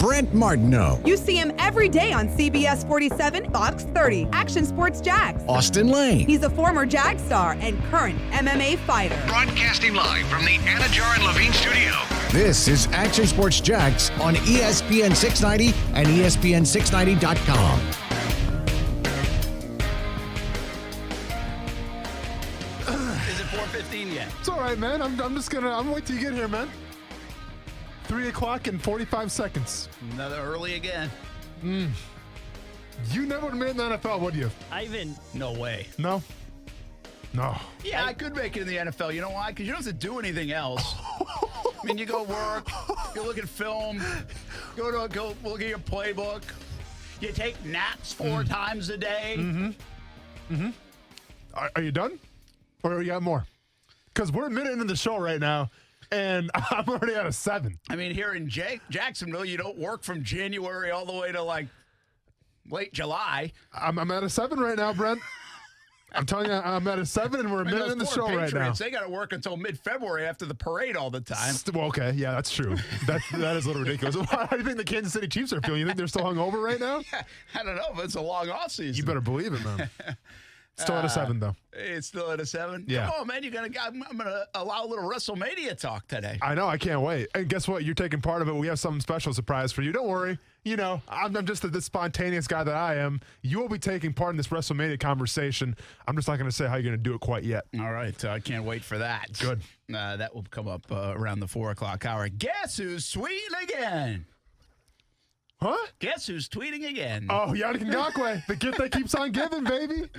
Brent Martineau. You see him every day on CBS 47, Fox 30, Action Sports Jax. Austin Lane. He's a former Jag star and current MMA fighter. Broadcasting live from the Anna Jar and Levine studio. This is Action Sports Jax on ESPN 690 and ESPN690.com. Is it 4:15 yet? It's all right, man. I'm wait till you get here, man. 3 o'clock and 45 seconds. Another early again. You never would have made it in the NFL, would you? No way. No? No. Yeah, I could make it in the NFL. You know why? Because you don't have to do anything else. I mean, you go work, you look at film, go look at your playbook. You take naps 4 times a day. Are you done? Or you got more? Because we're a minute into the show right now, and I'm already at a 7. I mean, here in Jacksonville, you don't work from January all the way to, like, late July. I'm at a 7 right now, Brent. I'm telling you, I'm at a 7, and we're a minute in the show right now. They got to work until mid-February after the parade all the time. Well, okay, yeah, that's true. That is a little ridiculous. How do you think the Kansas City Chiefs are feeling? You think they're still hungover right now? I don't know, but it's a long offseason. You better believe it, man. Still at a 7, though. It's still at a 7? Yeah. Come on, man. I'm going to allow a little WrestleMania talk today. I know. I can't wait. And guess what? You're taking part of it. We have something special surprise for you. Don't worry. You know, I'm just the spontaneous guy that I am. You will be taking part in this WrestleMania conversation. I'm just not going to say how you're going to do it quite yet. All right. I can't wait for that. Good. That will come up around the 4 o'clock hour. Guess who's tweeting again? Huh? Guess who's tweeting again? Oh, Yannick Ngakoue. The gift that keeps on giving, baby.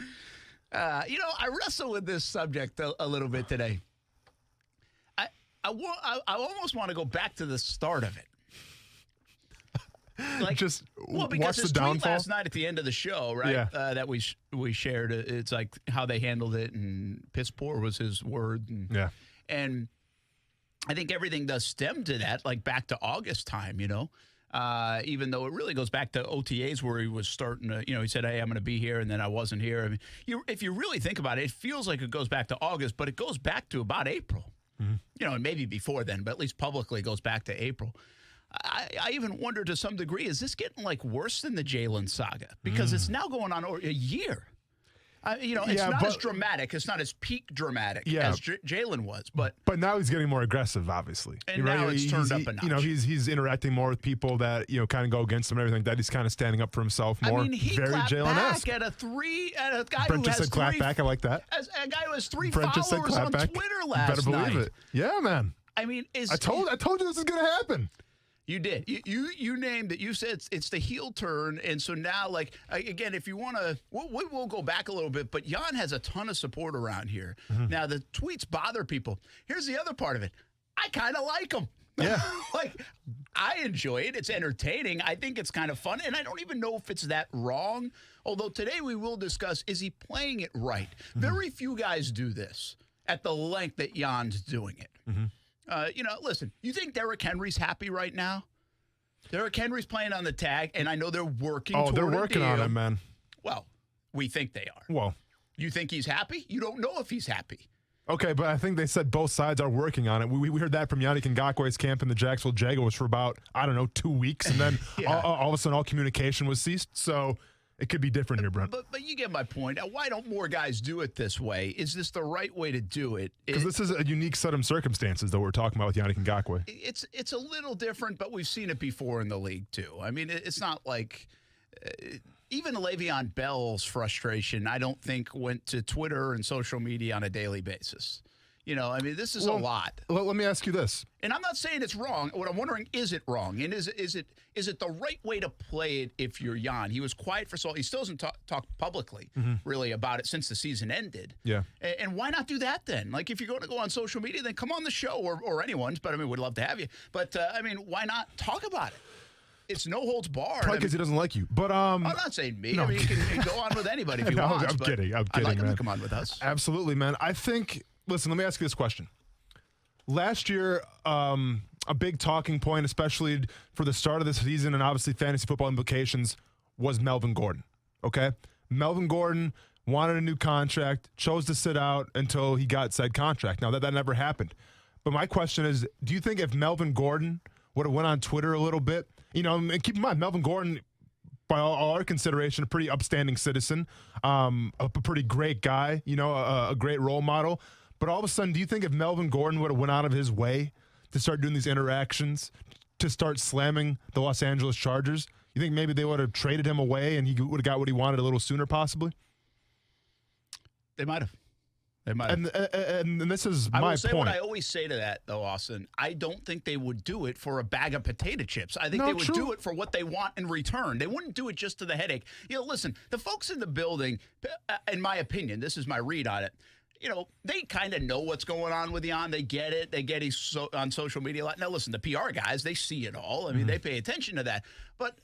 I wrestle with this subject a little bit today. I almost want to go back to the start of it. Like, just because watch his the tweet downfall last night at the end of the show, right? Yeah. That we shared. It's like how they handled it, and piss poor was his word. Yeah. And I think everything does stem to that, like back to August time, even though it really goes back to OTAs where he was starting to, he said, hey, I'm going to be here, and then I wasn't here. I mean, if you really think about it, it feels like it goes back to August, but it goes back to about April. And maybe before then, but at least publicly it goes back to April. I even wonder to some degree, is this getting like worse than the Jalen saga? Because it's now going on over a year. It's not as dramatic. It's not as peak dramatic as Jalen was. But now he's getting more aggressive, obviously. And now it's turned up a notch. He's interacting more with people that kind of go against him and everything like that. He's kind of standing up for himself more. I mean, he very clapped Jalen-esque. back at a guy Brent who just has said clap back. I like that. As a guy who has 3 Brent followers just said clap on back. Twitter You last better believe night. it. Yeah, man. I mean, I told you this is going to happen. You did. You named it. You said it's the heel turn, and so now, like, again, if you want to, we'll go back a little bit. But Jan has a ton of support around here. Now the tweets bother people. Here's the other part of it. I kind of like them. Yeah. Like, I enjoy it. It's entertaining. I think it's kind of fun, and I don't even know if it's that wrong. Although today we will discuss: is he playing it right? Very few guys do this at the length that Jan's doing it. Listen, you think Derrick Henry's happy right now? Derrick Henry's playing on the tag, and I know they're working toward they're working on it, man. Well, we think they are. Well. You think he's happy? You don't know if he's happy. Okay, but I think they said both sides are working on it. We heard that from Yannick Ngakoue's camp in the Jacksonville Jaguars for about, 2 weeks, and then all of a sudden all communication was ceased, so it could be different here, Brent. But you get my point. Why don't more guys do it this way? Is this the right way to do it? Because this is a unique set of circumstances that we're talking about with Yannick Ngakoue. It's a little different, but we've seen it before in the league too. I mean, it's not like even Le'Veon Bell's frustration, I don't think, went to Twitter and social media on a daily basis. This is a lot. Let me ask you this. And I'm not saying it's wrong. What I'm wondering, is it wrong? And is it the right way to play it if you're Jan? He was quiet for so long. He still hasn't talked publicly, really, about it since the season ended. Yeah. And why not do that then? Like, if you're going to go on social media, then come on the show or anyone's. But, we'd love to have you. But, why not talk about it? It's no holds barred. Probably because he doesn't like you. But I'm not saying me. No. You can go on with anybody if you want. I'm kidding. I'd like him man. to come on with us. Absolutely, man. I think, listen, let me ask you this question. Last year, a big talking point, especially for the start of the season and obviously fantasy football implications, was Melvin Gordon, okay? Melvin Gordon wanted a new contract, chose to sit out until he got said contract. Now, that never happened. But my question is, do you think if Melvin Gordon would have went on Twitter a little bit And keep in mind, Melvin Gordon, by all our consideration, a pretty upstanding citizen, a pretty great guy, a great role model. But all of a sudden, do you think if Melvin Gordon would have went out of his way to start doing these interactions, to start slamming the Los Angeles Chargers, you think maybe they would have traded him away and he would have got what he wanted a little sooner, possibly? They might have. And this is my point. I will say what I always say to that, though, Austin. I don't think they would do it for a bag of potato chips. I think they would do it for what they want in return. They wouldn't do it just to the headache. Listen, the folks in the building, in my opinion, this is my read on it, they kind of know what's going on with Jan. They get it. They get he's on social media a lot. Now, listen, the PR guys, they see it all. I mean, they pay attention to that. But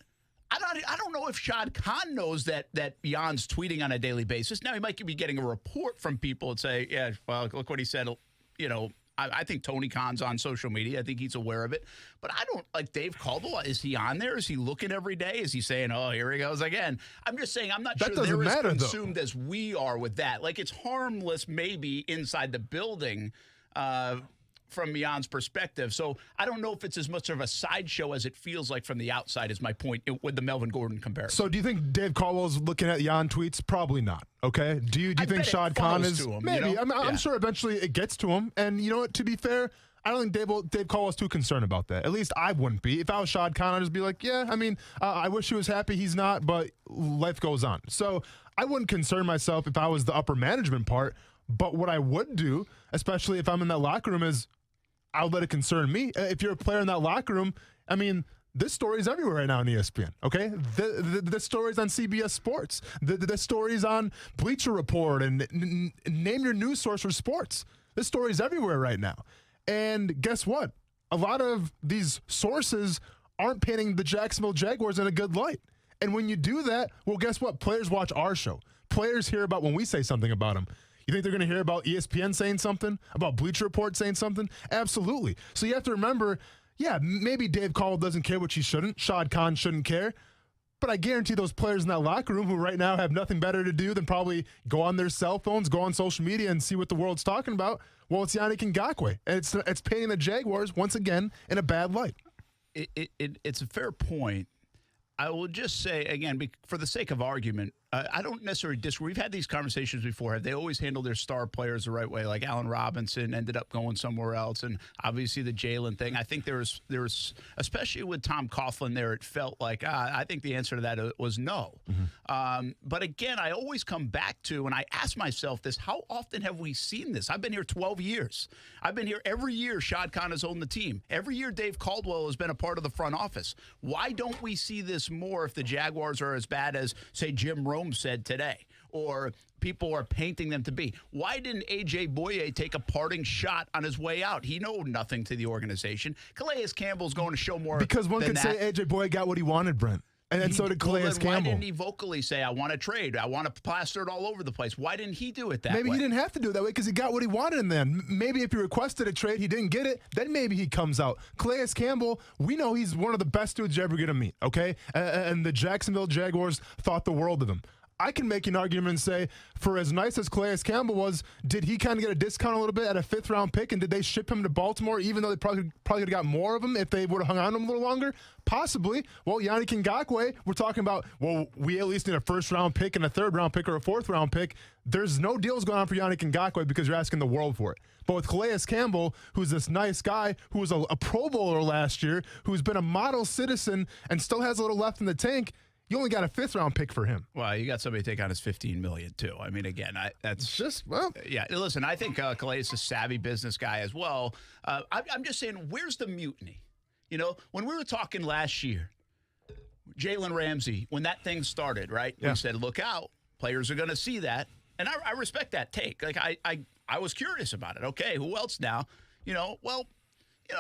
I don't know if Shad Khan knows that Jan's tweeting on a daily basis. Now, he might be getting a report from people and say, yeah, well, look what he said. I think Tony Khan's on social media. I think he's aware of it. But I don't, like Dave Caldwell, is he on there? Is he looking every day? Is he saying, oh, here he goes again? I'm just saying, I'm not sure they're as consumed as we are with that. Like, it's harmless maybe inside the building from Jan's perspective. So I don't know if it's as much of a sideshow as it feels like from the outside, is my point with the Melvin Gordon comparison. So do you think Dave Caldwell's looking at Jan tweets? Probably not. Okay. Do you think Shad Khan is? Him, maybe. I'm sure eventually it gets to him. And you know what? To be fair, I don't think Dave Caldwell's too concerned about that. At least I wouldn't be. If I was Shad Khan, I'd just be like, yeah, I wish he was happy. He's not, but life goes on. So I wouldn't concern myself if I was the upper management part. But what I would do, especially if I'm in that locker room, is I would let it concern me. If you're a player in that locker room, this story's everywhere right now on ESPN, okay? The story's on CBS Sports. The story's on Bleacher Report, and name your news source for sports. This story's everywhere right now. And guess what? A lot of these sources aren't painting the Jacksonville Jaguars in a good light. And when you do that, well, guess what? Players watch our show. Players hear about when we say something about them. You think they're going to hear about ESPN saying something? About Bleacher Report saying something? Absolutely. So you have to remember, yeah, maybe Dave Caldwell doesn't care, which he shouldn't. Shad Khan shouldn't care. But I guarantee those players in that locker room who right now have nothing better to do than probably go on their cell phones, go on social media, and see what the world's talking about. Well, it's Yannick Ngakoue. And it's painting the Jaguars, once again, in a bad light. It's a fair point. I will just say, again, for the sake of argument, I don't necessarily disagree. We've had these conversations before. Have they always handled their star players the right way? Like Allen Robinson ended up going somewhere else, and obviously the Jalen thing. I think there was, especially with Tom Coughlin there, it felt like, I think the answer to that was no. Mm-hmm. But again, I always come back to, and I ask myself this, how often have we seen this? I've been here 12 years. I've been here every year Shad Khan has owned the team. Every year Dave Caldwell has been a part of the front office. Why don't we see this more if the Jaguars are as bad as, say, Jim Rome said today, or people are painting them to be? Why didn't A.J. Boye take a parting shot on his way out? He know nothing to the organization. Calais Campbell's going to show more. Because one could say A.J. Boye got what he wanted, Brent. And so did Calais Campbell. Why didn't he vocally say, I want to trade? I want to plaster it all over the place. Why didn't he do it that way? Maybe he didn't have to do it that way because he got what he wanted in then. Maybe if he requested a trade, he didn't get it, then maybe he comes out. Calais Campbell, we know he's one of the best dudes you're ever going to meet, okay? And the Jacksonville Jaguars thought the world of him. I can make an argument and say, for as nice as Calais Campbell was, did he kind of get a discount a little bit at a 5th-round pick, and did they ship him to Baltimore, even though they probably could have got more of him if they would have hung on to him a little longer? Possibly. Well, Yannick Ngakoue, we're talking about, well, we at least need a 1st-round pick and a 3rd-round pick or a 4th-round pick. There's no deals going on for Yannick Ngakoue because you're asking the world for it. But with Calais Campbell, who's this nice guy, who was a Pro Bowler last year, who's been a model citizen and still has a little left in the tank, you only got a 5th-round pick for him. Well, you got somebody to take on his $15 million too. I mean, again, that's just, well, yeah. Listen, I think Calais is a savvy business guy as well. I'm just saying, where's the mutiny? When we were talking last year, Jalen Ramsey, when that thing started, right? Yeah. We said, look out, players are going to see that, and I respect that take. Like I was curious about it. Okay, who else now?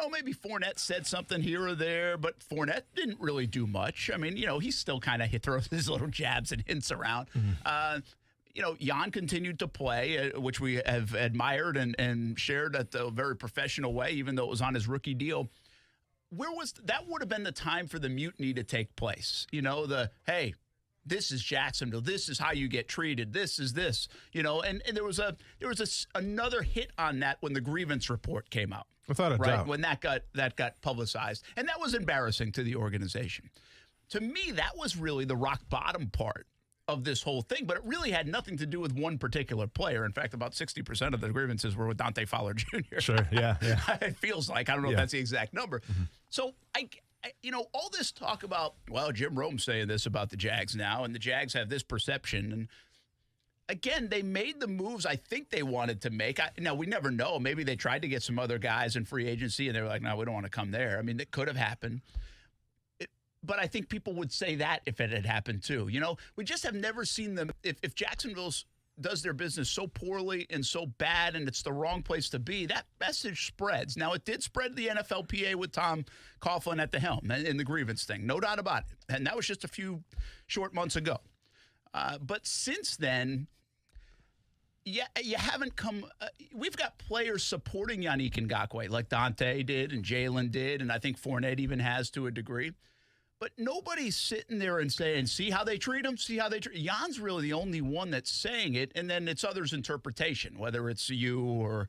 Maybe Fournette said something here or there, but Fournette didn't really do much. I mean, he still kind of throws his little jabs and hints around. Mm-hmm. Jan continued to play, which we have admired and shared at a very professional way, even though it was on his rookie deal. That would have been the time for the mutiny to take place. Hey, this is Jacksonville. This is how you get treated. This is this, and there was another hit on that when the grievance report came out. Without a right? doubt. When that got publicized. And that was embarrassing to the organization. To me, that was really the rock bottom part of this whole thing, but it really had nothing to do with one particular player. In fact, about 60% of the grievances were with Dante Fowler Jr. Sure, yeah. It feels like. I don't know if that's the exact number. Mm-hmm. So, I all this talk about, well, Jim Rome's saying this about the Jags now, and the Jags have this perception. And again, they made the moves I think they wanted to make. Now, we never know. Maybe they tried to get some other guys in free agency, and they were like, no, we don't want to come there. I mean, it could have happened. But I think people would say that if it had happened too. We just have never seen them. If Jacksonville does their business so poorly and so bad and it's the wrong place to be, that message spreads. Now, it did spread the NFLPA with Tom Coughlin at the helm in the grievance thing. No doubt about it. And that was just a few short months ago. But since then, you haven't come. We've got players supporting Yannick Ngakoue like Dante did and Jalen did, and I think Fournette even has to a degree. But nobody's sitting there and saying, see how they treat him, see how they treat him. Jan's really the only one that's saying it, and then it's others' interpretation, whether it's you or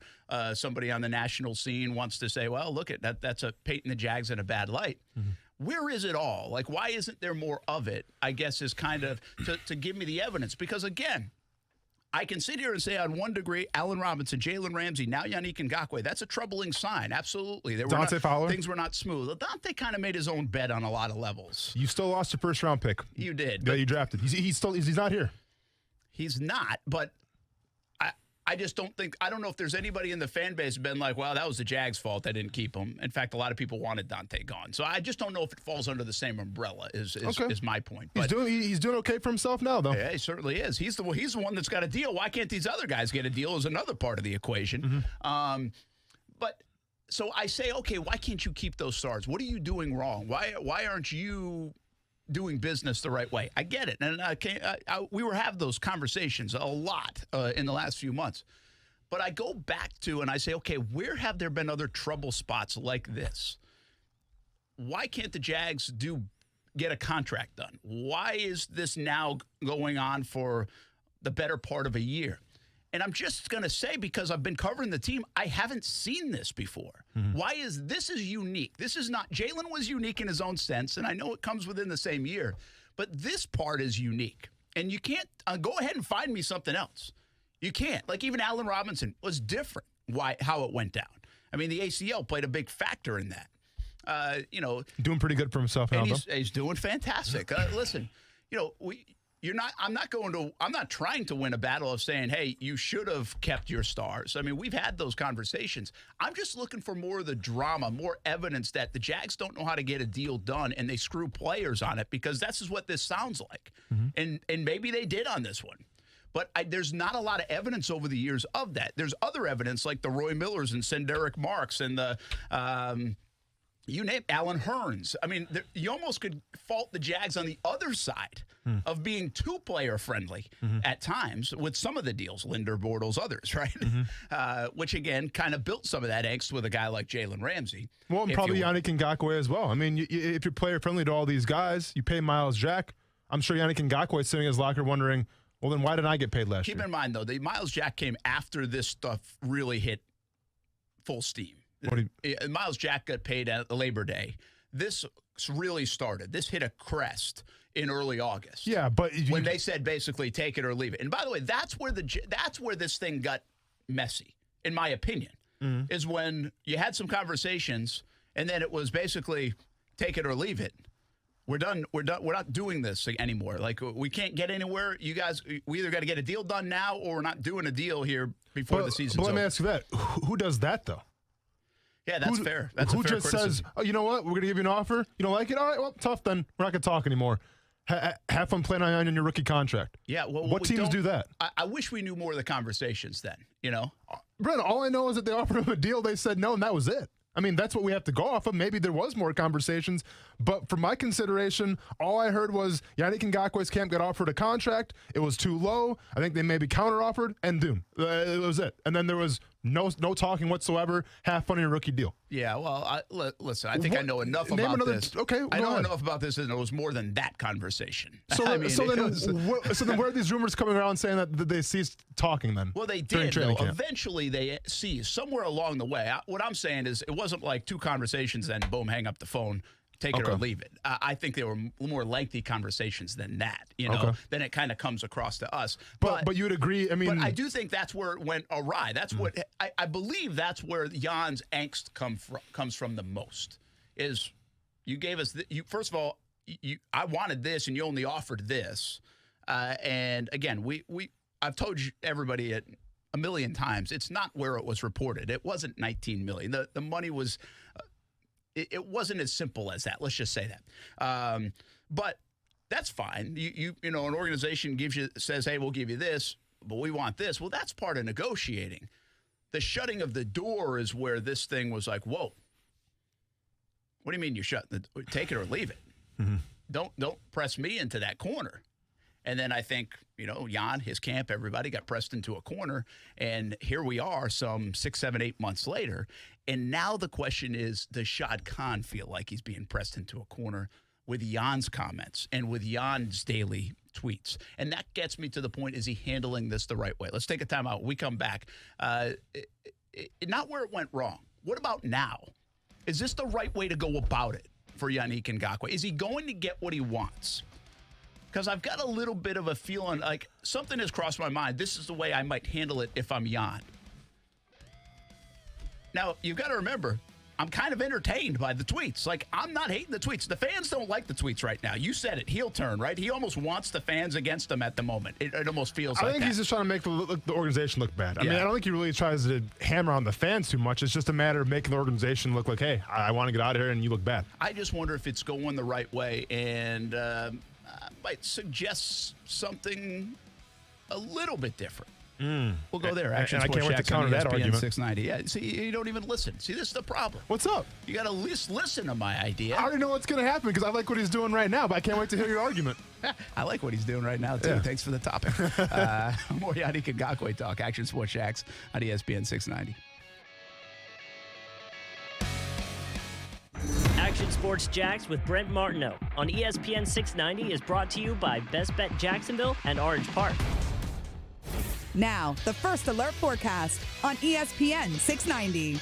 somebody on the national scene wants to say, well, look, that's painting the Jags in a bad light. Mm-hmm. Where is it all? Like, why isn't there more of it, I guess, is kind of to give me the evidence. Because, again, I can sit here and say on one degree, Allen Robinson, Jalen Ramsey, now Yannick Ngakoue. That's a troubling sign. Absolutely. Dante Fowler? Things were not smooth. Dante kind of made his own bet on a lot of levels. You still lost your first-round pick. You did. Yeah, you drafted. He's not here. He's not, but I just don't think – I don't know if there's anybody in the fan base been like, well, that was the Jags' fault. They didn't keep him. In fact, a lot of people wanted Dante gone. So I just don't know if it falls under the same umbrella is my point. But he's doing okay for himself now, though. Yeah, he certainly is. He's the one that's got a deal. Why can't these other guys get a deal is another part of the equation. Mm-hmm. But so I say, okay, why can't you keep those stars? What are you doing wrong? Why aren't you – doing business the right way? I get it. And we were having those conversations a lot in the last few months. But I go back to and I say, okay, where have there been other trouble spots like this? Why can't the Jags get a contract done? Why is this now going on for the better part of a year? And I'm just going to say, because I've been covering the team, I haven't seen this before. Mm-hmm. Why is this unique? This is not – Jalen was unique in his own sense, and I know it comes within the same year. But this part is unique. And you can't go ahead and find me something else. You can't. Like even Allen Robinson was different how it went down. I mean, the ACL played a big factor in that. Doing pretty good for himself now, though. He's doing fantastic. Listen, I'm not trying to win a battle of saying, hey, you should have kept your stars. I mean, we've had those conversations. I'm just looking for more of the drama, more evidence that the Jags don't know how to get a deal done and they screw players on it, because that's what this sounds like. Mm-hmm. And maybe they did on this one. But there's not a lot of evidence over the years of that. There's other evidence like the Roy Millers and Senderick Marks and the you name Alan Hearns. I mean, you almost could fault the Jags on the other side of being too player friendly at times with some of the deals, Linder, Bortles, others, right? Which again kind of built some of that angst with a guy like Jalen Ramsey. Well, and probably Yannick Ngakoue as well. I mean, if you're player friendly to all these guys, you pay Myles Jack. I'm sure Yannick Ngakoue is sitting in his locker wondering, well, then why didn't I get paid last year? Keep in mind though, the Myles Jack came after this stuff really hit full steam. Myles Jack got paid at Labor Day. This really started. This hit a crest in early August. Yeah, but when they said basically take it or leave it. And by the way, that's where this thing got messy, in my opinion. Is when you had some conversations and then it was basically take it or leave it. We're done. We're not doing this anymore. Like, we can't get anywhere. You guys, we either got to get a deal done now or we're not doing a deal here before the season's over. But let me ask you that: who does that though? Yeah, that's fair. That's who a fair just criticism. says, "Oh, you know what? We're going to give you an offer. You don't like it? All right, well, tough then. We're not going to talk anymore. Have fun playing on your rookie contract." Yeah, well, what teams do that? I wish we knew more of the conversations then. Brent, all I know is that they offered him a deal. They said no, and that was it. I mean, that's what we have to go off of. Maybe there was more conversations, but for my consideration, all I heard was Yannick Ngakoue's camp got offered a contract. It was too low. I think they maybe counter-offered, and boom, it was it. And then there was No talking whatsoever. Have fun in your rookie deal. Yeah, well, listen, I think I know enough Name about another, this. Okay, I go know ahead. enough about this, and it was more than that conversation. So, I mean, so then where are these rumors coming around saying that they ceased talking then? Well, they during did, training though. camp? Eventually, they ceased. Somewhere along the way. What I'm saying is it wasn't like two conversations and boom, hang up the phone. Take it or leave it. I think they were more lengthy conversations than that, Then it kind of comes across to us. But you would agree, I mean... But I do think that's where it went awry. That's what I believe that's where Jan's angst comes from the most, is you gave us... first of all, I wanted this and you only offered this. And again, I've told everybody it a million times, it's not where it was reported. It wasn't $19 million. The money was... It wasn't as simple as that. Let's just say that. But that's fine. An organization says, hey, we'll give you this, but we want this. Well, that's part of negotiating. The shutting of the door is where this thing was like, whoa. What do you mean you take it or leave it? Mm-hmm. Don't press me into that corner. And then I think, Jan, his camp, everybody got pressed into a corner. And here we are some 6, 7, 8 months later. And now the question is, does Shad Khan feel like he's being pressed into a corner with Jan's comments and with Jan's daily tweets? And that gets me to the point, is he handling this the right way? Let's take a time out. We come back. Not where it went wrong. What about now? Is this the right way to go about it for Yannick Ngakoue? Is he going to get what he wants? Because I've got a little bit of a feeling like something has crossed my mind. This is the way I might handle it if I'm Jan. Now, you've got to remember, I'm kind of entertained by the tweets. Like, I'm not hating the tweets. The fans don't like the tweets right now. You said it, heel turn, right? He almost wants the fans against him at the moment. It almost feels like that. I think he's just trying to make the organization look bad. I mean, I don't think he really tries to hammer on the fans too much. It's just a matter of making the organization look like, hey, I want to get out of here and you look bad. I just wonder if it's going the right way, and I might suggest something a little bit different. We'll go there. Action I can't wait to counter that argument. 690. Yeah, see, you don't even listen. See, this is the problem. What's up? You got to listen to my idea. I already know what's going to happen because I like what he's doing right now, but I can't wait to hear your argument. I like what he's doing right now, too. Yeah. Thanks for the topic. More Yannick Ngakoue talk. Action Sports Jacks on ESPN 690. Action Sports Jacks with Brent Martineau on ESPN 690 is brought to you by Best Bet Jacksonville and Orange Park. Now, the First Alert forecast on ESPN 690.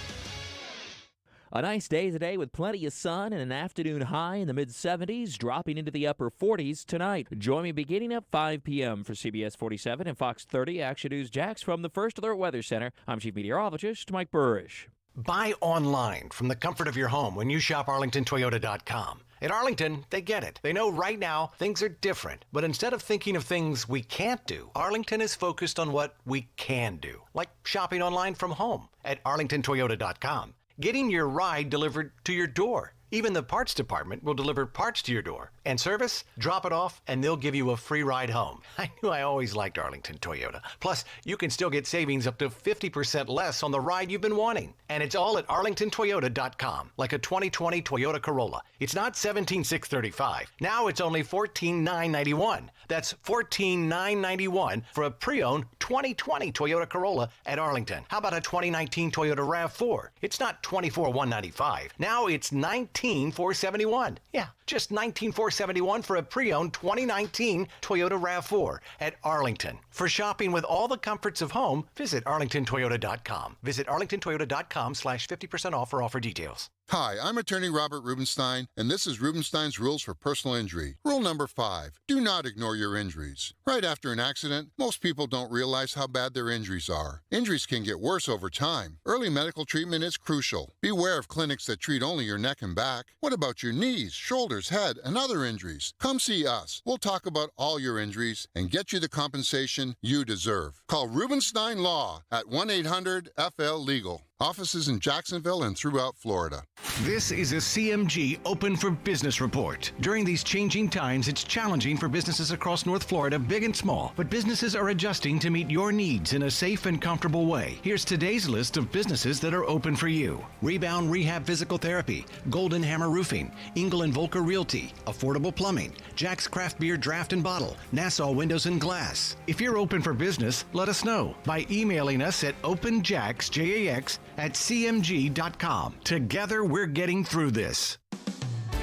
A nice day today with plenty of sun and an afternoon high in the mid-70s, dropping into the upper 40s tonight. Join me beginning at 5 p.m. for CBS 47 and Fox 30 Action News Jacks from the First Alert Weather Center. I'm Chief Meteorologist Mike Burrish. Buy online from the comfort of your home when you shop ArlingtonToyota.com. At Arlington, they get it. They know right now things are different. But instead of thinking of things we can't do, Arlington is focused on what we can do, like shopping online from home at ArlingtonToyota.com. Getting your ride delivered to your door. Even the parts department will deliver parts to your door. And service? Drop it off and they'll give you a free ride home. I knew I always liked Arlington Toyota. Plus, you can still get savings up to 50% less on the ride you've been wanting. And it's all at ArlingtonToyota.com, like a 2020 Toyota Corolla. It's not $17,635. Now it's only $14,991. That's $14,991 for a pre-owned 2020 Toyota Corolla at Arlington. How about a 2019 Toyota RAV4? It's not $24,195. Now it's $19,471. Yeah, just $19,471 for a pre-owned 2019 Toyota RAV4 at Arlington. For shopping with all the comforts of home, visit ArlingtonToyota.com. Visit ArlingtonToyota.com/50% off for offer details. Hi, I'm attorney Robert Rubenstein, and this is Rubenstein's Rules for Personal Injury. Rule number 5, do not ignore your injuries. Right after an accident, most people don't realize how bad their injuries are. Injuries can get worse over time. Early medical treatment is crucial. Beware of clinics that treat only your neck and back. What about your knees, shoulders, head, and other injuries? Come see us. We'll talk about all your injuries and get you the compensation you deserve. Call Rubenstein Law at 1-800-FL-LEGAL. Offices in Jacksonville and throughout Florida. This is a CMG Open for Business report. During these changing times, it's challenging for businesses across North Florida, big and small, but businesses are adjusting to meet your needs in a safe and comfortable way. Here's today's list of businesses that are open for you. Rebound Rehab Physical Therapy, Golden Hammer Roofing, Engel and Volker Realty, Affordable Plumbing, Jack's Craft Beer Draft and Bottle, Nassau Windows and Glass. If you're open for business, let us know by emailing us at openjax@cmg.com. Together, we're getting through this.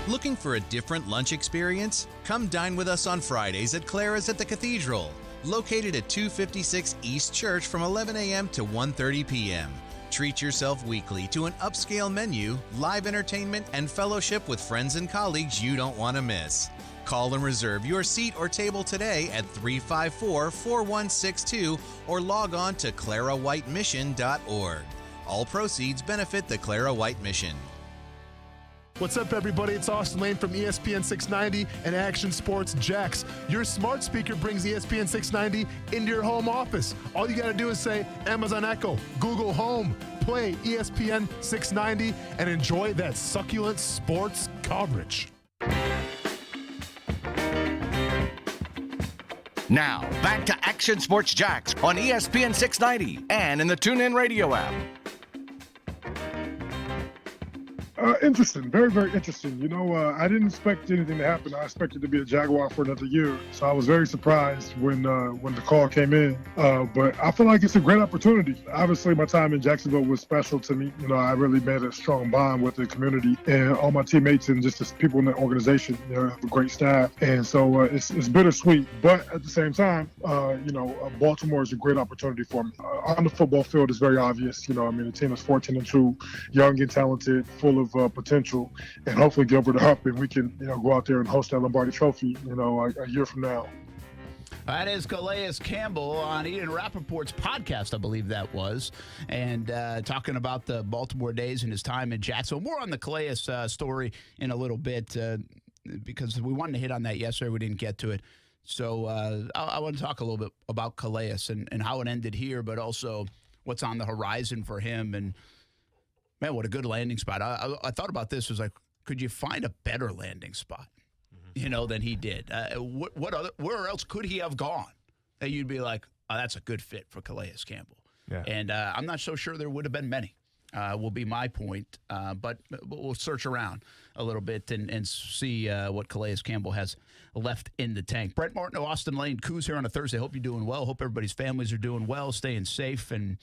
Looking for a different lunch experience? Come dine with us on Fridays at Clara's at the Cathedral, located at 256 East Church from 11 a.m. to 1:30 p.m. Treat yourself weekly to an upscale menu, live entertainment, and fellowship with friends and colleagues you don't want to miss. Call and reserve your seat or table today at 354-4162 or log on to clarawhitemission.org. All proceeds benefit the Clara White Mission. What's up, everybody? It's Austin Lane from ESPN 690 and Action Sports Jax. Your smart speaker brings ESPN 690 into your home office. All you got to do is say Amazon Echo, Google Home, play ESPN 690, and enjoy that succulent sports coverage. Now, back to Action Sports Jax on ESPN 690 and in the TuneIn Radio app. Interesting. Very, very interesting. You know, I didn't expect anything to happen. I expected to be a Jaguar for another year. So I was very surprised when the call came in. But I feel like it's a great opportunity. Obviously, my time in Jacksonville was special to me. You know, I really made a strong bond with the community and all my teammates and just the people in the organization. You know, have a great staff. And so it's bittersweet. But at the same time, Baltimore is a great opportunity for me. On the football field, it's very obvious. You know, I mean, the team is 14-2, young and talented, full of potential, and hopefully get over the hump and we can, go out there and host that Lombardi Trophy, a year from now. That is Calais Campbell on Ian Rappaport's podcast, I believe that was, and talking about the Baltimore days and his time in Jacksonville. More on the Calais story in a little bit because we wanted to hit on that yesterday. We didn't get to it. So I want to talk a little bit about Calais and how it ended here, but also what's on the horizon for him. And man, what a good landing spot. I thought about this. Was like, could you find a better landing spot, than he did? Where else could he have gone that you'd be like, oh, that's a good fit for Calais Campbell? Yeah. And I'm not so sure there would have been many, will be my point. But we'll search around a little bit and see what Calais Campbell has left in the tank. Brent Martineau, Austin Lane, Coos here on a Thursday. Hope you're doing well. Hope everybody's families are doing well, staying safe, and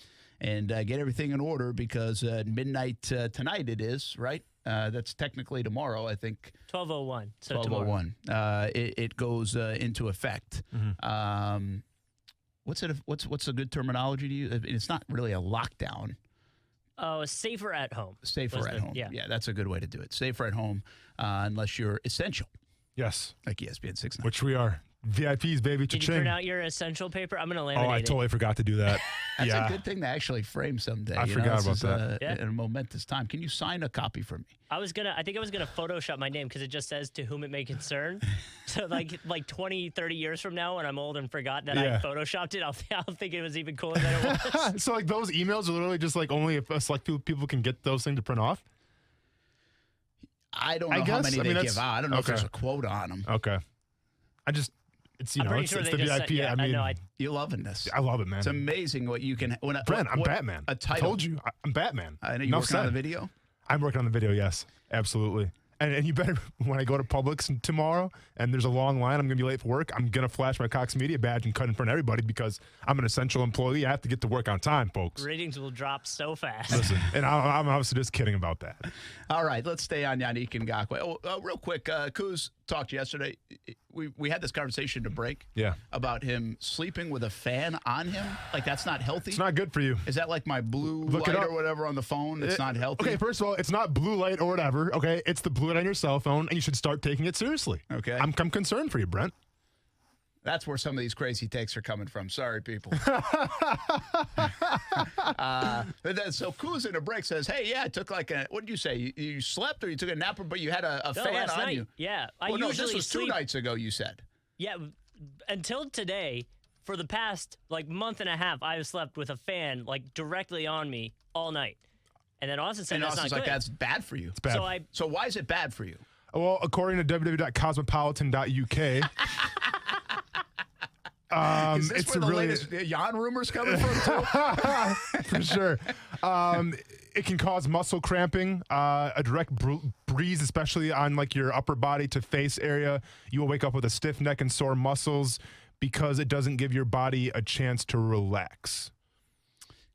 get everything in order because midnight tonight it is, right? That's technically tomorrow, I think. 12:01. So 12:01. It goes into effect. Mm-hmm. What's a good terminology to use? It's not really a lockdown. Oh, safer at home. Safer at home. Yeah, that's a good way to do it. Safer at home unless you're essential. Yes. Like ESPN 690. Which we are. VIPs, baby. Did you print out your essential paper? I'm going to laminate it. Oh, I totally forgot to do that. That's a good thing to actually frame someday. I forgot about that. In a momentous time. Can you sign a copy for me? I think I was gonna Photoshop my name because it just says "to whom it may concern." So like 20, 30 years from now, when I'm old and forgot that I Photoshopped it, I'll think it was even cooler than it was. So like those emails are literally just like only if select people can get those things to print off. I don't know how many they give out. I don't know if there's a quote on them. Okay. It's I'm pretty sure it's they the just VIP. said, I mean, you're loving this. I love it, man. It's amazing what you can. Brent, I'm Batman. A title. I told you, I'm Batman. I know you're working on the video. I'm working on the video. Yes, absolutely. And you better, when I go to Publix tomorrow and there's a long line, I'm going to be late for work, I'm going to flash my Cox Media badge and cut in front of everybody because I'm an essential employee. I have to get to work on time, folks. Ratings will drop so fast. Listen, and I'm obviously just kidding about that. All right, let's stay on Yannick Ngakoue. Real quick, Kuz talked yesterday. We had this conversation to break about him sleeping with a fan on him. Like, that's not healthy. It's not good for you. Is that like my blue light or whatever on the phone? It's not healthy. Okay, first of all, it's not blue light or whatever. Okay, it's the blue light on your cell phone, and you should start taking it seriously. Okay. I'm concerned for you, Brent. That's where some of these crazy takes are coming from. Sorry, people. So Kuz in a break says, hey, I took what did you say? You slept or you took a nap, but you had a fan on you? Yeah. This was 2 nights ago, you said. Yeah, until today, for the past month and a half, I've slept with a fan directly on me all night. And then Austin said And that's Austin's not like, good. that's bad for you. It's bad. So why is it bad for you? Well, according to www.cosmopolitan.uk, Is this it's where the really latest Jan rumors coming from? Too? for sure. It can cause muscle cramping, a direct breeze, especially on like your upper body to face area. You will wake up with a stiff neck and sore muscles because it doesn't give your body a chance to relax.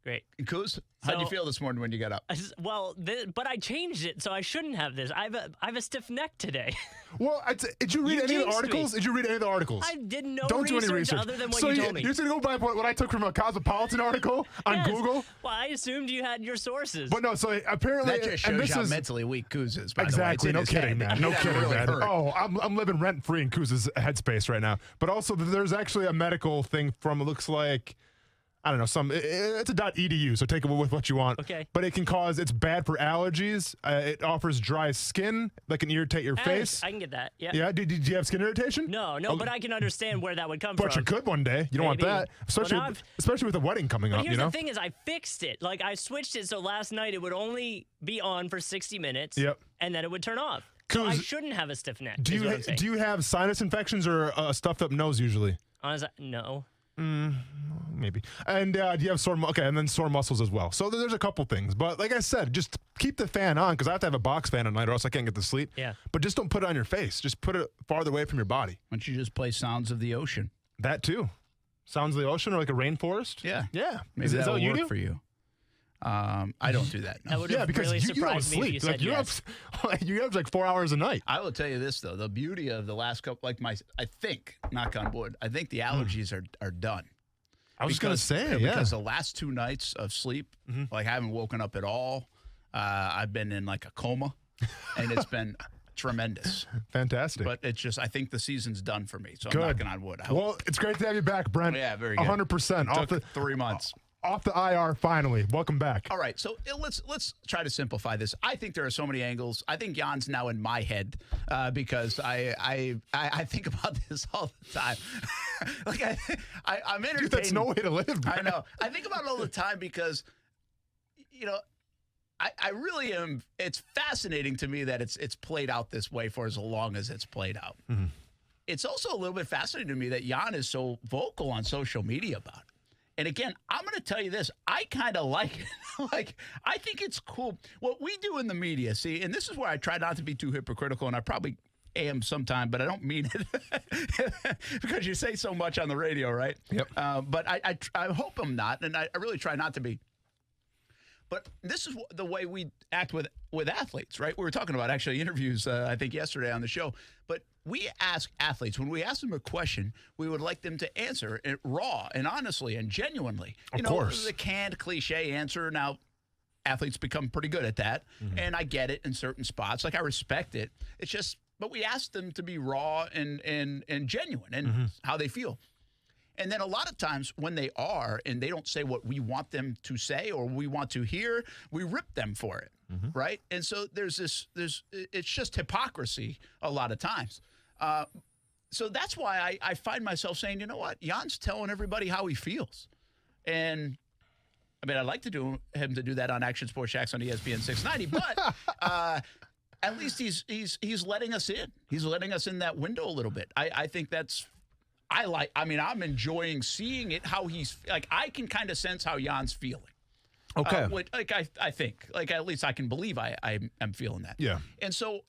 Great. Kuz, how'd you feel this morning when you got up? But I changed it, so I shouldn't have this. I have a stiff neck today. Well, did you read any of the articles? Did you read any of the articles? I did no Don't do any research other than what so you told me. You're just going to go by what I took from a Cosmopolitan article on Yes. Google? Well, I assumed you had your sources. But no, so apparently... That just shows how mentally weak Kuz is, by exactly, the way. no kidding, man. No kidding, really man. hurt. Oh, I'm living rent-free in Kuz's headspace right now. But also, there's actually a medical thing from, it looks like... I don't know, it's a .edu, so take it with what you want. Okay. But it can cause, it's bad for allergies. It offers dry skin that can irritate your face. I can get that, yeah. Yeah, did you have skin irritation? No, but I can understand where that would come But from. you could one day. You don't want Maybe. that. Especially with the wedding coming But up, here's you know? the thing is I fixed it. Like, I switched it so last night it would only be on for 60 minutes. Yep. And then it would turn off. So I shouldn't have a stiff neck. Do you have sinus infections or a stuffed up nose usually? Honestly, no. Maybe. And do you have and then sore muscles as well. So there's a couple things. But like I said, just keep the fan on because I have to have a box fan at night or else I can't get to sleep. Yeah. But just don't put it on your face. Just put it farther away from your body. Why don't you just play Sounds of the Ocean? That too. Sounds of the ocean or like a rainforest? Yeah. Yeah. Maybe is that that'll what you work do? for you. I don't do that. No. That would have because really you don't surprised me if sleep. you said yes. You have like 4 hours a night. I will tell you this though, the beauty of the last couple, I think, knock on wood, I think the allergies are done. I was going to say, yeah. Because the last 2 nights of sleep, like I haven't woken up at all. I've been in like a coma, and it's been tremendous. Fantastic. But it's just, I think the season's done for me, so Good. I'm knocking on wood. Well, it's great to have you back, Brent. Yeah, very good. 100%. It took 3 months. Off the IR, finally. Welcome back. All right, so let's try to simplify this. I think there are so many angles. I think Jan's now in my head because I think about this all the time. Like I'm entertained. Dude, that's no way to live, I know. I think about it all the time because, you know, I really am. It's fascinating to me that it's played out this way for as long as it's played out. Mm-hmm. It's also a little bit fascinating to me that Jan is so vocal on social media about it. And again, I'm going to tell you this. I kind of like it. Like, I think it's cool. What we do in the media, see, and this is where I try not to be too hypocritical, and I probably am sometime, but I don't mean it because you say so much on the radio, right? Yep. But I hope I'm not, and I really try not to be. But this is the way we act with athletes, right? We were talking about actually interviews, I think, yesterday on the show. But we ask athletes, when we ask them a question, we would like them to answer it raw and honestly and genuinely. Of course. The canned cliche answer. Now, athletes become pretty good at that. Mm-hmm. And I get it in certain spots. Like, I respect it. It's just, but we ask them to be raw and genuine and how they feel. And then a lot of times when they are and they don't say what we want them to say or we want to hear, we rip them for it, right? And so it's just hypocrisy a lot of times. So that's why I find myself saying, you know what? Jan's telling everybody how he feels. And I mean, I'd like him to do that on Action Sports Jacks on ESPN 690, but at least he's letting us in. He's letting us in that window a little bit. I think that's... I'm enjoying seeing it, how he's like, I can kind of sense how Jan's feeling. Okay. I think, like, at least I can believe I am feeling that. Yeah. And so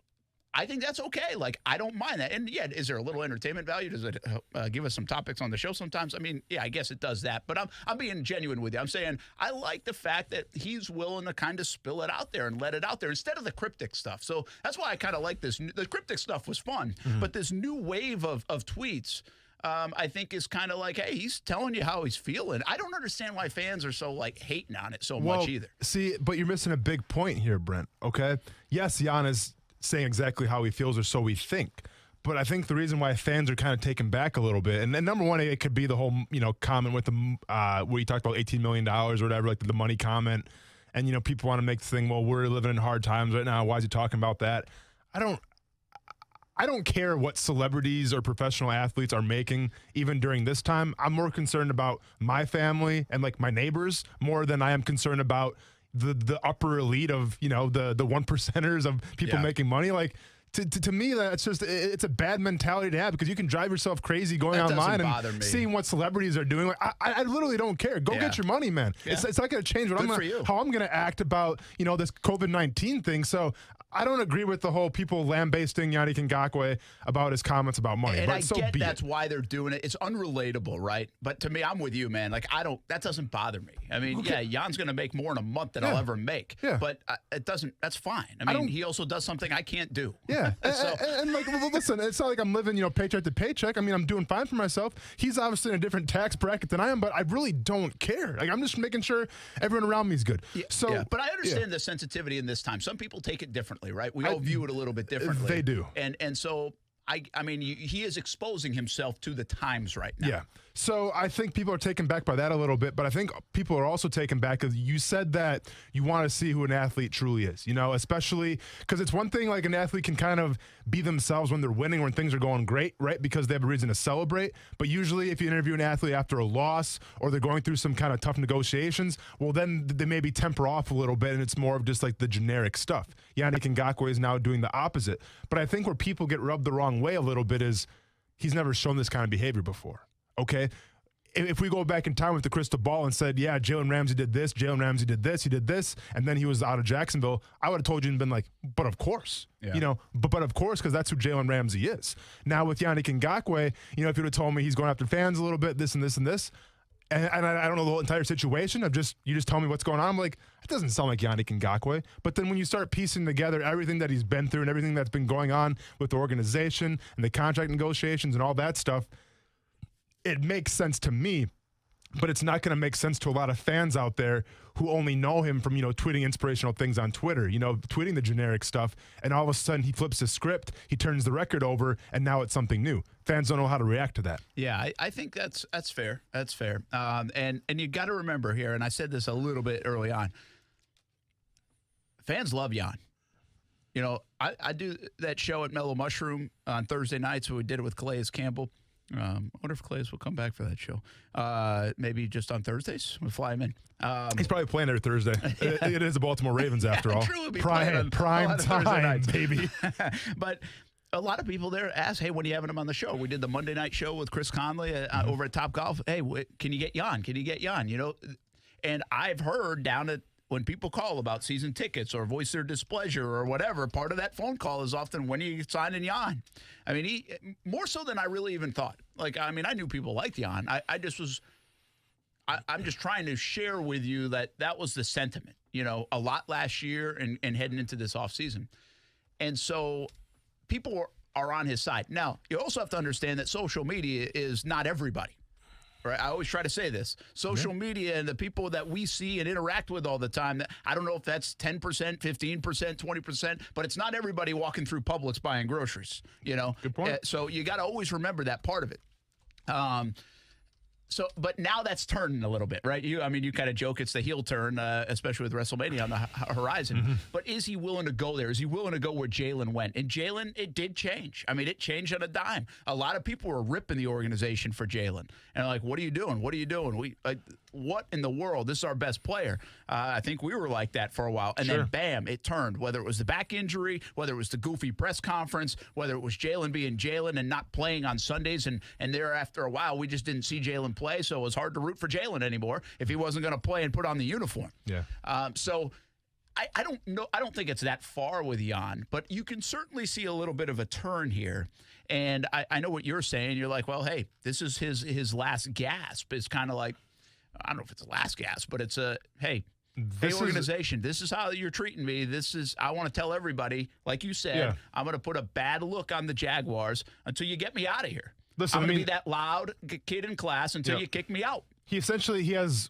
I think that's okay. Like, I don't mind that. And yeah, is there a little entertainment value? Does it give us some topics on the show sometimes? I mean, yeah, I guess it does that. But I'm being genuine with you. I'm saying I like the fact that he's willing to kind of spill it out there and let it out there instead of the cryptic stuff. So that's why I kind of like this. The cryptic stuff was fun, but this new wave of tweets, I think is kind of like, hey, he's telling you how he's feeling. I don't understand why fans are so like hating on it so much either. See, but you're missing a big point here, Brent, okay? Yes, Jan is saying exactly how he feels or so we think. But I think the reason why fans are kind of taken back a little bit, and number one, it could be the whole, comment with the where you talked about $18 million or whatever, like the money comment. And, people want to make the thing, well, we're living in hard times right now. Why is he talking about that? I don't care what celebrities or professional athletes are making even during this time. I'm more concerned about my family and like my neighbors more than I am concerned about the upper elite of, the one percenters of people making money. Like, to me, that's just, it's a bad mentality to have, because you can drive yourself crazy going online and seeing what celebrities are doing. Like, I literally don't care. Go get your money, man. Yeah. It's not going to change how I'm going to act about, this COVID-19 thing. So I don't agree with the whole people lambasting Yannick Ngakoue about his comments about money. And but I so get be that's it. why they're doing it. It's unrelatable, right? But to me, I'm with you, man. Like, that doesn't bother me. I mean, Jan's going to make more in a month than I'll ever make. Yeah. But it doesn't, that's fine. I mean, he also does something I can't do. Yeah. and like, listen, it's not like I'm living, paycheck to paycheck. I mean, I'm doing fine for myself. He's obviously in a different tax bracket than I am, but I really don't care. Like, I'm just making ssure everyone around me is good. Yeah, but I understand the sensitivity in this time. Some people take it differently, right? We all view it a little bit differently. They do. And so I mean, he is exposing himself to the times right now. Yeah. So I think people are taken back by that a little bit, but I think people are also taken back because you said that you want to see who an athlete truly is, especially because it's one thing, like, an athlete can kind of be themselves when they're winning, when things are going great, right? Because they have a reason to celebrate. But usually if you interview an athlete after a loss or they're going through some kind of tough negotiations, well, then they maybe temper off a little bit and it's more of just like the generic stuff. Yannick Ngakoue is now doing the opposite. But I think where people get rubbed the wrong way a little bit is he's never shown this kind of behavior before. Okay, if we go back in time with the crystal ball and said, yeah, Jalen Ramsey did this, Jalen Ramsey did this, he did this, and then he was out of Jacksonville, I would have told you and been like, but of course, but of course, because that's who Jalen Ramsey is. Now with Yannick Ngakoue, if you would have told me he's going after fans a little bit, this and this and this, and I don't know the whole entire situation of you just tell me what's going on, I'm like, it doesn't sound like Yannick Ngakoue. But then when you start piecing together everything that he's been through and everything that's been going on with the organization and the contract negotiations and all that stuff, it makes sense to me, but it's not going to make sense to a lot of fans out there who only know him from, tweeting inspirational things on Twitter, tweeting the generic stuff, and all of a sudden he flips his script, he turns the record over, and now it's something new. Fans don't know how to react to that. Yeah, I think that's fair. That's fair. And you got to remember here, and I said this a little bit early on, fans love Jan. I do that show at Mellow Mushroom on Thursday nights, so we did it with Calais Campbell. I wonder if Calais will come back for that show. Maybe just on Thursdays. We'll fly him in. He's probably playing every Thursday. It is the Baltimore Ravens after all. True, prime time, baby. But a lot of people there ask, hey, when are you having him on the show? We did the Monday night show with Chris Conley over at Top Golf. Hey, can you get Jan? Can you get Jan? And I've heard down at when people call about season tickets or voice their displeasure or whatever, part of that phone call is often, when are you signing Jan? I mean, he more so than I really even thought. Like, I mean, I knew people liked Jan. I'm just trying to share with you that was the sentiment, a lot last year and heading into this offseason. And so people are on his side. Now, you also have to understand that social media is not everybody. Right, I always try to say this. Social media and the people that we see and interact with all the time, I don't know if that's 10%, 15%, 20%, but it's not everybody walking through Publix buying groceries, Good point. So you got to always remember that part of it. But now that's turning a little bit, right? You kind of joke it's the heel turn, especially with WrestleMania on the horizon. Mm-hmm. But is he willing to go there? Is he willing to go where Jalen went? And Jalen, it did change. I mean, it changed on a dime. A lot of people were ripping the organization for Jalen. And like, what are you doing? What are you doing? What in the world? This is our best player. I think we were like that for a while. And then, bam, it turned. Whether it was the back injury, whether it was the goofy press conference, whether it was Jalen being Jalen and not playing on Sundays. And there after a while, we just didn't see Jalen play. So it was hard to root for Jalen anymore if he wasn't going to play and put on the uniform. Yeah. So I don't know. I don't think it's that far with Jan, but you can certainly see a little bit of a turn here. And I know what you're saying. You're like, well, hey, this is his last gasp. It's kind of like, I don't know if it's a last gasp, but it's hey, organization, this is how you're treating me. I want to tell everybody, like you said, I'm going to put a bad look on the Jaguars until you get me out of here. Listen, I'm going to be that loud kid in class until you kick me out. He has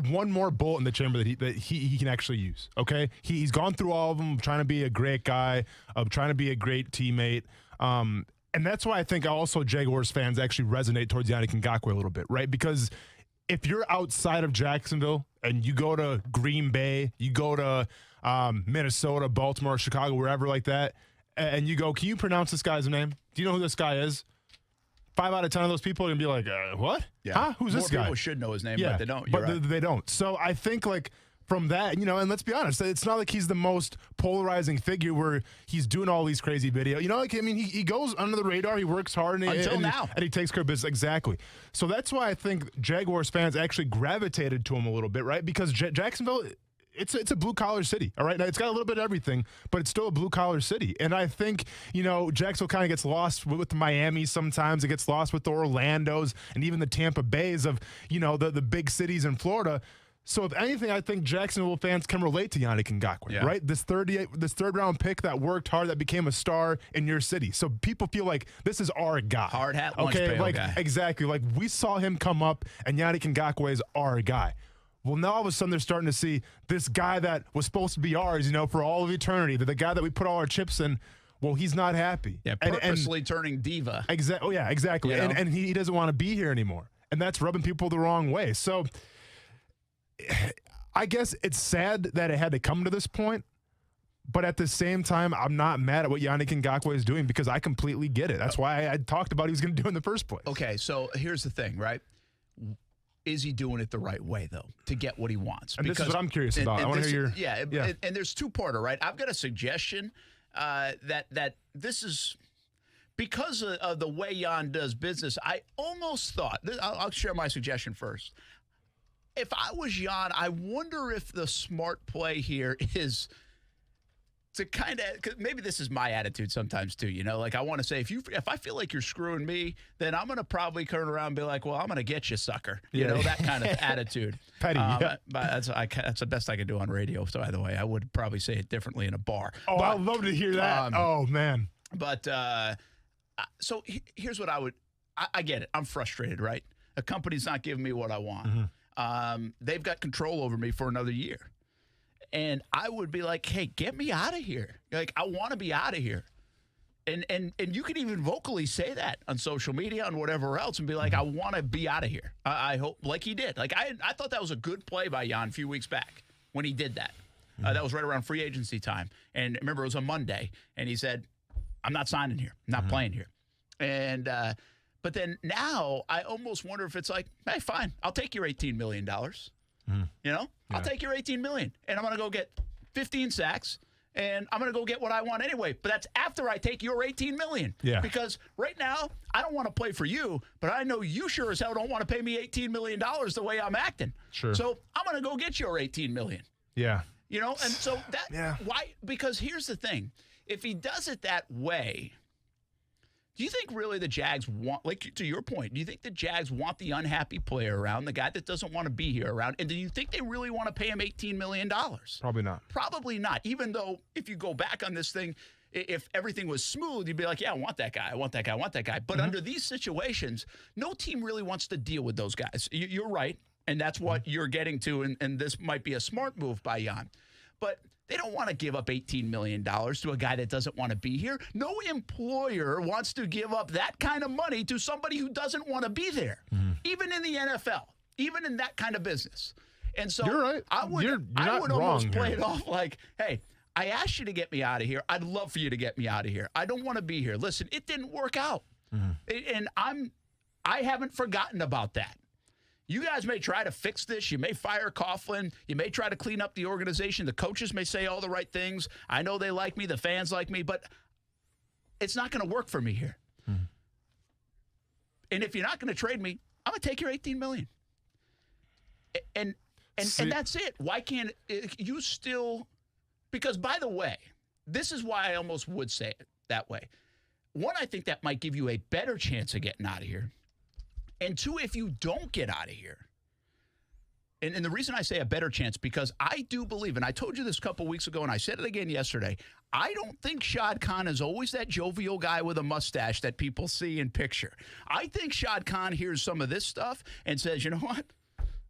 one more bullet in the chamber that he can actually use. Okay, he's gone through all of them, trying to be a great guy, of trying to be a great teammate. And that's why I think also Jaguars fans actually resonate towards Yannick Ngakoue a little bit, right? Because if you're outside of Jacksonville and you go to Green Bay, you go to Minnesota, Baltimore, Chicago, wherever like that, and you go, can you pronounce this guy's name? Do you know who this guy is? 5 out of 10 of those people are going to be like, what? Yeah. Huh? Who's this guy? More people should know his name, but they don't. They don't. So I think, like, from that, and let's be honest, it's not like he's the most polarizing figure where he's doing all these crazy videos. He goes under the radar, he works hard, and he takes care of business. Exactly. So that's why I think Jaguars fans actually gravitated to him a little bit, right? Because Jacksonville, it's a blue-collar city, all right? Now, it's got a little bit of everything, but it's still a blue-collar city. And I think, Jacksonville kind of gets lost with the Miami sometimes. It gets lost with the Orlandos and even the Tampa Bays of, the big cities in Florida. So if anything, I think Jacksonville fans can relate to Yannick Ngakoue, right? This third-round pick that worked hard, that became a star in your city. So people feel like this is our guy. Hard hat, lunch pail guy. Exactly. Like, we saw him come up, and Yannick Ngakoue is our guy. Well, now all of a sudden they're starting to see this guy that was supposed to be ours, for all of eternity, the guy that we put all our chips in. Well, he's not happy. Yeah, purposely turning diva. Exactly. Yeah, exactly. And he doesn't want to be here anymore. And that's rubbing people the wrong way. So I guess it's sad that it had to come to this point. But at the same time, I'm not mad at what Yannick Ngakoue is doing because I completely get it. That's why I talked about he was going to do in the first place. Okay, so here's the thing, right? Is he doing it the right way, though, to get what he wants? And this is what I'm curious about. I want to hear your... And there's two-parter, right? I've got a suggestion that this is... Because of the way Jan does business, I almost thought... I'll share my suggestion first. If I was Jan, I wonder if the smart play here is... to kind of, cause maybe this is my attitude sometimes too, like I want to say, if I feel like you're screwing me, then I'm going to probably turn around and be like, well, I'm going to get you, sucker. That kind of attitude. Petty, But that's the best I can do on radio. So by the way, I would probably say it differently in a bar. Oh, I'd love to hear that. Oh, man. But so here's what I get it. I'm frustrated, right? A company's not giving me what I want. Mm-hmm. They've got control over me for another year. And I would be like, hey, get me out of here. Like, I want to be out of here. And you can even vocally say that on social media and whatever else and be like, I want to be out of here. I hope, like he did. Like, I thought that was a good play by Jan a few weeks back when he did that. That was right around free agency time. And remember, it was a Monday. And he said, I'm not signing here. I'm not playing here. And but then now I almost wonder if it's like, hey, fine. I'll take your $18 million. I'll take your $18 million, and I'm going to go get 15 sacks, and I'm going to go get what I want anyway. But that's after I take your $18 million. Yeah. Because right now, I don't want to play for you, but I know you sure as hell don't want to pay me $18 million the way I'm acting. Sure. So I'm going to go get your $18 million. Yeah. And so why? Because here's the thing. If he does it that way, do you think really the Jags want, like to your point, do you think the Jags want the unhappy player around, the guy that doesn't want to be here around? And do you think they really want to pay him $18 million? Probably not. Probably not. Even though if you go back on this thing, if everything was smooth, you'd be like, yeah, I want that guy. I want that guy. I want that guy. But under these situations, no team really wants to deal with those guys. You're right. And that's what you're getting to. And this might be a smart move by Jan. But they don't want to give up $18 million to a guy that doesn't want to be here. No employer wants to give up that kind of money to somebody who doesn't want to be there, even in the NFL, even in that kind of business. And so you're right. I would almost play it off like, hey, I asked you to get me out of here. I'd love for you to get me out of here. I don't want to be here. Listen, it didn't work out. And I haven't forgotten about that. You guys may try to fix this. You may fire Coughlin. You may try to clean up the organization. The coaches may say all the right things. I know they like me. The fans like me. But it's not going to work for me here. And if you're not going to trade me, I'm going to take your $18 million. And that's it. Why can't you still – because, by the way, this is why I almost would say it that way. One, I think that might give you a better chance of getting out of here. And two, if you don't get out of here, and the reason I say a better chance, because I do believe, and I told you this a couple weeks ago, and I said it again yesterday, I don't think Shad Khan is always that jovial guy with a mustache that people see and picture. I think Shad Khan hears some of this stuff and says, you know what?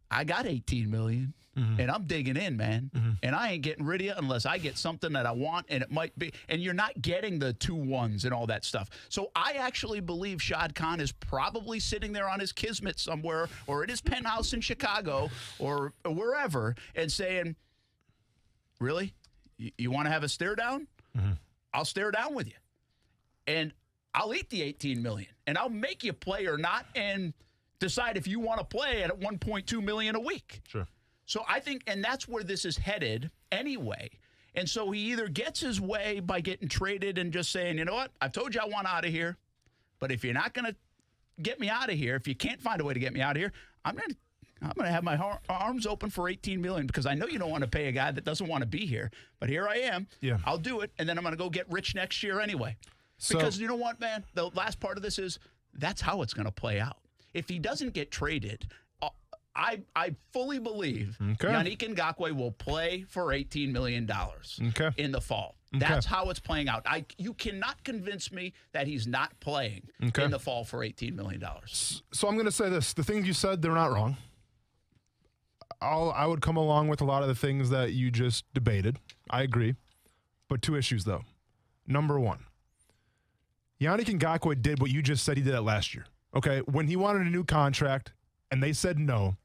I got $18 million, and I'm digging in, man. And I ain't getting rid of you unless I get something that I want, and it might be. And you're not getting the 2 1s and all that stuff. So I actually believe Shad Khan is probably sitting there on his Kismet somewhere or at his penthouse in Chicago or wherever and saying, really? You want to have a stare down? I'll stare down with you. And I'll eat the $18 million, and I'll make you play or not, and decide if you want to play at $1.2 million a week. Sure. So I think, and that's where this is headed anyway. And so he either gets his way by getting traded and just saying, you know what, I've told you I want out of here, but if you're not going to get me out of here, if you can't find a way to get me out of here, I'm going to have my arms open for $18 million because I know you don't want to pay a guy that doesn't want to be here, but here I am. Yeah. I'll do it, and then I'm going to go get rich next year anyway. Because you know what, man? The last part of this is that's how it's going to play out. If he doesn't get traded, I fully believe Yannick Ngakoue will play for $18 million in the fall. That's how it's playing out. You cannot convince me that he's not playing in the fall for $18 million. So I'm going to say this. The things you said, they're not wrong. I would come along with a lot of the things that you just debated. I agree. But 2 issues, though. Number 1, Yannick Ngakoue did what you just said he did it last year. Okay? When he wanted a new contract and they said no,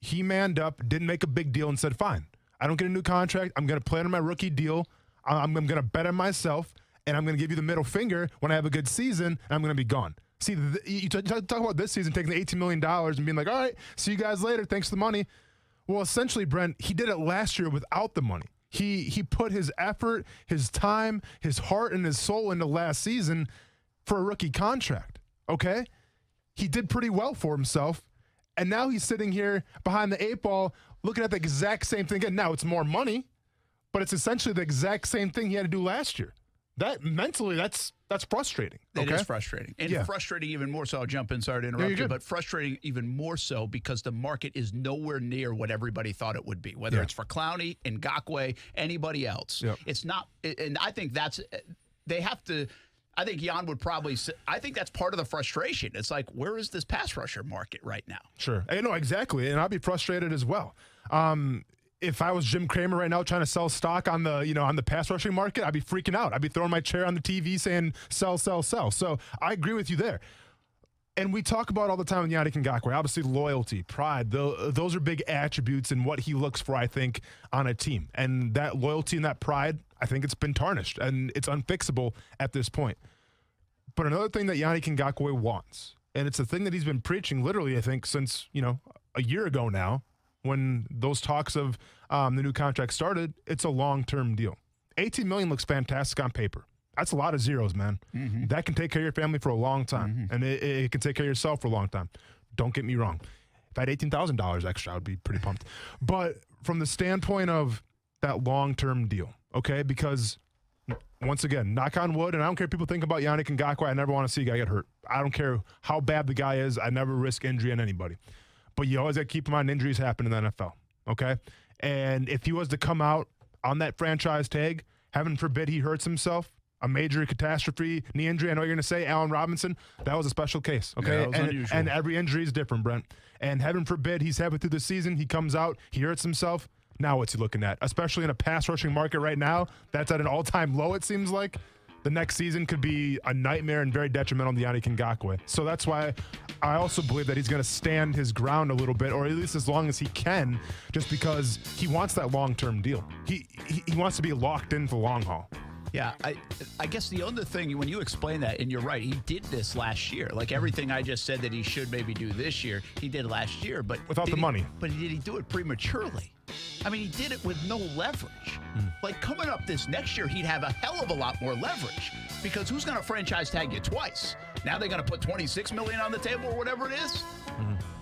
he manned up, didn't make a big deal, and said, fine, I don't get a new contract. I'm going to play on my rookie deal. I'm going to bet on myself, and I'm going to give you the middle finger when I have a good season, and I'm going to be gone. See, you talk about this season taking the $18 million and being like, all right, see you guys later. Thanks for the money. Well, essentially, Brent, he did it last year without the money. He put his effort, his time, his heart, and his soul into last season for a rookie contract, okay? He did pretty well for himself. And now he's sitting here behind the 8 ball looking at the exact same thing again. Now it's more money, but it's essentially the exact same thing he had to do last year. That mentally, that's frustrating. It is frustrating. And frustrating even more so. I'll jump in, sorry to interrupt you, but frustrating even more so because the market is nowhere near what everybody thought it would be, whether it's for Clowney, Ngakoue, anybody else. Yep. It's not, and I think they have to. I think Jan would probably say, I think that's part of the frustration. It's like, where is this pass rusher market right now? Sure. I know, exactly. And I'd be frustrated as well. If I was Jim Cramer right now trying to sell stock on the pass rushing market, I'd be freaking out. I'd be throwing my chair on the TV saying, sell, sell, sell. So I agree with you there. And we talk about all the time with Yannick Ngakoue, obviously loyalty, pride. Those are big attributes in what he looks for, I think, on a team. And that loyalty and that pride, I think it's been tarnished, and it's unfixable at this point. But another thing that Yannick Ngakoue wants, and it's a thing that he's been preaching literally, I think, since, a year ago now, when those talks of the new contract started, it's a long-term deal. $18 million looks fantastic on paper. That's a lot of zeros, man. Mm-hmm. That can take care of your family for a long time, and it can take care of yourself for a long time. Don't get me wrong. If I had $18,000 extra, I would be pretty pumped. But from the standpoint of that long-term deal, okay, because once again, knock on wood, and I don't care if people think about Yannick Ngakoue, I never want to see a guy get hurt. I don't care how bad the guy is. I never risk injury on anybody. But you always got to keep in mind injuries happen in the NFL, okay? And if he was to come out on that franchise tag, heaven forbid he hurts himself, a major catastrophe, knee injury. I know you're going to say Allen Robinson. That was a special case, okay? Yeah, that was unusual. And every injury is different, Brent. And heaven forbid he's halfway through the season, he comes out, he hurts himself. Now what's he looking at? Especially in a pass rushing market right now, that's at an all-time low, it seems like. The next season could be a nightmare and very detrimental to Yannick Ngakoue. So that's why I also believe that he's going to stand his ground a little bit, or at least as long as he can, just because he wants that long-term deal. He wants to be locked in for the long haul. Yeah, I guess the other thing, when you explain that, and you're right, he did this last year. Like everything I just said that he should maybe do this year, he did last year. But without the money. But did he do it prematurely? I mean, he did it with no leverage. Like coming up this next year, he'd have a hell of a lot more leverage because who's going to franchise tag you twice? Now they're going to put $26 million on the table or whatever it is?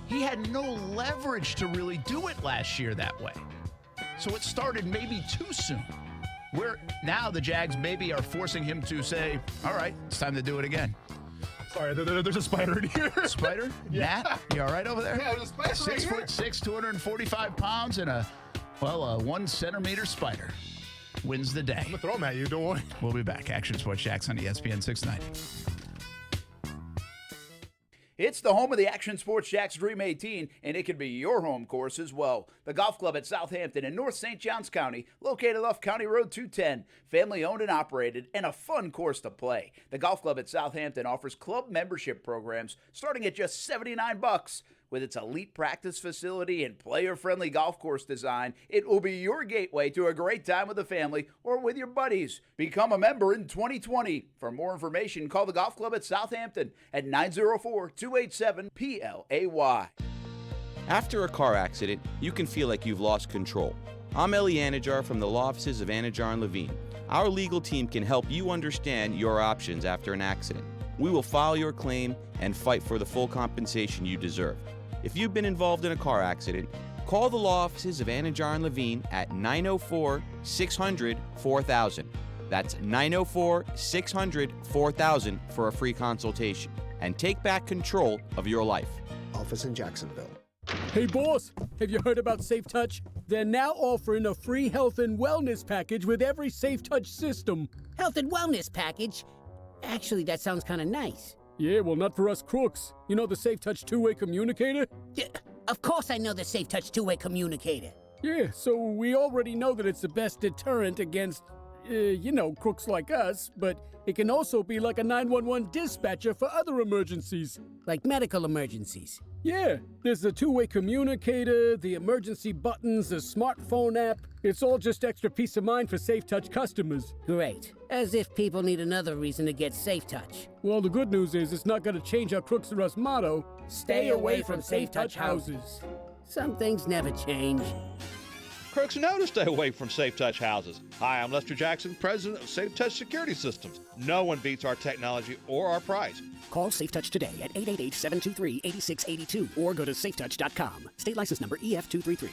He had no leverage to really do it last year that way. So it started maybe too soon. Where now the Jags maybe are forcing him to say, all right, it's time to do it again. Sorry, there's a spider in here. Spider? Yeah. Nat, you all right over there? Yeah, there's a spider 6'6", 245 pounds, and a 1 centimeter spider wins the day. I'm going to throw him at you, don't worry. We'll be back. Action Sports Jacks on ESPN 690. It's the home of the Action Sports Jacks Dream 18, and it can be your home course as well. The Golf Club at Southampton in North St. Johns County, located off County Road 210, family owned and operated, and a fun course to play. The Golf Club at Southampton offers club membership programs starting at just $79. With its elite practice facility and player-friendly golf course design, it will be your gateway to a great time with the family or with your buddies. Become a member in 2020. For more information, call the Golf Club at Southampton at 904-287-PLAY. After a car accident, you can feel like you've lost control. I'm Eli Anajar from the law offices of Anajar & Levine. Our legal team can help you understand your options after an accident. We will file your claim and fight for the full compensation you deserve. If you've been involved in a car accident, call the law offices of Anajar & Levine at 904-600-4000. That's 904-600-4000 for a free consultation. And take back control of your life. Office in Jacksonville. Hey boss, have you heard about SafeTouch? They're now offering a free health and wellness package with every SafeTouch system. Health and wellness package? Actually, that sounds kind of nice. Yeah, well, not for us crooks. You know the SafeTouch two-way communicator? Yeah, of course I know the SafeTouch two-way communicator. Yeah, so we already know that it's the best deterrent against, crooks like us, but it can also be like a 911 dispatcher for other emergencies. Like medical emergencies? Yeah, there's the two-way communicator, the emergency buttons, the smartphone app. It's all just extra peace of mind for SafeTouch customers. Great. As if people need another reason to get SafeTouch. Well, the good news is it's not going to change our Crooks R Us motto, stay away from SafeTouch houses. Some things never change. Crooks know to stay away from SafeTouch houses. Hi, I'm Lester Jackson, president of SafeTouch Security Systems. No one beats our technology or our price. Call SafeTouch today at 888-723-8682 or go to safetouch.com. State license number EF233.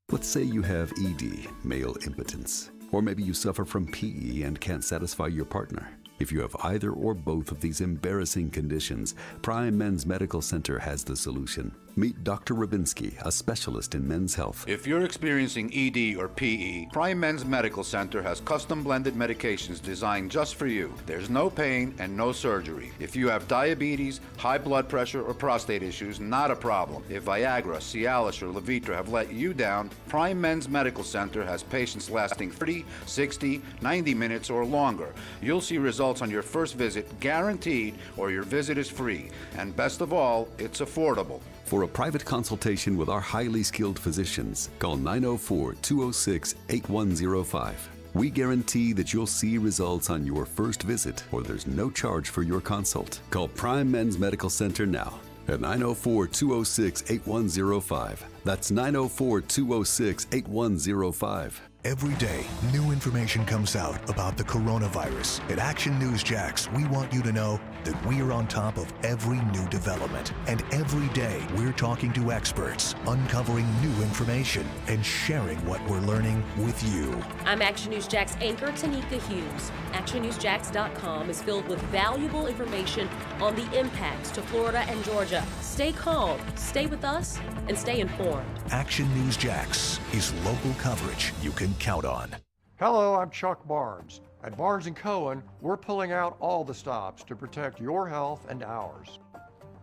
Let's say you have ED, male impotence, or maybe you suffer from PE and can't satisfy your partner. If you have either or both of these embarrassing conditions, Prime Men's Medical Center has the solution. Meet Dr. Rabinski, a specialist in men's health. If you're experiencing ED or PE, Prime Men's Medical Center has custom blended medications designed just for you. There's no pain and no surgery. If you have diabetes, high blood pressure, or prostate issues, not a problem. If Viagra, Cialis, or Levitra have let you down, Prime Men's Medical Center has patients lasting 30, 60, 90 minutes or longer. You'll see results on your first visit guaranteed, or your visit is free. And best of all, it's affordable. For a private consultation with our highly skilled physicians, call 904-206-8105. We guarantee that you'll see results on your first visit, or there's no charge for your consult. Call Prime Men's Medical Center now at 904-206-8105. That's 904-206-8105. Every day, new information comes out about the coronavirus. At Action News Jax, we want you to know that we're on top of every new development. And every day, we're talking to experts, uncovering new information, and sharing what we're learning with you. I'm Action News Jax anchor Tanika Hughes. ActionNewsJax.com is filled with valuable information on the impacts to Florida and Georgia. Stay calm, stay with us, and stay informed. Action News Jax is local coverage you can count on. Hello, I'm Chuck Barnes. At Barnes & Cohen, we're pulling out all the stops to protect your health and ours.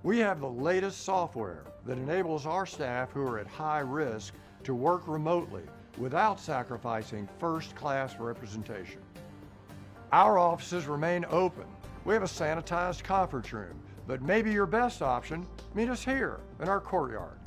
We have the latest software that enables our staff who are at high risk to work remotely without sacrificing first-class representation. Our offices remain open. We have a sanitized conference room, but maybe your best option, meet us here in our courtyard.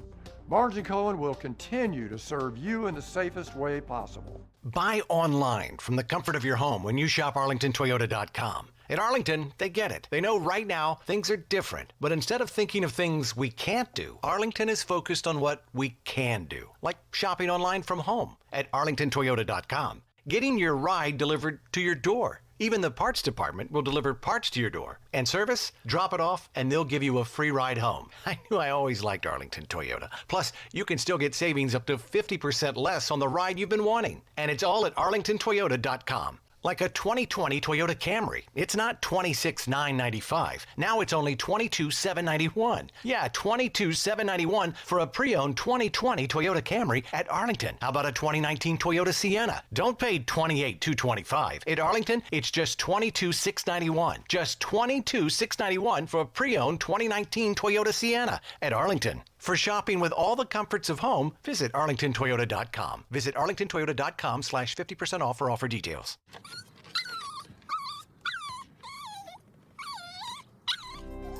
Barnes & Cohen will continue to serve you in the safest way possible. Buy online from the comfort of your home when you shop arlingtontoyota.com. At Arlington, they get it. They know right now things are different. But instead of thinking of things we can't do, Arlington is focused on what we can do, like shopping online from home at arlingtontoyota.com. Getting your ride delivered to your door. Even the parts department will deliver parts to your door. And service, drop it off, and they'll give you a free ride home. I knew I always liked Arlington Toyota. Plus, you can still get savings up to 50% less on the ride you've been wanting. And it's all at arlingtontoyota.com. Like a 2020 Toyota Camry. It's not $26,995. Now it's only $22,791. Yeah, $22,791 for a pre-owned 2020 Toyota Camry at Arlington. How about a 2019 Toyota Sienna? Don't pay $28,225. At Arlington, it's just $22,691. Just $22,691 for a pre-owned 2019 Toyota Sienna at Arlington. For shopping with all the comforts of home, visit arlingtontoyota.com. Visit arlingtontoyota.com/50% off for offer details.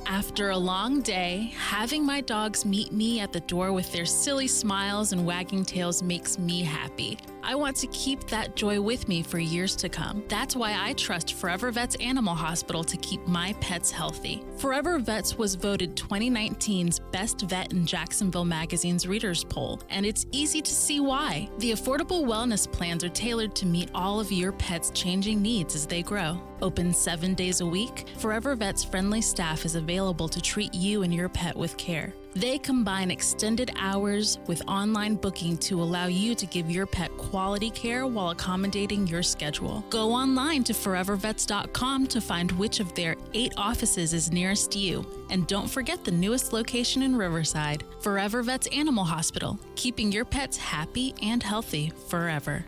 After a long day, having my dogs meet me at the door with their silly smiles and wagging tails makes me happy. I want to keep that joy with me for years to come. That's why I trust Forever Vets Animal Hospital to keep my pets healthy. Forever Vets was voted 2019's Best Vet in Jacksonville Magazine's Readers Poll, and it's easy to see why. The affordable wellness plans are tailored to meet all of your pet's changing needs as they grow. Open 7 days a week, Forever Vet's friendly staff is available to treat you and your pet with care. They combine extended hours with online booking to allow you to give your pet quality care while accommodating your schedule. Go online to forevervets.com to find which of their 8 offices is nearest you. And don't forget the newest location in Riverside, Forever Vets Animal Hospital, keeping your pets happy and healthy forever.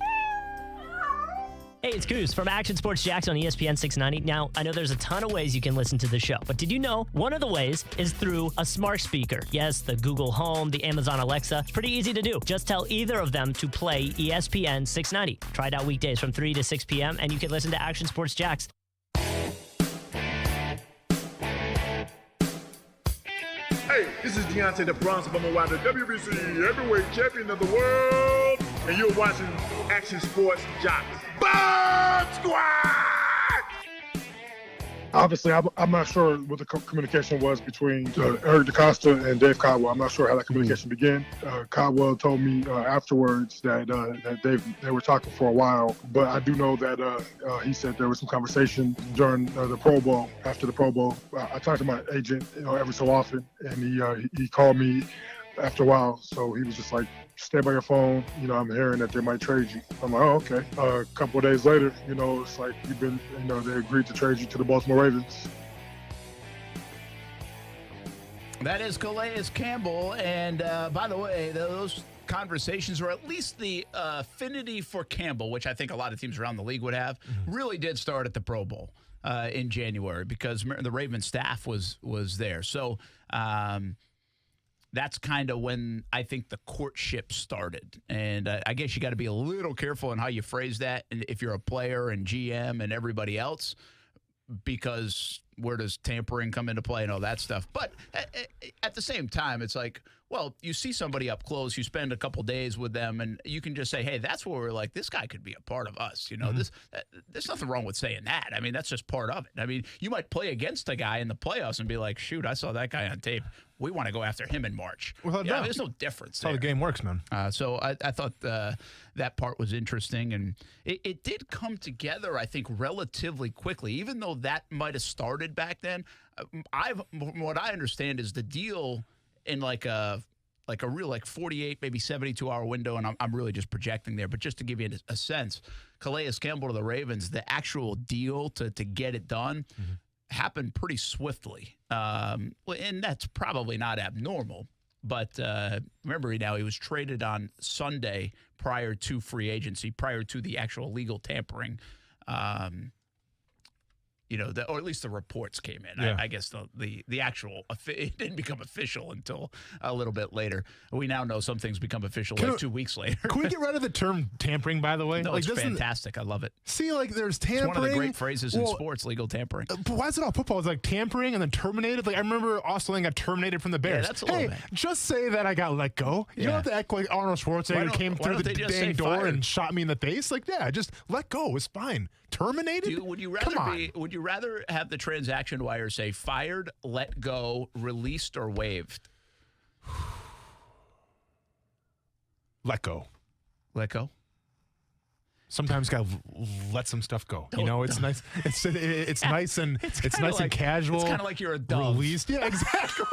Hey, it's Coos from Action Sports Jacks on ESPN 690. Now, I know there's a ton of ways you can listen to the show, but did you know one of the ways is through a smart speaker? Yes, the Google Home, the Amazon Alexa. It's pretty easy to do. Just tell either of them to play ESPN 690. Try it out weekdays from 3 to 6 p.m., and you can listen to Action Sports Jacks. Hey, this is Deontay the Bronx Bomber, the WBC heavyweight champion of the world, and you're watching Action Sports Jocks. Bomb Squad! Obviously, I'm not sure what the communication was between Eric DaCosta and Dave Caldwell. I'm not sure how that communication began. Caldwell told me afterwards that they were talking for a while, but I do know that he said there was some conversation during the Pro Bowl. After the Pro Bowl, I talked to my agent, every so often, and he called me after a while. So he was just like, stay by your phone. I'm hearing that they might trade you. I'm like, oh, okay. A couple of days later, it's like they agreed to trade you to the Baltimore Ravens. That is Calais Campbell. And by the way, those conversations, or at least the affinity for Campbell, which I think a lot of teams around the league would have, really did start at the Pro Bowl in January, because the Ravens staff was there. So, that's kind of when I think the courtship started. And I guess you got to be a little careful in how you phrase that, and if you're a player and GM and everybody else, because where does tampering come into play and all that stuff. But at the same time, it's like, well, you see somebody up close, you spend a couple days with them, and you can just say, hey, that's where we're like, this guy could be a part of us. There's nothing wrong with saying that. I mean, that's just part of it. I mean, you might play against a guy in the playoffs and be like, shoot, I saw that guy on tape. We want to go after him in March. There's no difference That's how the game works, man. So I thought that part was interesting, and it did come together, I think, relatively quickly. Even though that might have started back then, what I understand is the deal in like a real 48, maybe 72-hour window, and I'm really just projecting there, but just to give you a sense, Calais Campbell to the Ravens, the actual deal to get it done happened pretty swiftly. And that's probably not abnormal. But remember now, he was traded on Sunday prior to free agency, prior to the actual legal tampering. Or at least the reports came in. Yeah. I guess the actual, it didn't become official until a little bit later. We now know some things become official 2 weeks later. Can we get rid of the term tampering, by the way? No, it's fantastic. I love it. See, there's tampering. It's one of the great phrases in sports, legal tampering. But why is it all football? It's like tampering and then terminated. I remember Austin Lane got terminated from the Bears. Yeah, that's a little bit. Just say that I got let go. You don't have to act like Arnold Schwarzenegger came through the dang door and shot me in the face. Just let go. It's fine. Terminated? Would you rather have the transaction wire say fired, let go, released, or waived? Let go. Let go? Sometimes gotta let some stuff go. It's nice. It's nice and it's nice and casual. It's kind of like you're a dove. Released. Yeah, exactly.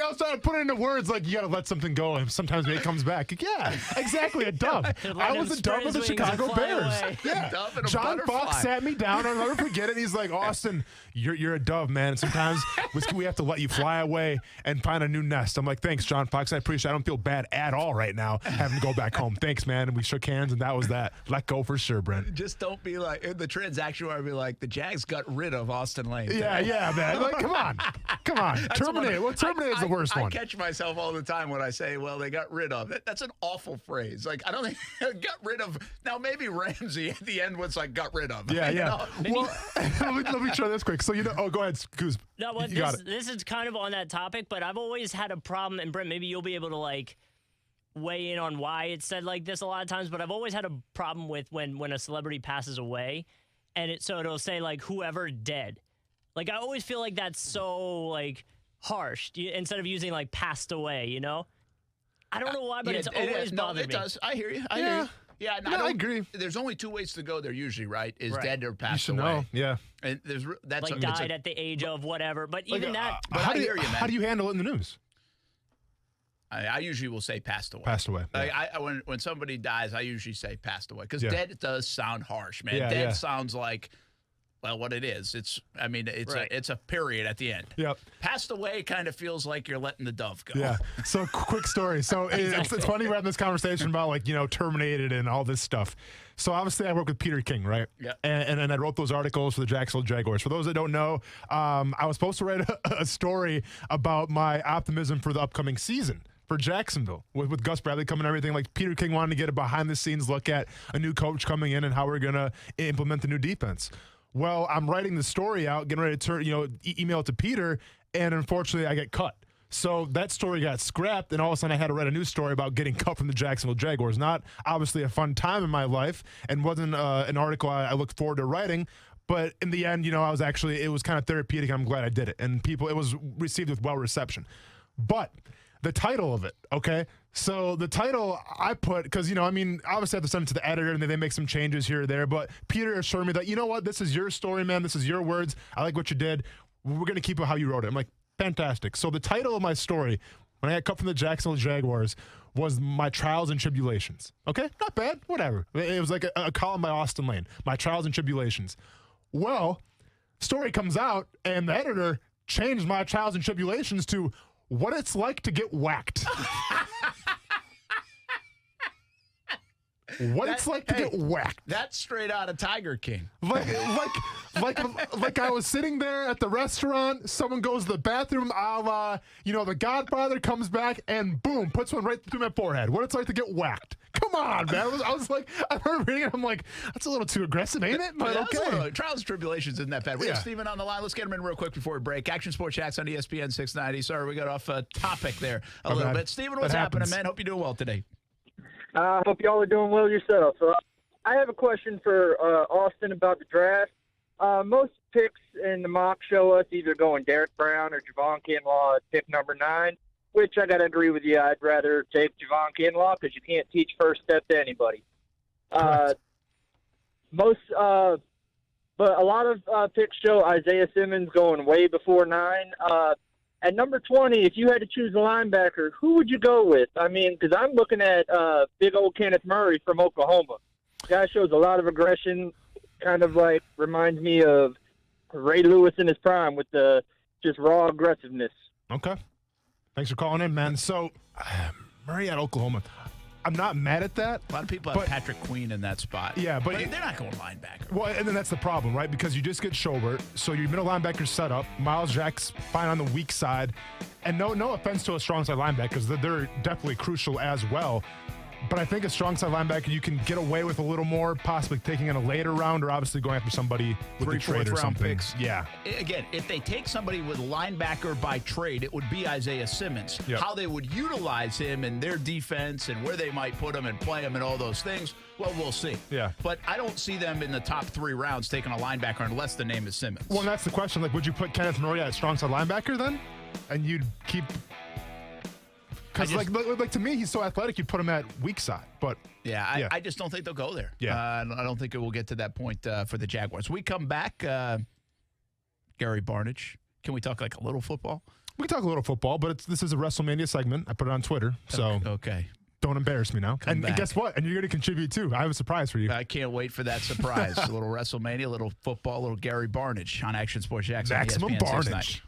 I was trying to put it into words like you gotta let something go, and sometimes it comes back. Yeah, exactly. A dove. I was a dove of the Chicago Bears. Yeah. John Fox sat me down. I'll never forget it. He's like, Austin, you're a dove, man. And sometimes we have to let you fly away and find a new nest. I'm like, thanks, John Fox. I appreciate it. I don't feel bad at all right now having to go back home. Thanks, man. And we shook hands, and that was that. Let go for sure, Brent. Just don't be like, in the transaction where I'd be like, the Jags got rid of Austin Lane. Yeah, man. Come on. Terminate. Terminate is the worst one. I catch myself all the time when I say, well, they got rid of it. That's an awful phrase. I don't think got rid of. Now, maybe Ramsey at the end was like, got rid of. Yeah. Well, let me try this quick. So, go ahead, Goose. No, this is kind of on that topic, but I've always had a problem, and Brent, maybe you'll be able to weigh in on why it's said like this a lot of times, but I've always had a problem with when a celebrity passes away, and it'll say like whoever dead. Like I always feel like that's so like harsh instead of using like passed away. You know, I don't know why, but it's always bothered me. It does. I hear you. I hear you. Yeah, I agree. There's only two ways to go there usually, right? Is Right. dead or You passed should away. know. Yeah. And that's Like died at the age of whatever. But even that. But How I hear you, man. How do you handle it in the news? I usually will say passed away. Passed away. Like when somebody dies, I usually say passed away because Yeah. dead does sound harsh, man. Yeah, Dead yeah. sounds like, well, what it is. It's a period at the end. Yep. Passed away kind of feels like you're letting the dove go. Yeah. So quick story. So it's funny we're having this conversation about like, terminated and all this stuff. So obviously I work with Peter King, right? Yeah. And I wrote those articles for the Jacksonville Jaguars. For those that don't know, I was supposed to write a story about my optimism for the upcoming season for Jacksonville with Gus Bradley coming and everything. Like Peter King wanted to get a behind the scenes look at a new coach coming in and how we're going to implement the new defense. Well, I'm writing the story out, getting ready to email it to Peter, and unfortunately I get cut. So that story got scrapped, and all of a sudden I had to write a new story about getting cut from the Jacksonville Jaguars. Not obviously a fun time in my life, and wasn't an article I looked forward to writing. But in the end, it was kind of therapeutic. And I'm glad I did it, and it was received with well reception. But the title of it, okay? So the title I put, because, obviously I have to send it to the editor and then they make some changes here or there. But Peter assured me that, you know what, this is your story, man. This is your words. I like what you did. We're going to keep it how you wrote it. I'm like, fantastic. So the title of my story, when I got cut from the Jacksonville Jaguars, was My Trials and Tribulations. Okay? Not bad. Whatever. It was like a column by Austin Lane. My Trials and Tribulations. Well, story comes out and the editor changed My Trials and Tribulations to What It's Like to Get Whacked. It's like to get whacked. That's straight out of Tiger King. Like I was sitting there at the restaurant, someone goes to the bathroom, a la, the Godfather comes back and boom, puts one right through my forehead. What it's like to get whacked. Come on, man. I was like, I remember reading it, I'm like, that's a little too aggressive, ain't it? But okay. Trials and Tribulations isn't that bad. We have Steven on the line. Let's get him in real quick before we break. Action Sports Jacks on ESPN 690. Sorry, we got off topic there a little bit. Steven, what's happening, man? Hope you're doing well today. I hope y'all are doing well yourself. I have a question for Austin about the draft. Most picks in the mock show us either going Derek Brown or Javon Kinlaw at pick number 9, which I got to agree with you. I'd rather take Javon Kinlaw because you can't teach first step to anybody. But a lot of picks show Isaiah Simmons going way before 9. At number 20, if you had to choose a linebacker, who would you go with? I mean, because I'm looking at big old Kenneth Murray from Oklahoma. Guy shows a lot of aggression, kind of like reminds me of Ray Lewis in his prime with the just raw aggressiveness. Okay. Thanks for calling in, man. So, Murray at Oklahoma. I'm not mad at that. A lot of people have Patrick Queen in that spot. Yeah, but they're not going linebacker. Well, and then that's the problem, right? Because you just get Schobert, so your middle linebacker set up. Miles Jack's fine on the weak side. And no offense to a strong side linebacker, because they're definitely crucial as well. But I think a strong side linebacker, you can get away with a little more, possibly taking in a later round or obviously going after somebody with a trade or something. Picks. Yeah. Again, if they take somebody with linebacker by trade, it would be Isaiah Simmons. Yep. How they would utilize him and their defense and where they might put him and play him and all those things, well, we'll see. Yeah. But I don't see them in the top 3 rounds taking a linebacker unless the name is Simmons. Well, that's the question. Like, would you put Kenneth Murray at strong side linebacker then? And you'd keep... Because, like to me, he's so athletic, you put him at weak side. But I just don't think they'll go there. Yeah. I don't think it will get to that point for the Jaguars. We come back, Gary Barnidge. Can we talk like a little football? We can talk a little football, but this is a WrestleMania segment. I put it on Twitter, so okay. Don't embarrass me now. And guess what? And you're going to contribute too. I have a surprise for you. I can't wait for that surprise. A little WrestleMania, a little football, a little Gary Barnidge on Action Sports Jacks. Maximum Barnidge.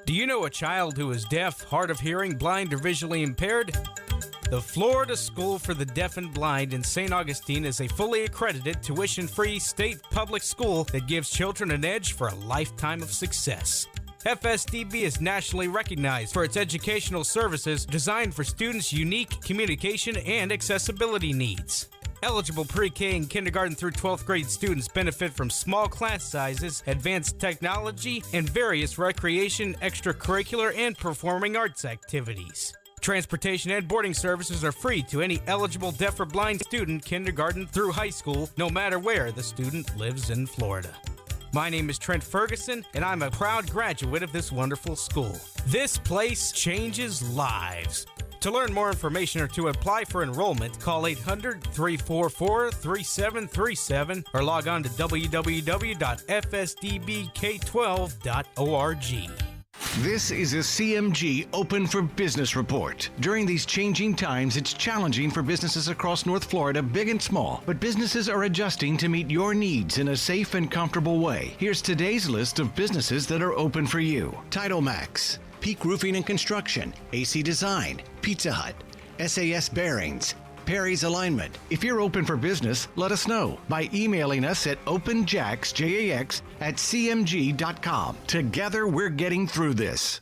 Do you know a child who is deaf, hard of hearing, blind, or visually impaired? The Florida School for the Deaf and Blind in St. Augustine is a fully accredited, tuition-free state public school that gives children an edge for a lifetime of success. FSDB is nationally recognized for its educational services designed for students' unique communication and accessibility needs. Eligible pre-K and kindergarten through 12th grade students benefit from small class sizes, advanced technology, and various recreation, extracurricular, and performing arts activities. Transportation and boarding services are free to any eligible deaf or blind student, kindergarten through high school, no matter where the student lives in Florida. My name is Trent Ferguson, and I'm a proud graduate of this wonderful school. This place changes lives. To learn more information or to apply for enrollment, call 800-344-3737 or log on to www.fsdbk12.org. This is a CMG Open for Business report. During these changing times, it's challenging for businesses across North Florida, big and small, but businesses are adjusting to meet your needs in a safe and comfortable way. Here's today's list of businesses that are open for you. Title Max, Peak Roofing and Construction, AC Design, Pizza Hut, SAS Bearings, Perry's Alignment. If you're open for business, let us know by emailing us at openjax@cmg.com. Together, we're getting through this.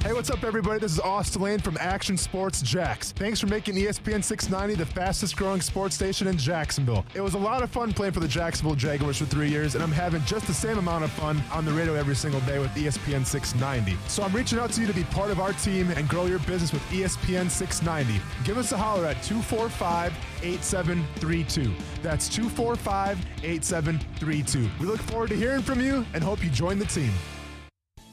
Hey, what's up, everybody? This is Austin Lane from Action Sports Jax. Thanks for making ESPN 690 the fastest growing sports station in Jacksonville. It was a lot of fun playing for the Jacksonville Jaguars for 3 years, and I'm having just the same amount of fun on the radio every single day with ESPN 690. So I'm reaching out to you to be part of our team and grow your business with ESPN 690. Give us a holler at 245-8732. That's 245-8732. We look forward to hearing from you and hope you join the team.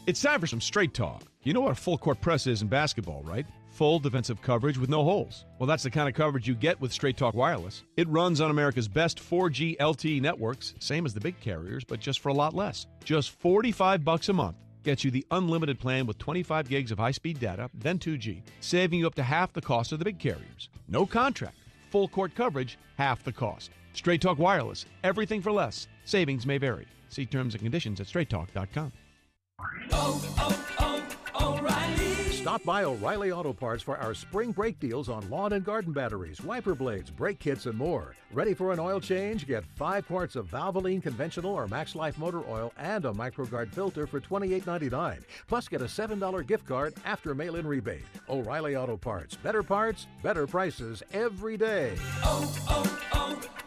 It's time for some straight talk. You know what a full court press is in basketball, right? Full defensive coverage with no holes. Well, that's the kind of coverage you get with Straight Talk Wireless. It runs on America's best 4G LTE networks, same as the big carriers, but just for a lot less. Just $45 a month gets you the unlimited plan with 25 gigs of high-speed data, then 2G, saving you up to half the cost of the big carriers. No contract. Full court coverage, half the cost. Straight Talk Wireless. Everything for less. Savings may vary. See terms and conditions at straighttalk.com. O'Reilly. Stop by O'Reilly Auto Parts for our spring break deals on lawn and garden batteries, wiper blades, brake kits, and more. Ready for an oil change? Get 5 quarts of Valvoline conventional or Max Life motor oil and a MicroGuard filter for $28.99. Plus, get a $7 gift card after mail-in rebate. O'Reilly Auto Parts. Better prices every day.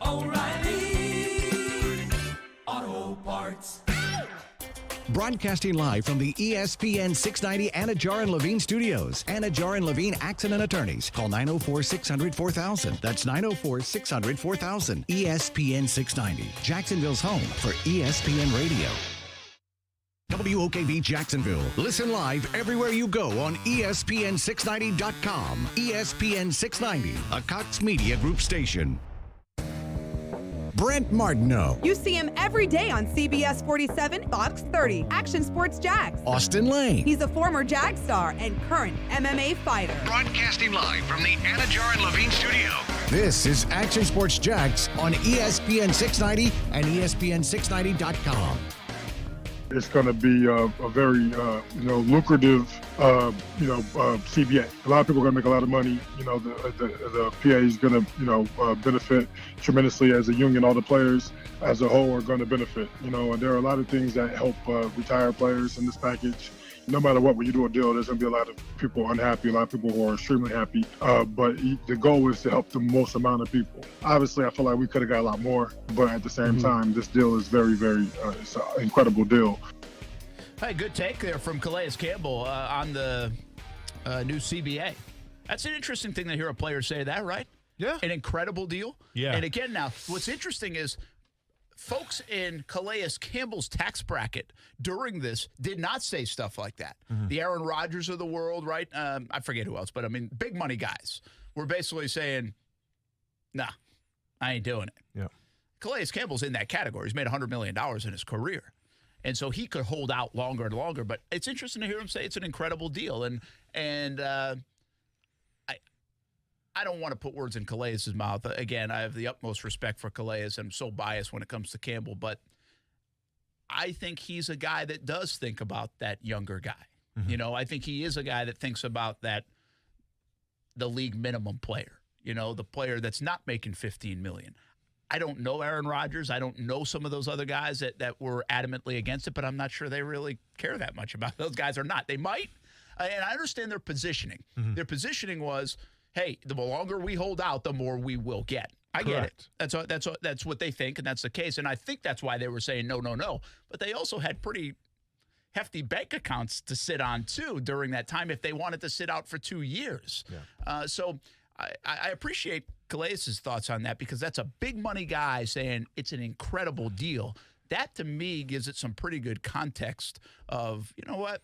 O'Reilly Auto Parts. Broadcasting live from the ESPN 690 Anajar and Levine studios. Anajar and Levine Accident Attorneys. Call 904-600-4000. That's 904-600-4000. ESPN 690. Jacksonville's home for ESPN Radio. WOKV Jacksonville. Listen live everywhere you go on ESPN690.com. ESPN 690, a Cox Media Group station. Brent Martineau. You see him every day on CBS 47, Fox 30, Action Sports Jax. Austin Lane. He's a former Jag star and current MMA fighter. Broadcasting live from the Anajar and Levine studio. This is Action Sports Jax on ESPN 690 and ESPN690.com. It's going to be a very, lucrative, CBA. A lot of people are going to make a lot of money. The PA is going to, benefit tremendously as a union. All the players as a whole are going to benefit. And there are a lot of things that help retired players in this package. No matter what, when you do a deal, there's going to be a lot of people unhappy, a lot of people who are extremely happy. But the goal is to help the most amount of people. Obviously, I feel like we could have got a lot more, but at the same time, this deal is very, very, it's an incredible deal. Hey, good take there from Calais Campbell on the new CBA. That's an interesting thing to hear a player say that, right? Yeah. An incredible deal. Yeah. And again, now, what's interesting is folks in Calais Campbell's tax bracket during this did not say stuff like that. The Aaron Rodgers of the world, right? I forget who else, but I mean, big money guys were basically saying, nah, I ain't doing it. Yeah. Calais Campbell's in that category. He's made $100 million in his career. And so he could hold out longer and longer. But it's interesting to hear him say it's an incredible deal. And I don't want to put words in Calais' mouth. Again, I have the utmost respect for Calais. I'm so biased when it comes to Campbell. But I think he's a guy that does think about that younger guy. I think he is a guy that thinks about the league minimum player. The player that's not making $15 million. I don't know Aaron Rodgers. I don't know some of those other guys that were adamantly against it, but I'm not sure they really care that much about those guys or not. They might, and I understand their positioning. Their positioning was, hey, the longer we hold out, the more we will get. I get it. That's what they think, and that's the case. And I think that's why they were saying no. But they also had hefty bank accounts to sit on, too, during that time if they wanted to sit out for 2 years. Yeah. So I appreciate Calais' thoughts on that because that's a big money guy saying it's an incredible deal. That, to me, gives it some pretty good context of, you know what?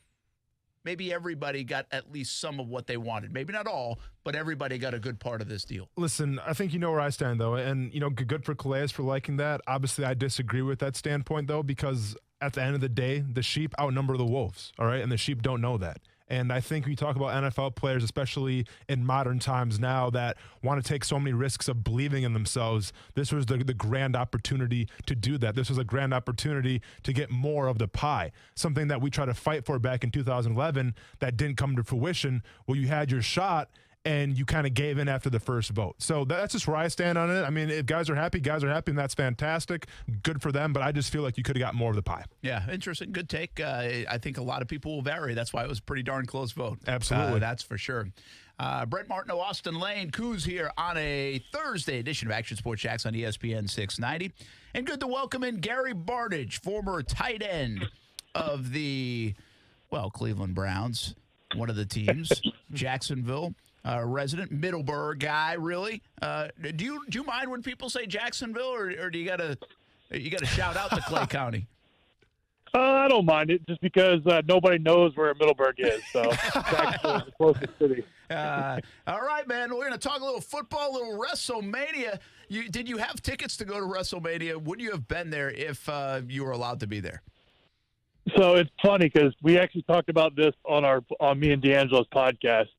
Maybe everybody got at least some of what they wanted. Maybe not all, but everybody got a good part of this deal. Listen, I think you know where I stand, though. And, good for Calais for liking that. Obviously, I disagree with that standpoint, though, because at the end of the day, the sheep outnumber the wolves, all right? And the sheep don't know that. And I think we talk about NFL players, especially in modern times now, that want to take so many risks of believing in themselves. This was the grand opportunity to do that. This was a grand opportunity to get more of the pie, something that we tried to fight for back in 2011 that didn't come to fruition. Well, you had your shot, and you kind of gave in after the first vote. So that's just where I stand on it. I mean, if guys are happy, and that's fantastic. Good for them, but I just feel like you could have got more of the pie. Yeah, interesting. Good take. I think a lot of people will vary. That's why it was a pretty darn close vote. Absolutely. That's for sure. Brent Martineau, Austin Lane, Coos here on a Thursday edition of Action Sports Jacks on ESPN 690. And good to welcome in Gary Barnidge, former tight end of the, Cleveland Browns, one of the teams, Jacksonville. Resident Middleborough guy, really. Do you mind when people say Jacksonville, or do you gotta shout out to Clay County? I don't mind it, just because nobody knows where Middleburg is. So Jacksonville is the closest city. All right, man. We're gonna talk a little football, a little WrestleMania. Did you have tickets to go to WrestleMania? Would you have been there if you were allowed to be there? So it's funny because we actually talked about this on me and D'Angelo's podcast.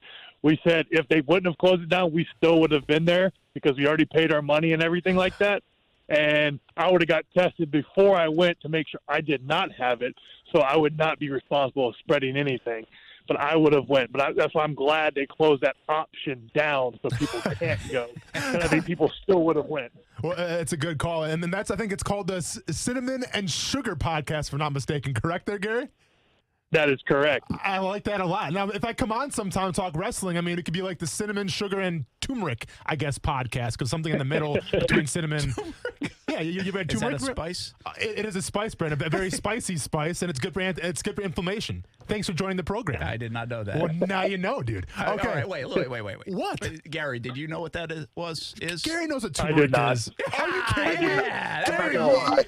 We said if they wouldn't have closed it down, we still would have been there because we already paid our money and everything like that. And I would have got tested before I went to make sure I did not have it, so I would not be responsible for spreading anything. But I would have went. But that's why I'm glad they closed that option down so people can't go. And I think people still would have went. Well, it's a good call. And then I think it's called the Cinnamon and Sugar Podcast, if I'm not mistaken. Correct there, Gary? That is correct. I like that a lot. Now, if I come on sometime and talk wrestling, I mean, it could be like the Cinnamon, Sugar, and Turmeric, I guess, podcast, because something in the middle between cinnamon. Yeah, you've had turmeric. Is that a spice? It is a spice brand, a very spicy spice, and it's good for inflammation. Thanks for joining the program. I did not know that. Well, now you know, dude. Okay. All right, wait. What? Gary, did you know what that is? Gary knows what turmeric is. Are you kidding me? Gary, you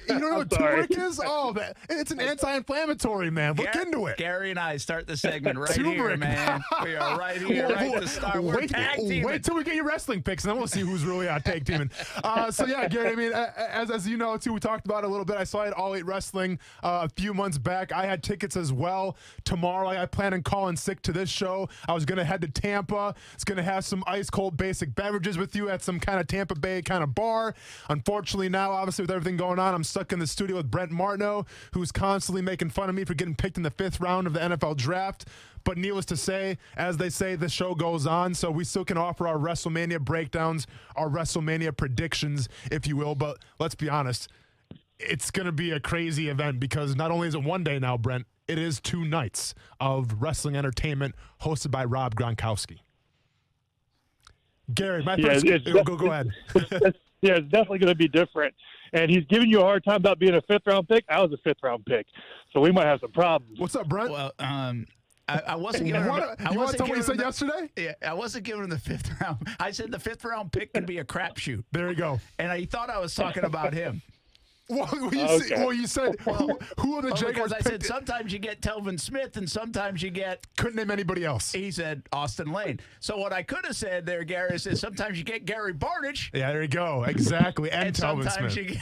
don't know what turmeric is? Oh, it's an anti-inflammatory, man. Look into it. Gary and I start the segment right here, man. We are right here, right to start. We're tag teaming. Wait till we get your wrestling picks, and then we'll see who's really tag teaming. So, yeah, Gary, I mean, as you know, too, we talked about it a little bit. I saw it at All 8 Wrestling a few months back. I had tickets as well. Tomorrow, I plan on calling sick to this show. I was going to head to Tampa. It's going to have some ice-cold basic beverages with you at some kind of Tampa Bay kind of bar. Unfortunately, now, obviously, with everything going on, I'm stuck in the studio with Brent Martineau, who's constantly making fun of me for getting picked in the 5th round of the NFL draft. But needless to say, as they say, the show goes on, so we still can offer our WrestleMania breakdowns, our WrestleMania predictions, if you will. But let's be honest, it's going to be a crazy event because not only is it one day now, Brent, it is 2 nights of wrestling entertainment hosted by Rob Gronkowski. Gary, go ahead. Yeah, it's definitely going to be different. And he's giving you a hard time about being a 5th-round pick. I was a 5th-round pick, so we might have some problems. What's up, Brent? Well, I wasn't giving him. You want to tell me what you said yesterday? Yeah, I wasn't giving him the 5th round. I said the 5th round pick can be a crapshoot. There you go. And he thought I was talking about him. You said who are the Jaguars? Because I said sometimes you get Telvin Smith and sometimes you get. Couldn't name anybody else. He said Austin Lane. So what I could have said there, Gary, is sometimes you get Gary Barnidge. Yeah, there you go. Exactly. And Telvin sometimes Smith. You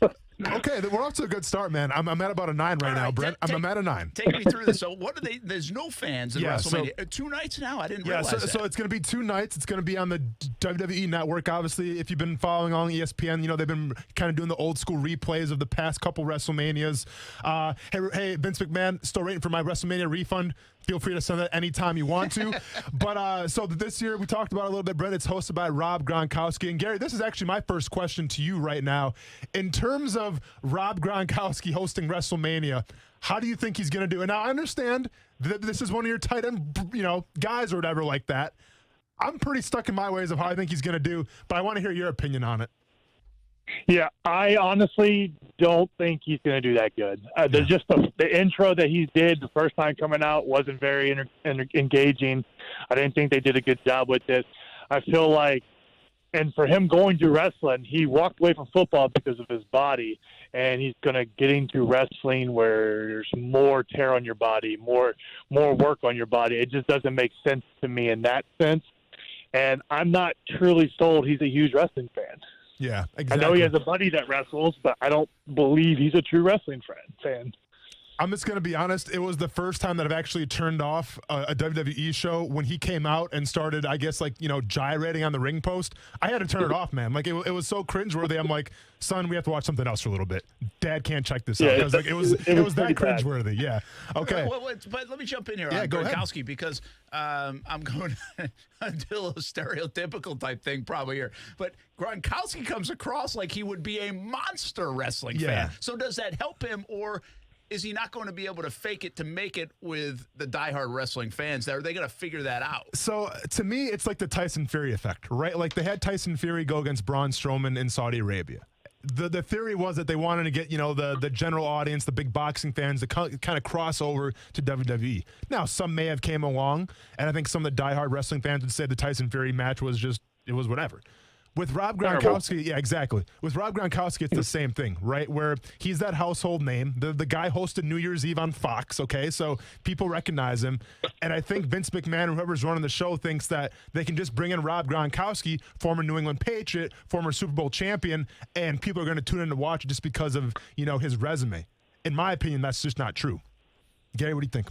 get. Okay, we're off to a good start, man. I'm at about a 9 right now, Brent. I'm at a 9. Take me through this. So what are they? There's no fans in WrestleMania. So, 2 nights now? I didn't realize that. So it's going to be 2 nights. It's going to be on the WWE Network. Obviously, if you've been following on ESPN, you know they've been kind of doing the old school replays of the past couple WrestleManias. Hey, Vince McMahon, still waiting for my WrestleMania refund. Feel free to send that anytime you want to. But so this year, we talked about it a little bit, Brent. It's hosted by Rob Gronkowski. And Gary, this is actually my first question to you right now. In terms of Rob Gronkowski hosting WrestleMania, how do you think he's going to do? And now I understand that this is one of your tight end, guys or whatever like that. I'm pretty stuck in my ways of how I think he's going to do, but I want to hear your opinion on it. Yeah, I honestly don't think he's going to do that good. Just the intro that he did the first time coming out wasn't very engaging. I didn't think they did a good job with it. I feel like, and for him going to wrestling, he walked away from football because of his body, and he's going to get into wrestling where there's more tear on your body, more work on your body. It just doesn't make sense to me in that sense. And I'm not truly sold he's a huge wrestling fan. Yeah, exactly. I know he has a buddy that wrestles, but I don't believe he's a true wrestling fan. I'm just going to be honest. It was the first time that I've actually turned off a WWE show when he came out and started, I guess, gyrating on the ring post. I had to turn it off, man. Like, it was so cringeworthy. I'm like, son, we have to watch something else for a little bit. Dad can't check this out. It was that cringeworthy. Yeah. Okay. But let me jump in here on Gronkowski because I'm going to do a little stereotypical type thing probably here. But Gronkowski comes across like he would be a monster wrestling fan. So does that help him, or is he not going to be able to fake it to make it with the diehard wrestling fans? Are they going to figure that out? So, to me, it's like the Tyson Fury effect, right? Like, they had Tyson Fury go against Braun Strowman in Saudi Arabia. The theory was that they wanted to get, the general audience, the big boxing fans, to kind of cross over to WWE. Now, some may have came along, and I think some of the diehard wrestling fans would say the Tyson Fury match was it was whatever. With Rob Gronkowski, yeah, exactly. With Rob Gronkowski, it's the same thing, right? Where he's that household name. The guy hosted New Year's Eve on Fox, okay? So people recognize him. And I think Vince McMahon, whoever's running the show, thinks that they can just bring in Rob Gronkowski, former New England Patriot, former Super Bowl champion, and people are going to tune in to watch it just because of, his resume. In my opinion, that's just not true. Gary, what do you think?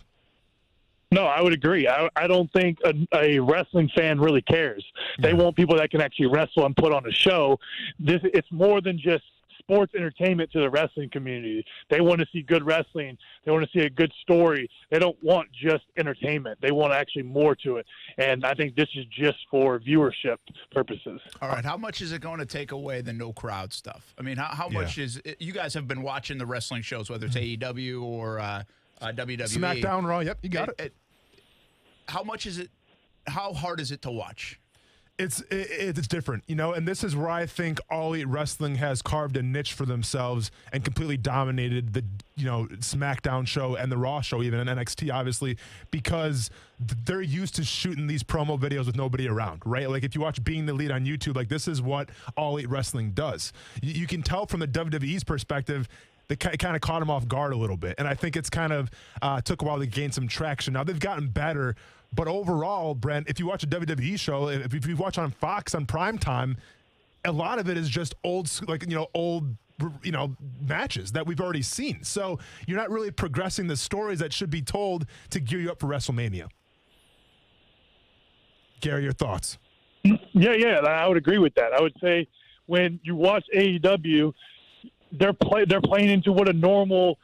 No, I would agree. I don't think a wrestling fan really cares. They want people that can actually wrestle and put on a show. It's more than just sports entertainment to the wrestling community. They want to see good wrestling. They want to see a good story. They don't want just entertainment. They want actually more to it. And I think this is just for viewership purposes. All right. How much is it going to take away the no crowd stuff? I mean, how much is it? You guys have been watching the wrestling shows, whether it's AEW or WWE. SmackDown, Raw, yep, you got it. How much is it? How hard is it to watch? It's different, and this is where I think All Elite Wrestling has carved a niche for themselves and completely dominated the, SmackDown show and the Raw show, even, and NXT, obviously, because they're used to shooting these promo videos with nobody around, right? Like, if you watch Being the Lead on YouTube, like, this is what All Elite Wrestling does. You can tell from the WWE's perspective, they kind of caught him off guard a little bit. And I think it's kind of took a while to gain some traction. Now, they've gotten better. But overall, Brent, if you watch a WWE show, if you watch on Fox on primetime, a lot of it is just old matches that we've already seen. So you're not really progressing the stories that should be told to gear you up for WrestleMania. Gary, your thoughts? Yeah, I would agree with that. I would say when you watch AEW, they're playing into what a normal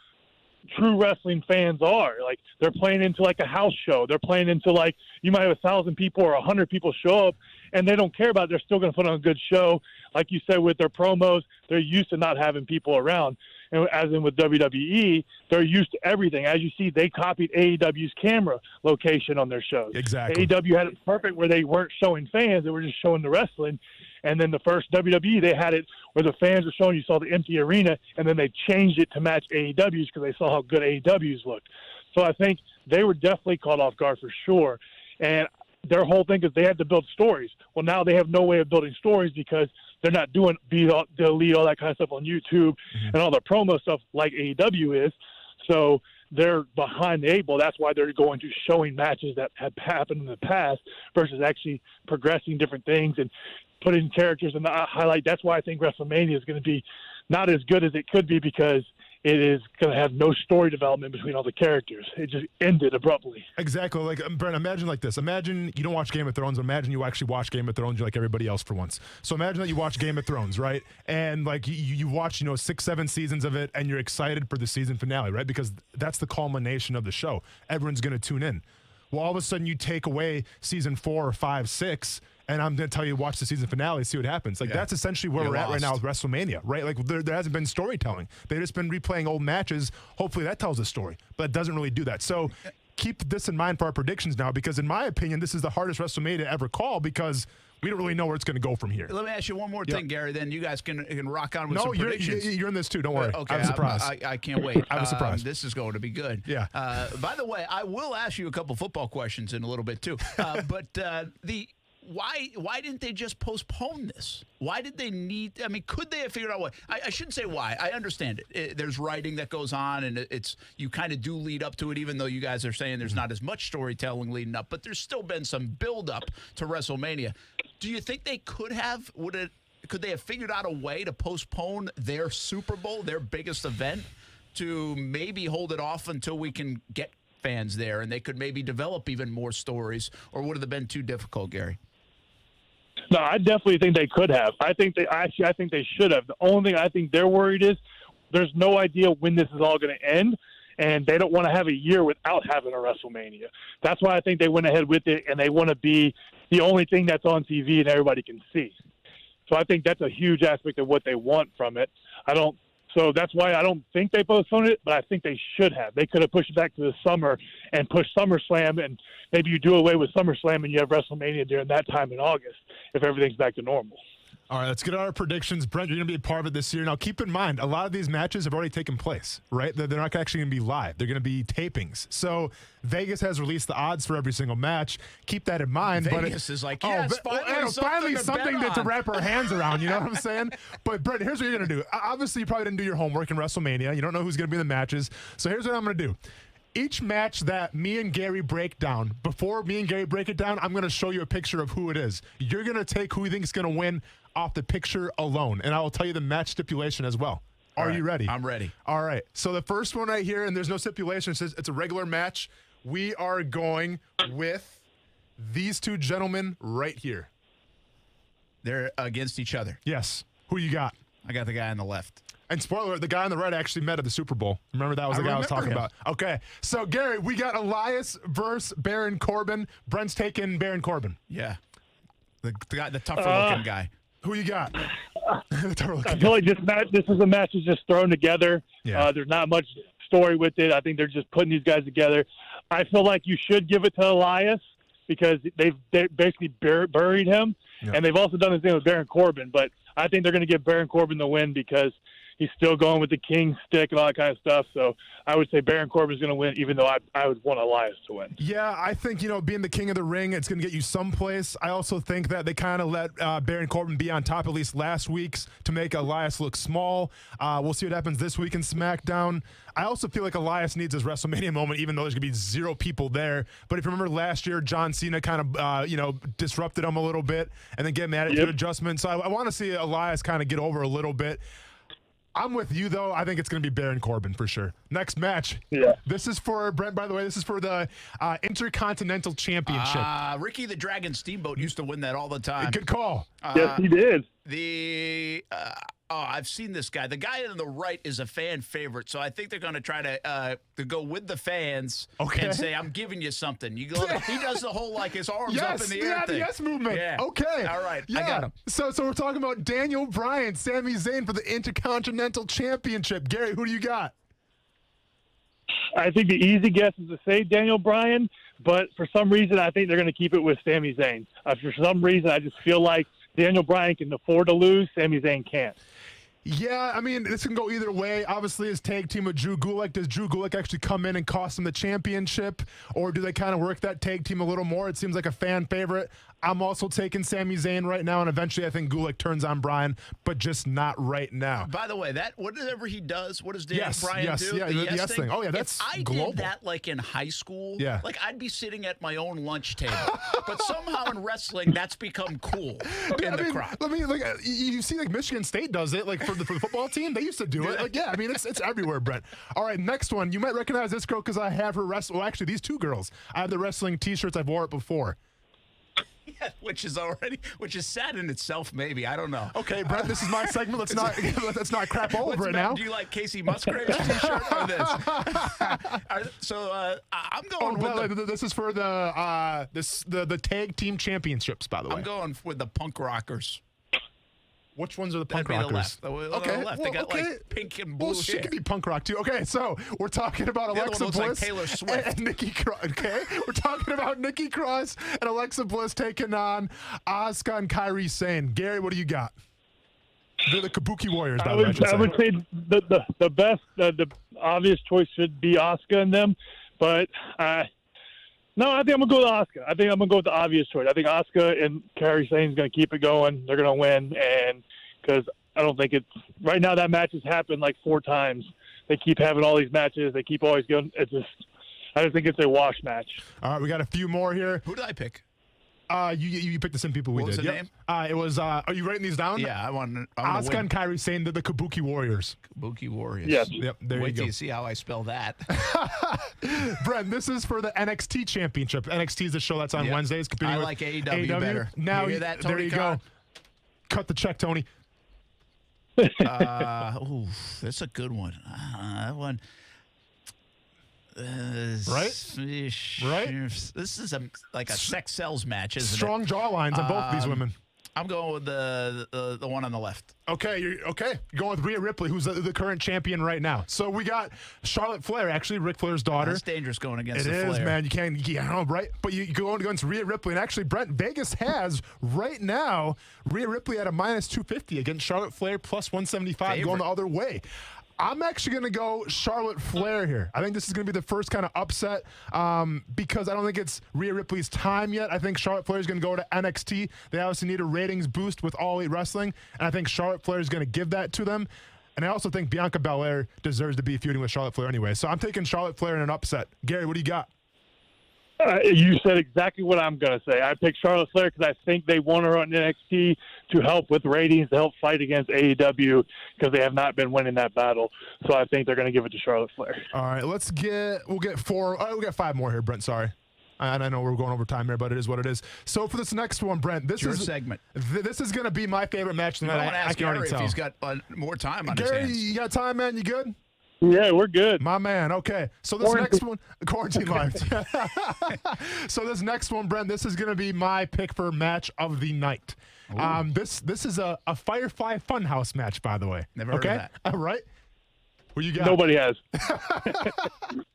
true wrestling fans are. Like, they're playing into like a house show. They're playing into like, you might have 1,000 people or 100 people show up and they don't care about it. They're still going to put on a good show. Like you said, with their promos, they're used to not having people around. And as in with WWE, they're used to everything. As you see, they copied AEW's camera location on their shows. Exactly. AEW had it perfect where they weren't showing fans. They were just showing the wrestling. And then the first WWE, they had it where the fans were showing, you saw the empty arena, and then they changed it to match AEW's because they saw how good AEW's looked. So I think they were definitely caught off guard for sure. And their whole thing is they had to build stories. Well, now they have no way of building stories because they're not doing the lead, all that kind of stuff on YouTube and all the promo stuff like AEW is. So they're behind the eight ball. That's why they're going to showing matches that have happened in the past versus actually progressing different things and putting characters in the highlight. That's why I think WrestleMania is going to be not as good as it could be because it is going to have no story development between all the characters. It just ended abruptly. Exactly. Like, Brent, imagine like this. Imagine you don't watch Game of Thrones. Imagine you actually watch Game of Thrones like everybody else for once. So imagine that you watch Game of Thrones, right? And like you watch, 6-7 seasons of it and you're excited for the season finale, right? Because that's the culmination of the show. Everyone's going to tune in. Well, all of a sudden you take away season 4 or 5, 6, and I'm going to tell you, watch the season finale, see what happens. Like, that's essentially where we're at right now with WrestleMania, right? Like, there hasn't been storytelling. They've just been replaying old matches. Hopefully that tells a story, but it doesn't really do that. So keep this in mind for our predictions now, because in my opinion, this is the hardest WrestleMania to ever call because we don't really know where it's going to go from here. Let me ask you one more thing, Gary. Then you guys can rock on with some you're predictions. you're in this too. Don't worry. Okay, I have a surprise. I can't wait. I have a surprise. This is going to be good. Yeah. By the way, I will ask you a couple football questions in a little bit too. Why didn't they just postpone this? Why did they need? I mean, could they have figured out what? I shouldn't say why. I understand it. There's writing that goes on, and it's you kind of do lead up to it, even though you guys are saying there's not as much storytelling leading up. But there's still been some build up to WrestleMania. Do you think they could have? Could they have figured out a way to postpone their Super Bowl, their biggest event, to maybe hold it off until we can get fans there, and they could maybe develop even more stories, or would it have been too difficult, Gary? No, I definitely think they could have. I think they should have. The only thing I think they're worried is there's no idea when this is all going to end, and they don't want to have a year without having a WrestleMania. That's why I think they went ahead with it, and they want to be the only thing that's on TV and everybody can see. So I think that's a huge aspect of what they want from it. So that's why I don't think they postponed it, but I think they should have. They could have pushed it back to the summer and pushed SummerSlam, and maybe you do away with SummerSlam and you have WrestleMania during that time in August if everything's back to normal. All right, let's get our predictions. Brent, you're going to be a part of it this year. Now, keep in mind, a lot of these matches have already taken place, right? They're not actually going to be live. They're going to be tapings. So Vegas has released the odds for every single match. Keep that in mind. Vegas is like, yes, finally something to wrap our hands around. You know what I'm saying? But, Brent, here's what you're going to do. Obviously, you probably didn't do your homework in WrestleMania. You don't know who's going to be in the matches. So here's what I'm going to do. Each match that me and Gary break down, before me and Gary break it down, I'm going to show you a picture of who it is. You're going to take who you think is going to win off the picture alone, and I will tell you the match stipulation as well. Are you ready? I'm ready. All right. So the first one right here, and there's no stipulation. It says it's a regular match. We are going with these two gentlemen right here. They're against each other. Yes. Who you got? I got the guy on the left. And spoiler alert, the guy on the right actually met at the Super Bowl. Remember that was the guy I was talking about. Okay. So, Gary, we got Elias versus Baron Corbin. Brent's taking Baron Corbin. Yeah. The tougher-looking guy. Who you got? I feel like this is a match that's just thrown together. Yeah. There's not much story with it. I think they're just putting these guys together. I feel like you should give it to Elias because they basically buried him, and they've also done the same with Baron Corbin. But I think they're going to give Baron Corbin the win because he's still going with the king stick and all that kind of stuff. So I would say Baron Corbin's going to win, even though I would want Elias to win. Yeah, I think, being the king of the ring, it's going to get you someplace. I also think that they kind of let Baron Corbin be on top at least last week's to make Elias look small. We'll see what happens this week in SmackDown. I also feel like Elias needs his WrestleMania moment, even though there's going to be zero people there. But if you remember last year, John Cena kind of, disrupted him a little bit and then get an attitude adjustment. So I want to see Elias kind of get over a little bit. I'm with you, though. I think it's going to be Baron Corbin for sure. Next match. Yeah. This is for, Brent, by the way, this is for the Intercontinental Championship. Ricky the Dragon Steamboat used to win that all the time. Good call. Yes, he did. I've seen this guy. The guy on the right is a fan favorite, so I think they're going to try to go with the fans and say, I'm giving you something. He does the whole, his arms up in the air thing. Yes movement. Yeah. Okay. All right. Yeah. I got him. So we're talking about Daniel Bryan, Sami Zayn for the Intercontinental Championship. Gary, who do you got? I think the easy guess is to say Daniel Bryan, but for some reason I think they're going to keep it with Sami Zayn. For some reason I just feel like Daniel Bryan can afford to lose, Sami Zayn can't. Yeah, I mean, this can go either way. Obviously, his tag team with Drew Gulak. Does Drew Gulak actually come in and cost him the championship? Or do they kind of work that tag team a little more? It seems like a fan favorite. I'm also taking Sami Zayn right now, and eventually I think Gulak turns on Bryan, but just not right now. By the way, whatever he does, what does Daniel Bryan do? Yeah, the yes thing. Oh, yeah, that's global. If I did that in high school, yeah. I'd be sitting at my own lunch table. But somehow in wrestling, that's become cool in the crowd. You see, Michigan State does it, for the football team. They used to do it. It's everywhere, Brent. All right, next one. You might recognize this girl because I have her wrestle. Well, actually, these two girls. I have the wrestling T-shirts. I've wore it before. Yeah, which is sad in itself, maybe. I don't know. Okay, Brent, this is my segment. Let's not crap all over it now. Do you like Casey Musgrave's T-shirt or this? I'm going this is for the tag team championships, by the way. I'm going with the Punk Rockers. Which ones are the punk That'd be rockers? the left. The left. They got like pink and blue. Well, she hair. could be punk rock too. Okay, so we're talking about The other Alexa one looks like Bliss Taylor Swift. and Nikki Cross. Okay, we're talking about Nikki Cross and Alexa Bliss taking on Asuka and Kairi Sane. Gary, what do you got? They're the Kabuki Warriors. By the way, I would say the best, the obvious choice should be Asuka and them, but no, I think I'm gonna go with Asuka. I think I'm gonna go with the obvious choice. I think Asuka and Kairi Sane's gonna keep it going. They're gonna win, and because I don't think it's right now that match has happened like 4 times. They keep having all these matches. They keep always going. I just think it's a wash match. All right, we got a few more here. Who did I pick? You picked the same people we What was did. the name? It was. Are you writing these down? Yeah, I want Asuka and Kairi Sane, the Kabuki Warriors. Kabuki Warriors. Yes. Yep. There Wait you till go. you see how I spell that. Brent, this is for the NXT Championship. NXT is the show that's on Yep. Wednesdays. Competing I with like AEW better. Now You hear that, there Tony you Khan? go. Cut the check, Tony. That's a good one. That one. Right? Right? This is like a sex sells match, isn't Strong jawlines on both of these women. I'm going with the one on the left. Okay, you're going with Rhea Ripley, who's the current champion right now. So we got Charlotte Flair, actually Ric Flair's daughter. That's dangerous going against It the is, Flair. man. You can't, right? But you go against Rhea Ripley, and actually, Brent, Vegas has right now Rhea Ripley at a -250 against Charlotte Flair plus 175 going the other way. I'm actually going to go Charlotte Flair here. I think this is going to be the first kind of upset because I don't think it's Rhea Ripley's time yet. I think Charlotte Flair is going to go to NXT. They obviously need a ratings boost with All Elite Wrestling, and I think Charlotte Flair is going to give that to them. And I also think Bianca Belair deserves to be feuding with Charlotte Flair anyway. So I'm taking Charlotte Flair in an upset. Gary, what do you got? You said exactly what I'm going to say. I picked Charlotte Flair because I think they want her on NXT to help with ratings, to help fight against AEW because they have not been winning that battle. So I think they're going to give it to Charlotte Flair. All right, we'll get 4. Oh, we got 5 more here, Brent. Sorry. And I know we're going over time here, but it is what it is. So for this next one, Brent, this Your is segment. This is going to be my favorite match tonight. I want to ask can Gary already if tell. he's got more time on Gary, his hands. you got time, man? You good? Yeah, we're good. My man. Okay. So this next one, quarantine life. So this next one, Brent, this is going to be my pick for match of the night. This is a Firefly Funhouse match, by the way. Never heard of that. All right. What you got? Nobody has.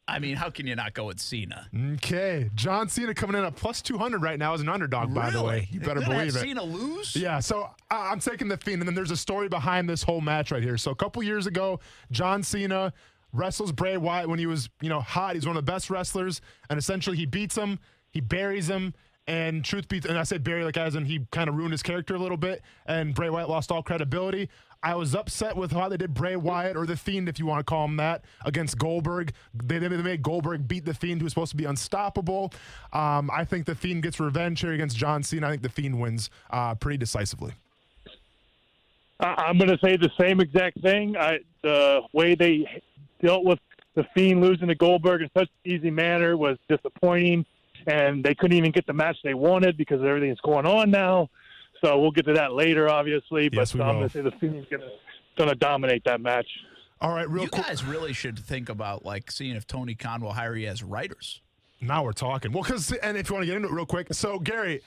I mean, how can you not go with Cena? Okay. John Cena coming in at plus 200 right now as an underdog, by the way. You better believe it. Cena lose? Yeah, so I'm taking the Fiend, and then there's a story behind this whole match right here. So a couple years ago, John Cena wrestles Bray Wyatt when he was, hot. He's one of the best wrestlers, and essentially he beats him, he buries him, and truth be, and I say bury like as in he kind of ruined his character a little bit, and Bray Wyatt lost all credibility. I was upset with how they did Bray Wyatt, or the Fiend, if you want to call him that, against Goldberg. They made Goldberg beat the Fiend, who's supposed to be unstoppable. I think the Fiend gets revenge here against John Cena. I think the Fiend wins pretty decisively. I'm going to say the same exact thing. The way they dealt with the Fiend losing to Goldberg in such an easy manner was disappointing, and they couldn't even get the match they wanted because of everything that's going on now. So we'll get to that later, obviously. Yes, but we I'm will. going to say the Fiend's going to dominate that match. All right, You guys really should think about seeing if Tony Khan will hire you as writers. Now we're talking. Well, and if you want to get into it real quick. So, Gary,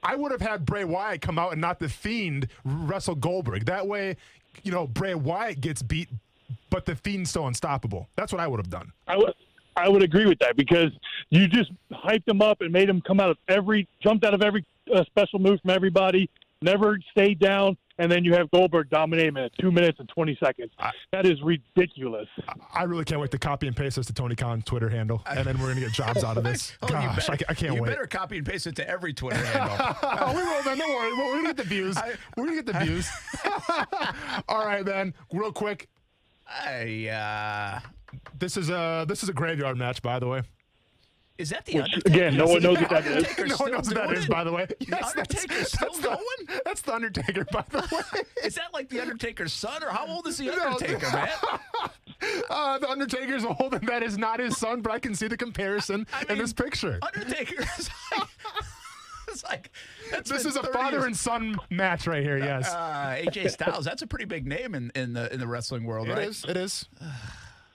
I would have had Bray Wyatt come out and not the Fiend wrestle Goldberg. That way, Bray Wyatt gets beat, but the Fiend's still unstoppable. That's what I would have done. I would agree with that because you just hyped him up and made him come jumped out of every special move from everybody, never stayed down, and then you have Goldberg dominate him in 2 minutes and 20 seconds. That is ridiculous. I really can't wait to copy and paste this to Tony Khan's Twitter handle, and then we're going to get jobs out of this. Gosh, I can't You wait. better copy and paste it to every Twitter handle. We will, man. Don't worry. We're going to get the views. We're going to get the views. All right, man. Real quick. This is a graveyard match, by the way. Is that the Undertaker? Again, no one knows what that is. No one knows what that is, by the way. The Undertaker's still going? That's the Undertaker, by the way. Is that like the Undertaker's son, or how old is the Undertaker, man? The Undertaker's old, and that is not his son, but I can see the comparison in this picture. Undertaker is this is a father and son match right here, yes. AJ Styles, that's a pretty big name in the wrestling world, right? It is.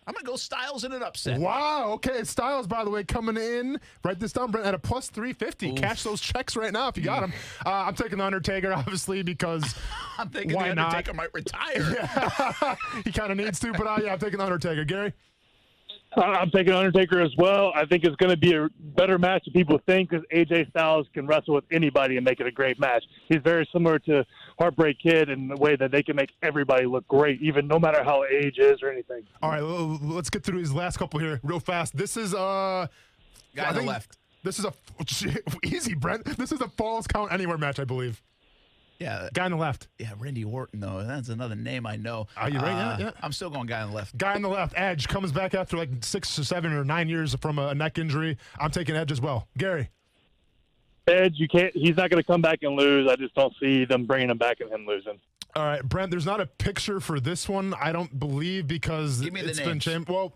I'm going to go Styles in an upset. Wow. Okay. Styles, by the way, coming in. Write this down, Brent, at a plus 350. Oof. Cash those checks right now if you got them. I'm taking the Undertaker, obviously, because I'm thinking why the Undertaker not? might retire. Yeah. He kind of needs to, but I'm taking the Undertaker. Gary? I'm taking Undertaker as well. I think it's going to be a better match than people think because AJ Styles can wrestle with anybody and make it a great match. He's very similar to Heartbreak Kid in the way that they can make everybody look great, even no matter how age is or anything. All right, let's get through these last couple here real fast. This is Guy on the left. This is easy, Brent. This is a Falls Count Anywhere match, I believe. Yeah. Guy on the left. Yeah, Randy Orton, though. That's another name I know. Are you right? Yeah. I'm still going guy on the left. Guy on the left. Edge comes back after like 6 or 7 or 9 years from a neck injury. I'm taking Edge as well. Gary? Edge, he's not going to come back and lose. I just don't see them bringing him back and him losing. All right, Brent, there's not a picture for this one, I don't believe, because Give me the it's names. been changed. Well,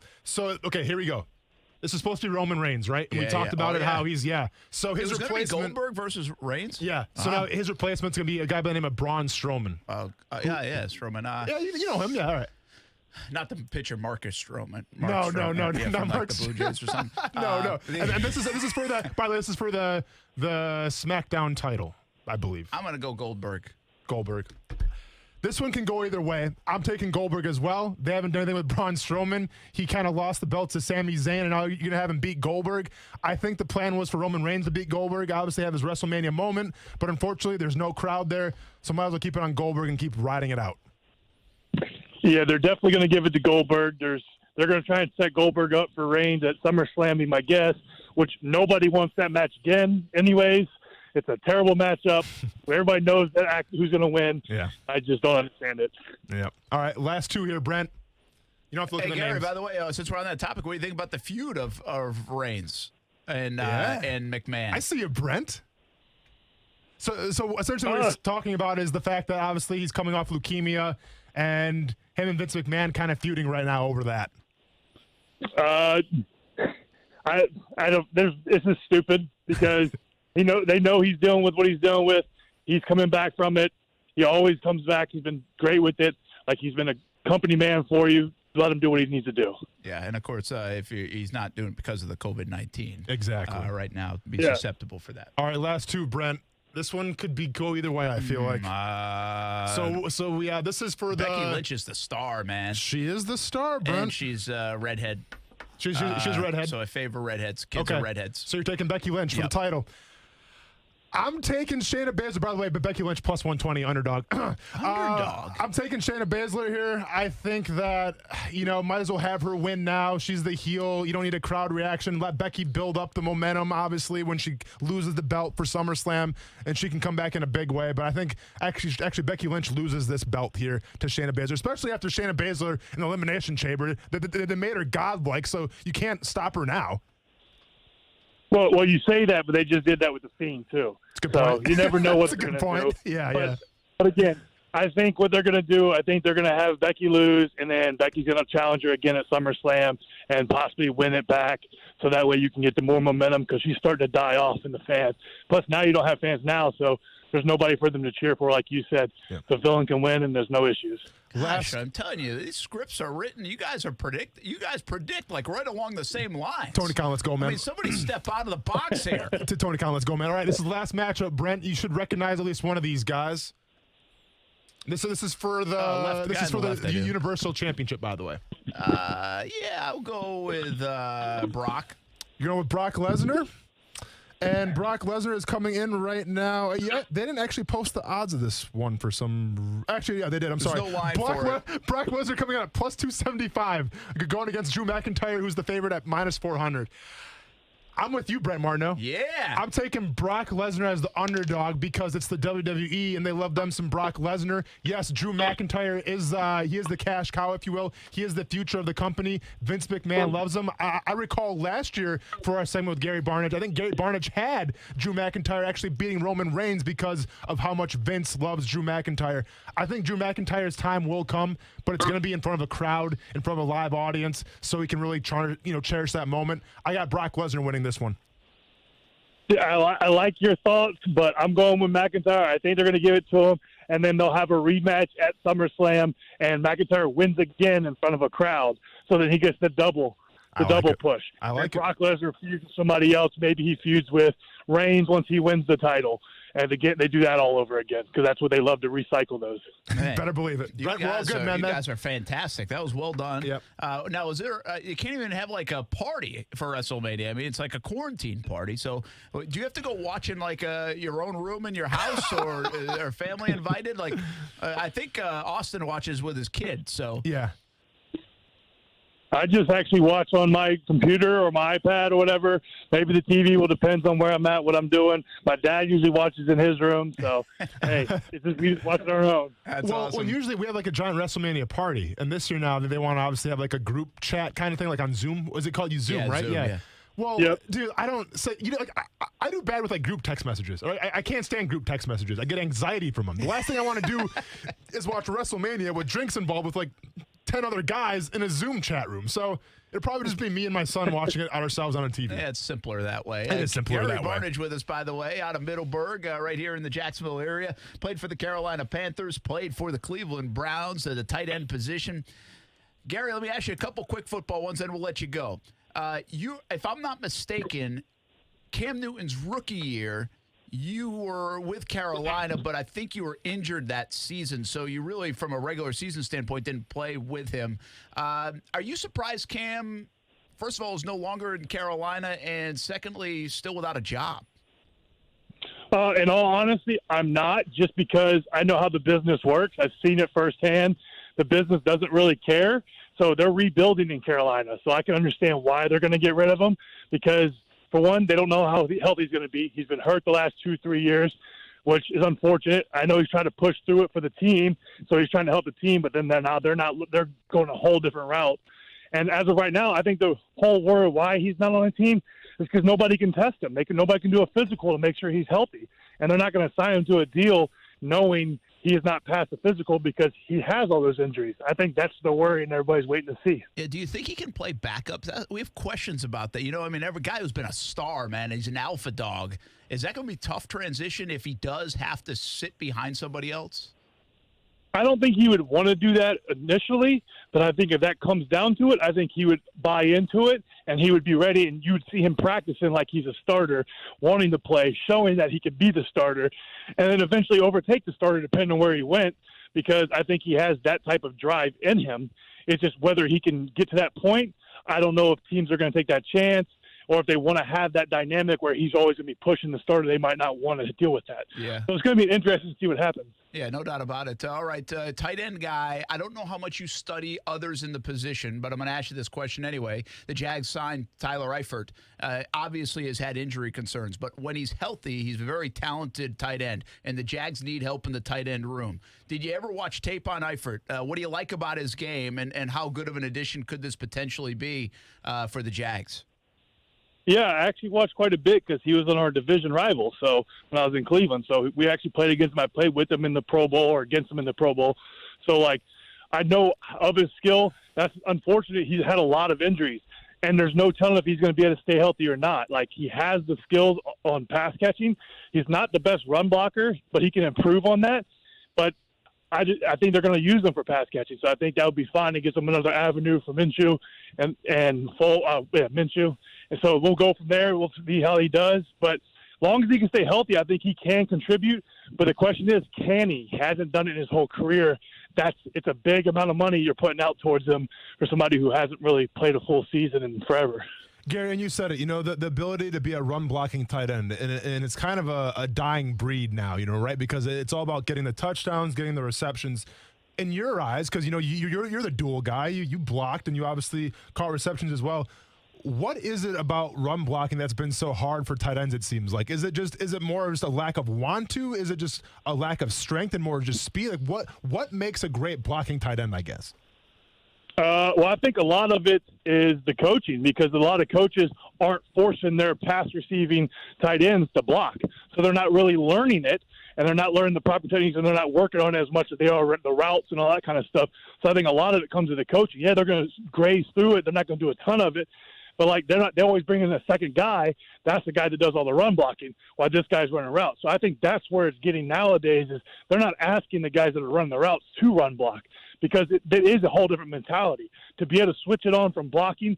okay, here we go. This is supposed to be Roman Reigns, right? And we talked about it, how he's, So his it was replacement. Goldberg versus Reigns? Yeah. So now his replacement's going to be a guy by the name of Braun Strowman. Yeah, Strowman. Yeah, you know him. Yeah, all right. Not the pitcher Marcus Strowman. No, Strowman. not from Mark like the Blue Jays or something. No. And this is for the. By the way, this is for the SmackDown title, I believe. I'm gonna go Goldberg. This one can go either way. I'm taking Goldberg as well. They haven't done anything with Braun Strowman. He kind of lost the belt to Sami Zayn, and now you're going to have him beat Goldberg. I think the plan was for Roman Reigns to beat Goldberg, obviously have his WrestleMania moment, but unfortunately there's no crowd there, so might as well keep it on Goldberg and keep riding it out. Yeah, they're definitely going to give it to Goldberg. They're going to try and set Goldberg up for Reigns at SummerSlam, be my guess, which nobody wants that match again anyways. It's a terrible matchup. Everybody knows who's going to win. Yeah. I just don't understand it. Yeah. All right, last two here, Brent. You don't have to look at the Gary, names. by the way, since we're on that topic, what do you think about the feud of Reigns and McMahon? I see you, Brent. So essentially what he's talking about is the fact that obviously he's coming off leukemia, and him and Vince McMahon kind of feuding right now over that. I don't. This is stupid because they know he's dealing with what he's dealing with. He's coming back from it. He always comes back. He's been great with it. Like he's been a company man for you. Let him do what he needs to do. Yeah, and of course, if he's not doing it because of the COVID-19, exactly right now, be susceptible for that. All right, last two, Brent. This one could go either way, I feel like. So yeah, this is for Becky Lynch is the star, man. She is the star, Brent. And she's redhead. She's redhead. So I favor redheads. Kids are redheads. So you're taking Becky Lynch for the title. I'm taking Shayna Baszler, by the way, but Becky Lynch plus 120 underdog. I'm taking Shayna Baszler here. I think that, might as well have her win now. She's the heel. You don't need a crowd reaction. Let Becky build up the momentum, obviously, when she loses the belt for SummerSlam, and she can come back in a big way. But I think actually Becky Lynch loses this belt here to Shayna Baszler, especially after Shayna Baszler in the Elimination Chamber. They made her godlike, so you can't stop her now. Well, you say that, but they just did that with the Fiend too. That's a good so point. You never know what That's they're a good going to point. do. Yeah. But again, I think what they're going to do, I think they're going to have Becky lose, and then Becky's going to challenge her again at SummerSlam and possibly win it back. So that way you can get the more momentum because she's starting to die off in the fans. Plus, now you don't have fans now, so there's nobody for them to cheer for, like you said. Yeah. The villain can win, and there's no issues. Gosh, I'm telling you, these scripts are written. You guys predict like right along the same lines. Tony Khan, let's go, man. I mean, somebody step out of the box here. To Tony Khan, let's go, man. All right, this is the last matchup. Brent, you should recognize at least one of these guys. This is for the Universal Championship, by the way. I'll go with Brock. You're going with Brock Lesnar? And Brock Lesnar is coming in right now. Yeah, they didn't actually post the odds of this one for some. Actually, yeah, they did. I'm sorry. No line for it. Brock Lesnar coming out at plus 275, going against Drew McIntyre, who's the favorite at minus 400. I'm with you, Brent Martineau. Yeah. I'm taking Brock Lesnar as the underdog because it's the WWE and they love them some Brock Lesnar. Yes, Drew McIntyre is he is the cash cow, if you will. He is the future of the company. Vince McMahon loves him. I recall last year for our segment with Gary Barnidge, I think Gary Barnidge had Drew McIntyre actually beating Roman Reigns because of how much Vince loves Drew McIntyre. I think Drew McIntyre's time will come, but it's going to be in front of a crowd, in front of a live audience, so he can really cherish that moment. I got Brock Lesnar winning this one. Yeah, I like your thoughts, but I'm going with McIntyre. I think they're going to give it to him. and then they'll have a rematch at SummerSlam, and McIntyre wins again in front of a crowd. So then he gets the double push. I like and Brock Lesnar feuds with somebody else. Maybe he feuds with Reigns once he wins the title. And again, they do that all over again because that's what they love to recycle those. Man, Better believe it. You guys are fantastic. That was well done. Yep. Now, is there? You can't even have like a party for WrestleMania. I mean, it's like a quarantine party. So, do you have to go watch in like your own room in your house, or are family invited? Like, I think Austin watches with his kid. So yeah. I just actually watch on my computer or my iPad or whatever. Maybe the TV will depends on where I'm at, what I'm doing. My dad usually watches in his room, so hey, it's just we just watch it on our own. That's awesome. Well, usually we have like a giant WrestleMania party, and this year now they want to obviously have like a group chat kind of thing, like on Zoom. Was it called Zoom, right? Zoom, yeah. Well, Yep. dude, I don't say like I do bad with like group text messages. All right? I can't stand group text messages. I get anxiety from them. The last thing I want to do is watch WrestleMania with drinks involved with like 10 other guys in a Zoom chat room. So it'd probably just be me and my son watching it ourselves on a TV. Yeah, it's simpler that way. It is simpler Gary that way. Barnidge with us, by the way, out of Middleburg, right here in the Jacksonville area. Played for the Carolina Panthers, played for the Cleveland Browns at the tight end position. Gary, let me ask you a couple quick football ones, then we'll let you go. If I'm not mistaken, Cam Newton's rookie year, you were with Carolina, but I think you were injured that season, so you really, from a regular season standpoint, didn't play with him. Are you surprised Cam, first of all, is no longer in Carolina, and secondly, still without a job? In all honesty, I'm not, just because I know how the business works. I've seen it firsthand. The business doesn't really care, so they're rebuilding in Carolina. So I can understand why they're going to get rid of him, because for one, they don't know how healthy he's going to be. He's been hurt the last 2-3 years, which is unfortunate. I know he's trying to push through it for the team, so he's trying to help the team. But then they're going a whole different route. And as of right now, I think the whole worry why he's not on the team is because nobody can test him. Nobody can do a physical to make sure he's healthy, and they're not going to sign him to a deal knowing he is not past the physical because he has all those injuries. I think that's the worry, and everybody's waiting to see. Yeah, do you think he can play backup? We have questions about that. I mean, every guy who's been a star, man, he's an alpha dog. Is that going to be tough transition if he does have to sit behind somebody else? I don't think he would want to do that initially, but I think if that comes down to it, I think he would buy into it, and he would be ready, and you would see him practicing like he's a starter, wanting to play, showing that he could be the starter, and then eventually overtake the starter depending on where he went, because I think he has that type of drive in him. It's just whether he can get to that point. I don't know if teams are going to take that chance, or if they want to have that dynamic where he's always going to be pushing the starter, they might not want to deal with that. Yeah. So it's going to be interesting to see what happens. Yeah, no doubt about it. All right, tight end guy, I don't know how much you study others in the position, but I'm going to ask you this question anyway. The Jags signed Tyler Eifert. Obviously has had injury concerns, but when he's healthy, he's a very talented tight end, and the Jags need help in the tight end room. Did you ever watch tape on Eifert? What do you like about his game, and how good of an addition could this potentially be for the Jags? Yeah, I actually watched quite a bit because he was on our division rival. So when I was in Cleveland, so we actually played against him. I played with him in the Pro Bowl or against him in the Pro Bowl. So I know of his skill. That's unfortunate. He's had a lot of injuries, and there's no telling if he's going to be able to stay healthy or not. He has the skills on pass catching. He's not the best run blocker, but he can improve on that. But I think they're going to use him for pass catching, so I think that would be fine. It gives them another avenue for Minshew and Minshew. And so we'll go from there. We'll see how he does. But as long as he can stay healthy, I think he can contribute. But the question is, can he? He hasn't done it in his whole career. It's a big amount of money you're putting out towards him for somebody who hasn't really played a full season in forever. Gary, and you said it, the ability to be a run-blocking tight end, and it's kind of a dying breed now, right? Because it's all about getting the touchdowns, getting the receptions. In your eyes, because, you're the dual guy. You blocked, and you obviously caught receptions as well. What is it about run blocking that's been so hard for tight ends, it seems like? Is it more just a lack of want to? Is it just a lack of strength and more just speed? What makes a great blocking tight end, I guess? Well, I think a lot of it is the coaching, because a lot of coaches aren't forcing their pass receiving tight ends to block. So they're not really learning it, and they're not learning the proper techniques, and they're not working on it as much as they are the routes and all that kind of stuff. So I think a lot of it comes to the coaching. Yeah, they're going to graze through it. They're not going to do a ton of it. But like they always bring in a second guy. That's the guy that does all the run blocking while this guy's running routes. So I think that's where it's getting nowadays is they're not asking the guys that are running the routes to run block because it is a whole different mentality to be able to switch it on from blocking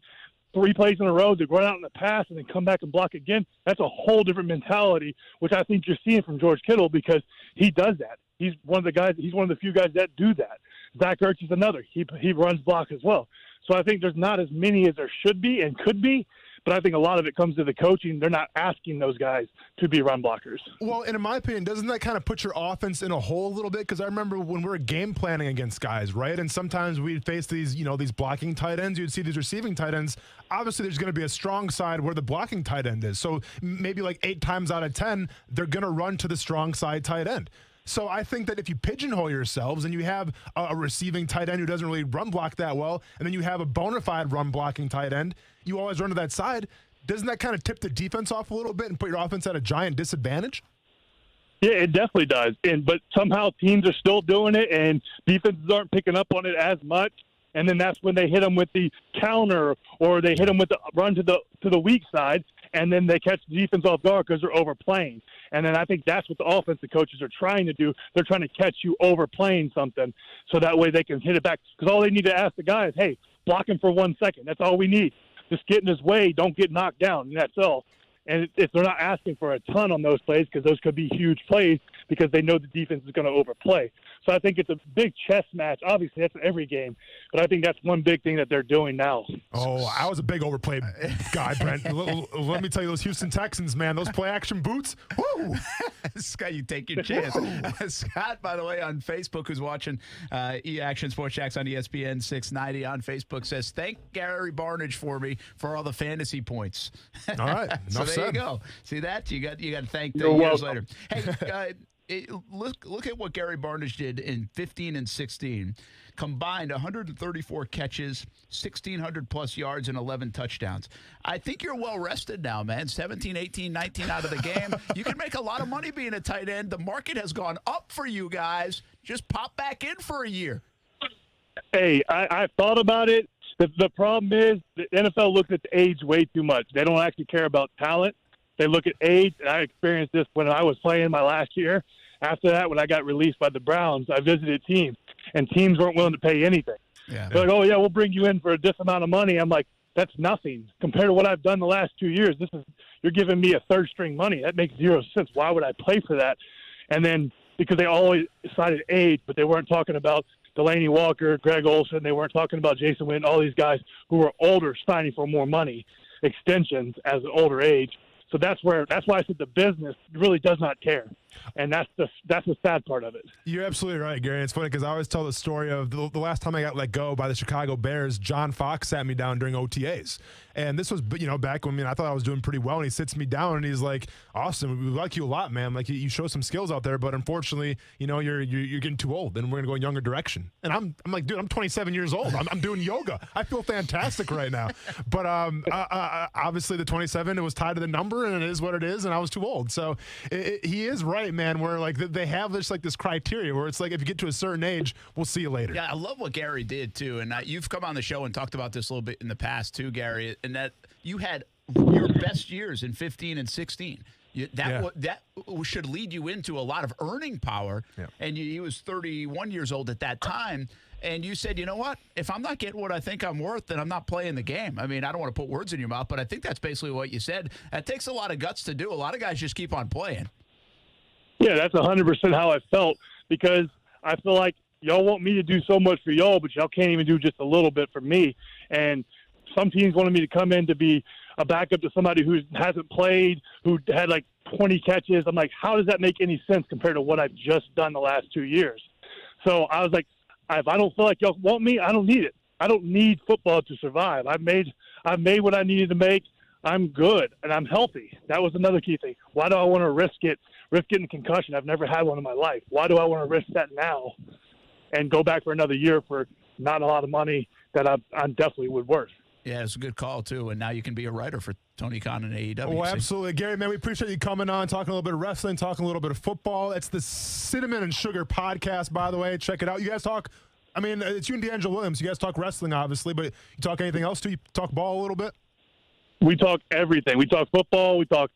3 plays in a row to run out in the pass and then come back and block again. That's a whole different mentality, which I think you're seeing from George Kittle because he does that. He's one of the guys. He's one of the few guys that do that. Zach Ertz is another. He runs block as well. So I think there's not as many as there should be and could be, but I think a lot of it comes to the coaching. They're not asking those guys to be run blockers. Well, and in my opinion, doesn't that kind of put your offense in a hole a little bit? Because I remember when we were game planning against guys, right? And sometimes we'd face these, these blocking tight ends. You'd see these receiving tight ends. Obviously, there's going to be a strong side where the blocking tight end is. So maybe like 8 times out of 10, they're going to run to the strong side tight end. So I think that if you pigeonhole yourselves and you have a receiving tight end who doesn't really run block that well, and then you have a bona fide run blocking tight end, you always run to that side. Doesn't that kind of tip the defense off a little bit and put your offense at a giant disadvantage? Yeah, it definitely does. But somehow teams are still doing it, and defenses aren't picking up on it as much. And then that's when they hit them with the counter or they hit them with the run to the weak side, and then they catch the defense off guard because they're overplaying. And then I think that's what the offensive coaches are trying to do. They're trying to catch you overplaying something so that way they can hit it back. Because all they need to ask the guys, hey, block him for 1 second. That's all we need. Just get in his way. Don't get knocked down. And that's all. And if they're not asking for a ton on those plays because those could be huge plays because they know the defense is going to overplay. So I think it's a big chess match. Obviously, that's every game. But I think that's one big thing that they're doing now. Oh, I was a big overplayed guy, Brent. Let me tell you, those Houston Texans, man, those play-action boots, woo! Scott, you take your chance. Scott, by the way, on Facebook, who's watching Action Sports Jacks on ESPN 690 on Facebook, says, thank Gary Barnidge for me for all the fantasy points. All right. So there you go. See that? You got to thank the years later. Hey, look at what Gary Barnidge did in 15 and 16. Combined 134 catches, 1,600 plus yards, and 11 touchdowns. I think you're well rested now, man. 17, 18, 19 out of the game. You can make a lot of money being a tight end. The market has gone up for you guys. Just pop back in for a year. Hey, I've thought about it. The problem is the NFL looks at the age way too much. They don't actually care about talent. They look at age, and I experienced this when I was playing my last year. After that, when I got released by the Browns, I visited teams, and teams weren't willing to pay anything. Yeah. They're like, oh, yeah, we'll bring you in for this amount of money. I'm like, that's nothing. Compared to what I've done the last 2 years, you're giving me a third-string money. That makes zero sense. Why would I play for that? And then because they always cited age, but they weren't talking about Delaney Walker, Greg Olsen. They weren't talking about Jason Witten, all these guys who were older signing for more money, extensions as an older age. So that's why I said the business really does not care. And that's the sad part of it. You're absolutely right, Gary. It's funny because I always tell the story of the last time I got let go by the Chicago Bears. John Fox sat me down during OTAs, and this was back when I thought I was doing pretty well. And he sits me down and he's like, "Austin, we like you a lot, man. Like you show some skills out there, but unfortunately, you're getting too old, and we're gonna go in younger direction." And I'm like, dude, I'm 27 years old. I'm doing yoga. I feel fantastic right now. But obviously the 27 it was tied to the number, and it is what it is. And I was too old. So he is right, man. Where like they have this criteria where it's like if you get to a certain age, we'll see you later. Yeah, I love what Gary did too, and you've come on the show and talked about this a little bit in the past too, Gary, and that you had your best years in 15 and 16. That should lead you into a lot of earning power. Yeah. And he was 31 years old at that time. And you said, you know what? If I'm not getting what I think I'm worth, then I'm not playing the game. I mean, I don't want to put words in your mouth, but I think that's basically what you said. That takes a lot of guts to do. A lot of guys just keep on playing. Yeah, that's 100% how I felt because I feel like y'all want me to do so much for y'all, but y'all can't even do just a little bit for me. And some teams wanted me to come in to be a backup to somebody who hasn't played, who had like 20 catches. I'm like, how does that make any sense compared to what I've just done the last 2 years? So I was like, if I don't feel like y'all want me, I don't need it. I don't need football to survive. I've made what I needed to make. I'm good, and I'm healthy. That was another key thing. Why do I want to risk getting a concussion? I've never had one in my life. Why do I want to risk that now and go back for another year for not a lot of money that I definitely would worth? Yeah, it's a good call, too. And now you can be a writer for Tony Khan and AEW. Oh, absolutely. Gary, man, we appreciate you coming on, talking a little bit of wrestling, talking a little bit of football. It's the Cinnamon and Sugar podcast, by the way. Check it out. You guys talk, it's you and D'Angelo Williams. You guys talk wrestling, obviously, but you talk anything else, too? You talk ball a little bit? We talk everything. We talk football. We talk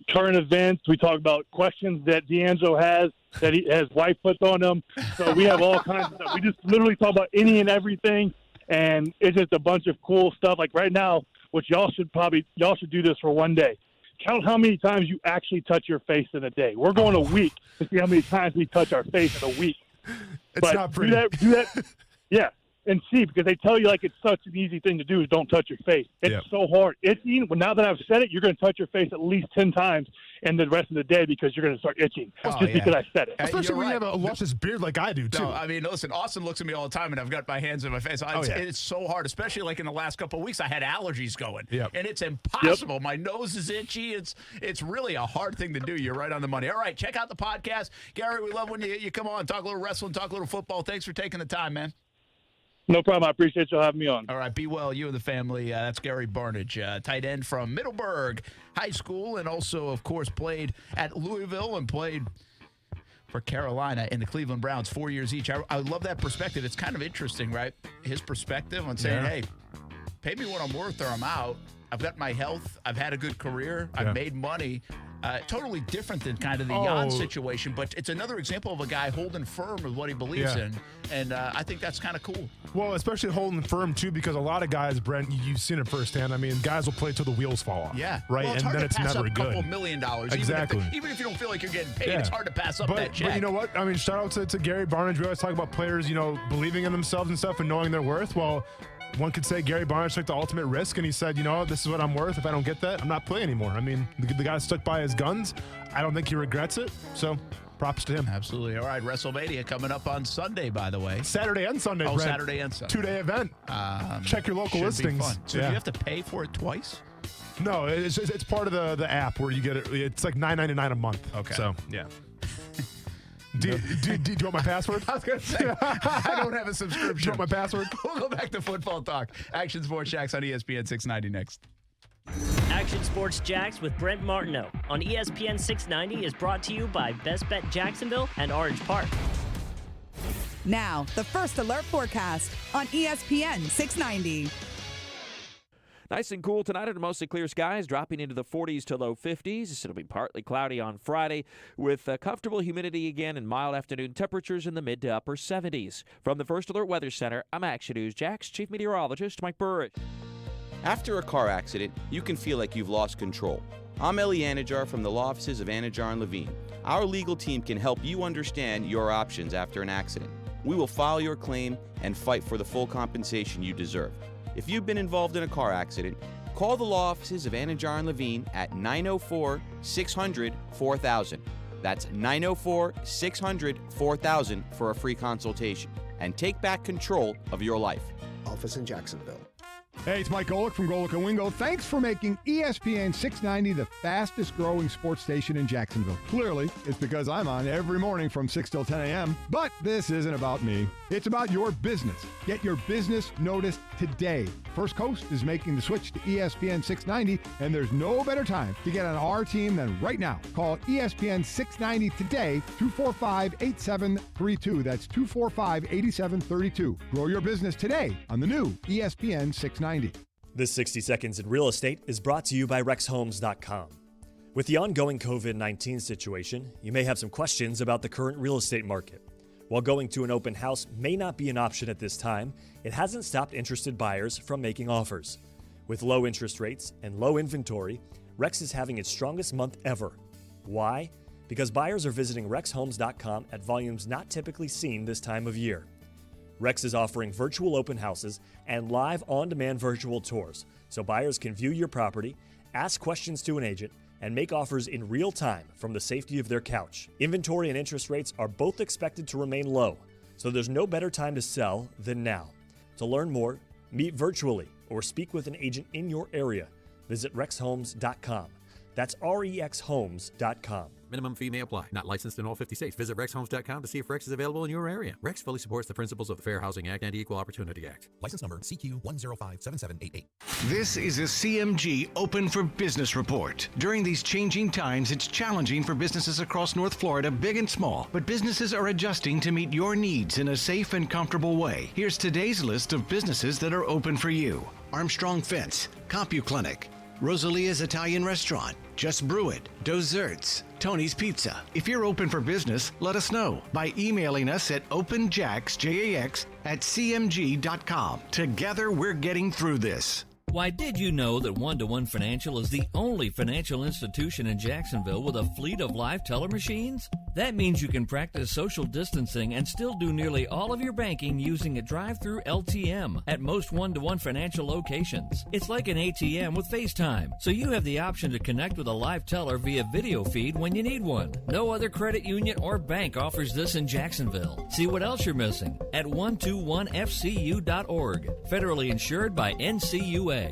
current events. We talk about questions that D'Angelo has that his wife puts on him. So we have all kinds of stuff. We just literally talk about any and everything, and it's just a bunch of cool stuff. Like right now, which y'all should do this for one day. Count how many times you actually touch your face in a day. We're going a week to see how many times we touch our face in a week. It's not pretty. Do that. Yeah. And see, because they tell you like it's such an easy thing to do is don't touch your face. It's so hard. Itching. Well, now that I've said it, you're going to touch your face at least 10 times in the rest of the day because you're going to start itching because I said it. Especially when you have a luscious beard like I do, too. No, I mean, listen, Austin looks at me all the time, and I've got my hands in my face. It's so hard, especially like in the last couple of weeks. I had allergies going, and it's impossible. My nose is itchy. It's really a hard thing to do. You're right on the money. All right, check out the podcast. Gary, we love when you come on, talk a little wrestling, talk a little football. Thanks for taking the time, man. No problem. I appreciate you having me on. All right. Be well, you and the family. That's Gary Barnidge, tight end from Middleburg High School, and also, of course, played at Louisville and played for Carolina and the Cleveland Browns 4 years each. I love that perspective. It's kind of interesting, right? His perspective on saying, hey, pay me what I'm worth or I'm out. I've got my health. I've had a good career. I've made money. Totally different than kind of the Jan situation, but it's another example of a guy holding firm with what he believes in, and I think that's kind of cool. Well, especially holding firm, too, because a lot of guys, Brent, you've seen it firsthand. I mean, guys will play till the wheels fall off. Yeah. Right? Well, and then it's never good. $2 million. Exactly. Even if you don't feel like you're getting paid, it's hard to pass up that check. But you know what? I mean, shout out to Gary Barnidge. We always talk about players, believing in themselves and stuff and knowing their worth. Well, one could say Gary Barnidge took the ultimate risk, and he said, this is what I'm worth. If I don't get that, I'm not playing anymore. I mean, the guy stuck by his guns. I don't think he regrets it. So props to him. Absolutely. All right, WrestleMania coming up on Sunday, by the way. Saturday and Sunday, Brent. Saturday and Sunday. 2-day event. Check your local listings. Be fun. So do you have to pay for it twice? No, it's part of the app where you get it. It's like $9.99 a month. Okay. So, yeah. Do you want my password? I was going to say, I don't have a subscription. Do you want my password? We'll go back to football talk. Action Sports Jacks on ESPN 690 next. Action Sports Jacks with Brent Martineau on ESPN 690 is brought to you by Best Bet Jacksonville and Orange Park. Now, the First Alert forecast on ESPN 690. Nice and cool tonight under mostly clear skies, dropping into the 40s to low 50s. It'll be partly cloudy on Friday with comfortable humidity again and mild afternoon temperatures in the mid to upper 70s. From the First Alert Weather Center, I'm Action News Jax Chief Meteorologist Mike Burrett. After a car accident, you can feel like you've lost control. I'm Eli Anajar from the law offices of Anajar and Levine. Our legal team can help you understand your options after an accident. We will file your claim and fight for the full compensation you deserve. If you've been involved in a car accident, call the law offices of Anajar and Levine at 904-600-4000. That's 904-600-4000 for a free consultation. And take back control of your life. Office in Jacksonville. Hey, it's Mike Golick from Golick & Wingo. Thanks for making ESPN 690 the fastest growing sports station in Jacksonville. Clearly, it's because I'm on every morning from 6 till 10 a.m. But this isn't about me. It's about your business. Get your business noticed today. First Coast is making the switch to ESPN 690, and there's no better time to get on our team than right now. Call ESPN 690 today, 245-8732. That's 245-8732. Grow your business today on the new ESPN 690. This 60 Seconds in Real Estate is brought to you by RexHomes.com. With the ongoing COVID-19 situation, you may have some questions about the current real estate market. While going to an open house may not be an option at this time, it hasn't stopped interested buyers from making offers. With low interest rates and low inventory, Rex is having its strongest month ever. Why? Because buyers are visiting RexHomes.com at volumes not typically seen this time of year. Rex is offering virtual open houses and live on-demand virtual tours, so buyers can view your property, ask questions to an agent, and make offers in real time from the safety of their couch. Inventory and interest rates are both expected to remain low, so there's no better time to sell than now. To learn more, meet virtually or speak with an agent in your area. Visit RexHomes.com. That's REXHomes.com. Minimum fee may apply. Not licensed in all 50 states. Visit RexHomes.com to see if Rex is available in your area. Rex fully supports the principles of the Fair Housing Act and Equal Opportunity Act. License number CQ 1057788. This is a CMG Open for Business report. During these changing times, it's challenging for businesses across North Florida, big and small. But businesses are adjusting to meet your needs in a safe and comfortable way. Here's today's list of businesses that are open for you. Armstrong Fence, CompuClinic, Rosalia's Italian Restaurant, Just Brew It, Dozerts, Tony's Pizza. If you're open for business, let us know by emailing us at openjax@cmg.com. Together, we're getting through this. Why, did you know that One-to-One Financial is the only financial institution in Jacksonville with a fleet of live teller machines? That means you can practice social distancing and still do nearly all of your banking using a drive-through LTM at most One-to-One Financial locations. It's like an ATM with FaceTime, so you have the option to connect with a live teller via video feed when you need one. No other credit union or bank offers this in Jacksonville. See what else you're missing at 121fcu.org. Federally insured by NCUA.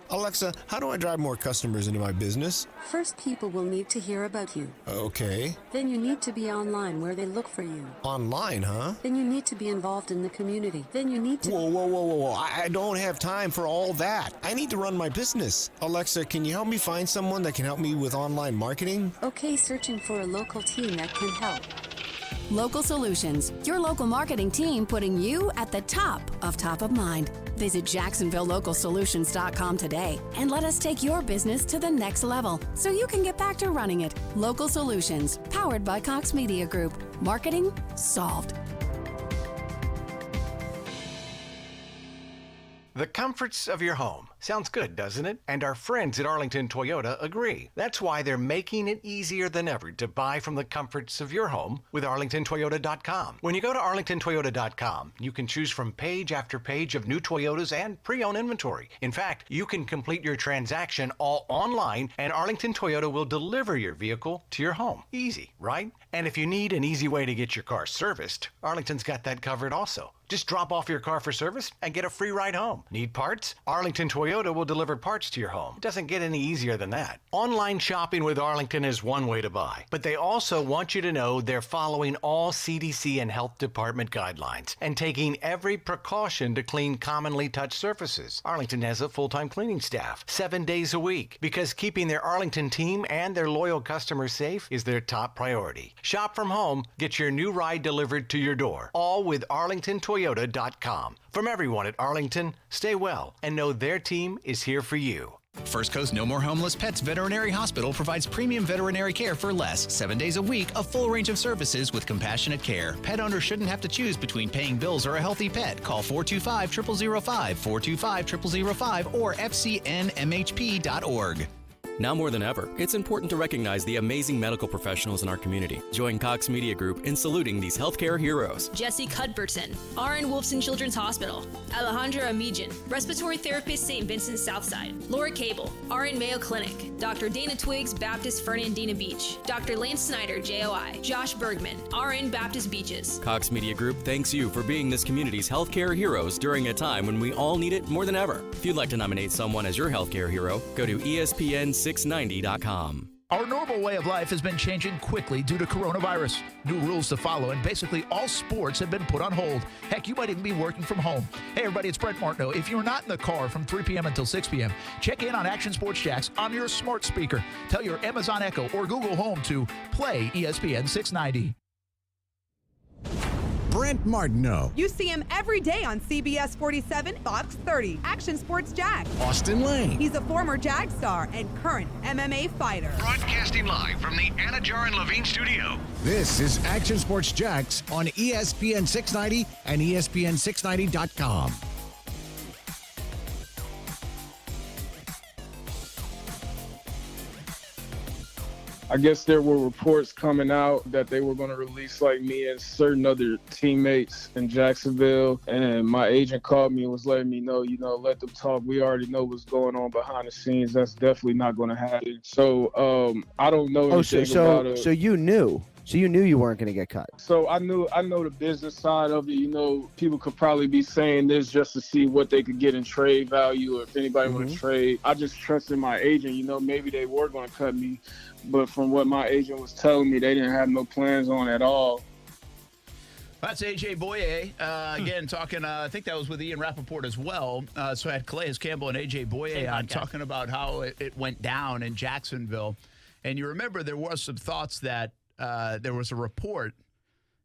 Alexa, how do I drive more customers into my business? First, people will need to hear about you. Okay. Then you need to be online where they look for you. Online, huh? Then you need to be involved in the community. Then you need to... Whoa. I don't have time for all that. I need to run my business. Alexa, can you help me find someone that can help me with online marketing? Okay, searching for a local team that can help. Local Solutions, your local marketing team putting you at the top of mind. Visit JacksonvilleLocalSolutions.com today and let us take your business to the next level so you can get back to running it. Local Solutions, powered by Cox Media Group. Marketing solved. The comforts of your home. Sounds good, doesn't it? And our friends at Arlington Toyota agree. That's why they're making it easier than ever to buy from the comforts of your home with ArlingtonToyota.com. When you go to ArlingtonToyota.com, you can choose from page after page of new Toyotas and pre-owned inventory. In fact, you can complete your transaction all online, and Arlington Toyota will deliver your vehicle to your home. Easy, right? And if you need an easy way to get your car serviced, Arlington's got that covered also. Just drop off your car for service and get a free ride home. Need parts? Arlington Toyota will deliver parts to your home. It doesn't get any easier than that. Online shopping with Arlington is one way to buy, but they also want you to know they're following all CDC and health department guidelines and taking every precaution to clean commonly touched surfaces. Arlington has a full-time cleaning staff, 7 days a week, because keeping their Arlington team and their loyal customers safe is their top priority. Shop from home, get your new ride delivered to your door, all with ArlingtonToyota.com. From everyone at Arlington, stay well and know their team is here for you. First Coast No More Homeless Pets Veterinary Hospital provides premium veterinary care for less. 7 days a week, a full range of services with compassionate care. Pet owners shouldn't have to choose between paying bills or a healthy pet. Call 425-0005, 425-0005, or fcnmhp.org. Now more than ever, it's important to recognize the amazing medical professionals in our community. Join Cox Media Group in saluting these healthcare heroes. Jesse Cuthbertson, RN Wolfson Children's Hospital. Alejandra Amijan, Respiratory Therapist, St. Vincent Southside. Laura Cable, RN Mayo Clinic. Dr. Dana Twiggs, Baptist Fernandina Beach. Dr. Lance Snyder, JOI. Josh Bergman, RN Baptist Beaches. Cox Media Group thanks you for being this community's healthcare heroes during a time when we all need it more than ever. If you'd like to nominate someone as your healthcare hero, go to ESPN690.com. Our normal way of life has been changing quickly due to coronavirus. New rules to follow, and basically all sports have been put on hold. Heck, you might even be working from home. Hey, everybody, it's Brent Martineau. If you're not in the car from 3 p.m. until 6 p.m., check in on Action Sports Jacks on your smart speaker. Tell your Amazon Echo or Google Home to play ESPN 690. Brent Martineau. You see him every day on CBS 47, Fox 30, Action Sports Jax. Austin Lane. He's a former Jag star and current MMA fighter. Broadcasting live from the Anajar and Levine studio. This is Action Sports Jax on ESPN 690 and ESPN690.com. I guess there were reports coming out that they were going to release like me and certain other teammates in Jacksonville. And my agent called me and was letting me know, let them talk. We already know what's going on behind the scenes. That's definitely not going to happen. So I don't know anything about it. So you knew. So you knew you weren't going to get cut. So I know the business side of it. People could probably be saying this just to see what they could get in trade value or if anybody want to trade. I just trusted my agent. Maybe they were going to cut me. But from what my agent was telling me, they didn't have no plans on at all. That's A.J. Boye, again, talking, I think that was with Ian Rappaport as well. So I had Calais Campbell and A.J. Boye on talking about how it went down in Jacksonville. And you remember there was some thoughts that there was a report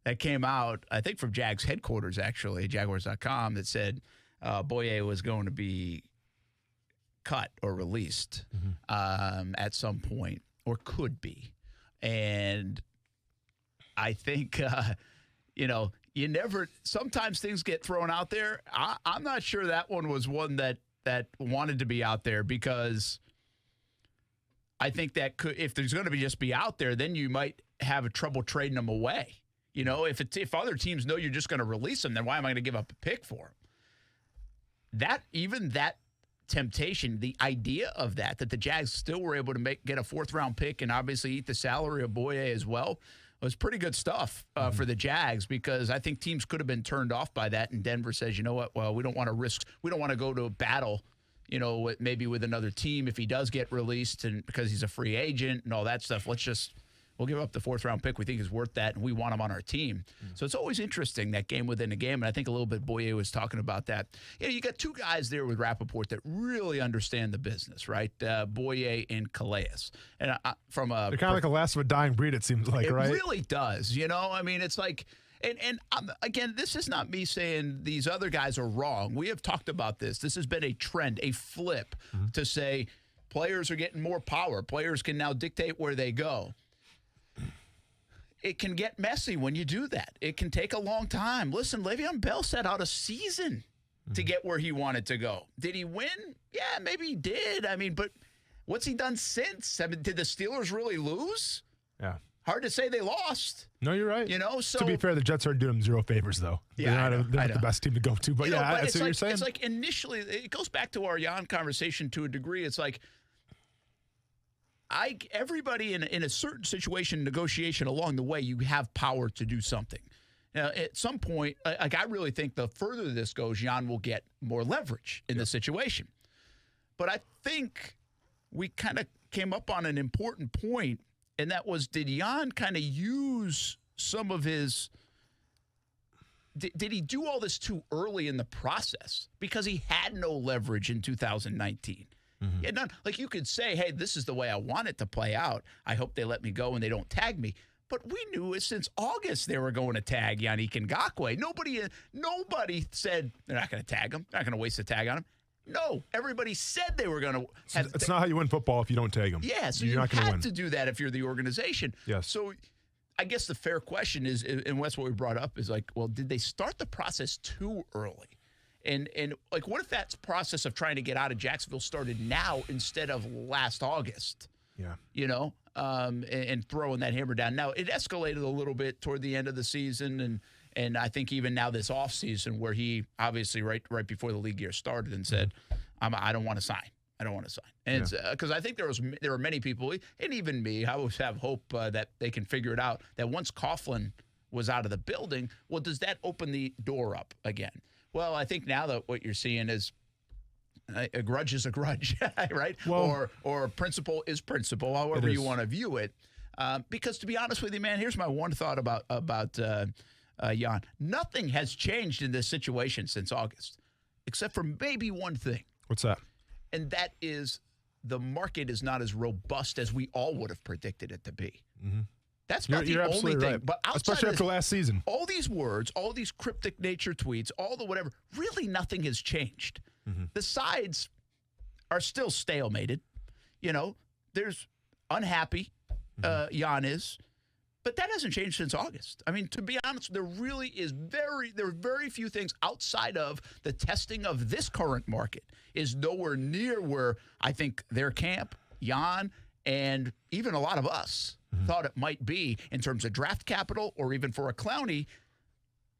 that came out, I think from Jags headquarters, actually, Jaguars.com, that said Boye was going to be cut or released at some point, or could be. And I think, you never – sometimes things get thrown out there. I'm not sure that one was one that wanted to be out there, because I think that could – if there's going to just be out there, then you might have a trouble trading them away. If other teams know you're just going to release them, then why am I going to give up a pick for them? That temptation, the idea of that the Jags still were able to get a fourth-round pick and obviously eat the salary of Boye as well, was pretty good stuff for the Jags, because I think teams could have been turned off by that, and Denver says, you know what, well, we don't want to go to a battle, maybe with another team if he does get released, and because he's a free agent and all that stuff, we'll give up the fourth-round pick. We think he's worth that, and we want him on our team. So it's always interesting, that game within a game, and I think a little bit Boye was talking about that. You got two guys there with Rappaport that really understand the business, right? Boye and Calais. And they're kind of like a last of a dying breed, it seems like, right? It really does, it's like – And again, this is not me saying these other guys are wrong. We have talked about this. This has been a trend, a flip to say players are getting more power. Players can now dictate where they go. It can get messy when you do that. It can take a long time. Listen, Le'Veon Bell set out a season to get where he wanted to go. Did he win? Yeah, maybe he did. But what's he done since? Did the Steelers really lose? Yeah. Hard to say they lost. No, you're right. So to be fair, the Jets are doing them zero favors, though. Yeah, they're not the best team to go to. But that's what you're saying. It's like initially, it goes back to our Jan conversation to a degree. It's like everybody in a certain situation, negotiation along the way, you have power to do something. Now, at some point, I really think the further this goes, Jan will get more leverage in the situation. But I think we kind of came up on an important point, and that was, did Jan kind of use some of his – did he do all this too early in the process? Because he had no leverage in 2019. Like you could say, hey, this is the way I want it to play out. I hope they let me go and they don't tag me. But we knew it since August they were going to tag Yannick Ngakoue. Nobody said they're not going to tag him. They're not going to waste a tag on him. No, everybody said they were going to. It's not how you win football if you don't tag them. Yeah, so you're you not going to win. have to do that if you're the organization. Yes. So I guess the fair question is, and that's what we brought up, is like, well, did they start the process too early? And like, what if that process of trying to get out of Jacksonville started now instead of last August? Yeah. And throwing that hammer down. Now, it escalated a little bit toward the end of the season, and I think even now this offseason, where he obviously right before the league year started and said, I don't want to sign. I don't want to sign. And because I think there were many people, and even me, I always have hope that they can figure it out, that once Coughlin was out of the building, well, does that open the door up again? Well, I think now that what you're seeing is a grudge is a grudge, right? Well, or principle is principle, however you want to view it. Because to be honest with you, man, here's my one thought about Jan. Nothing has changed in this situation since August, except for maybe one thing. What's that? And that is the market is not as robust as we all would have predicted it to be. Mm-hmm. That's not the only thing. Right. But especially after last season. All these words, all these cryptic nature tweets, all the whatever, really nothing has changed. Mm-hmm. The sides are still stalemated. There's unhappy, Jan is, but that hasn't changed since August. To be honest, there are very few things outside of the testing of this current market is nowhere near where I think their camp, Jan, and even a lot of us thought it might be in terms of draft capital or even for a Clowney,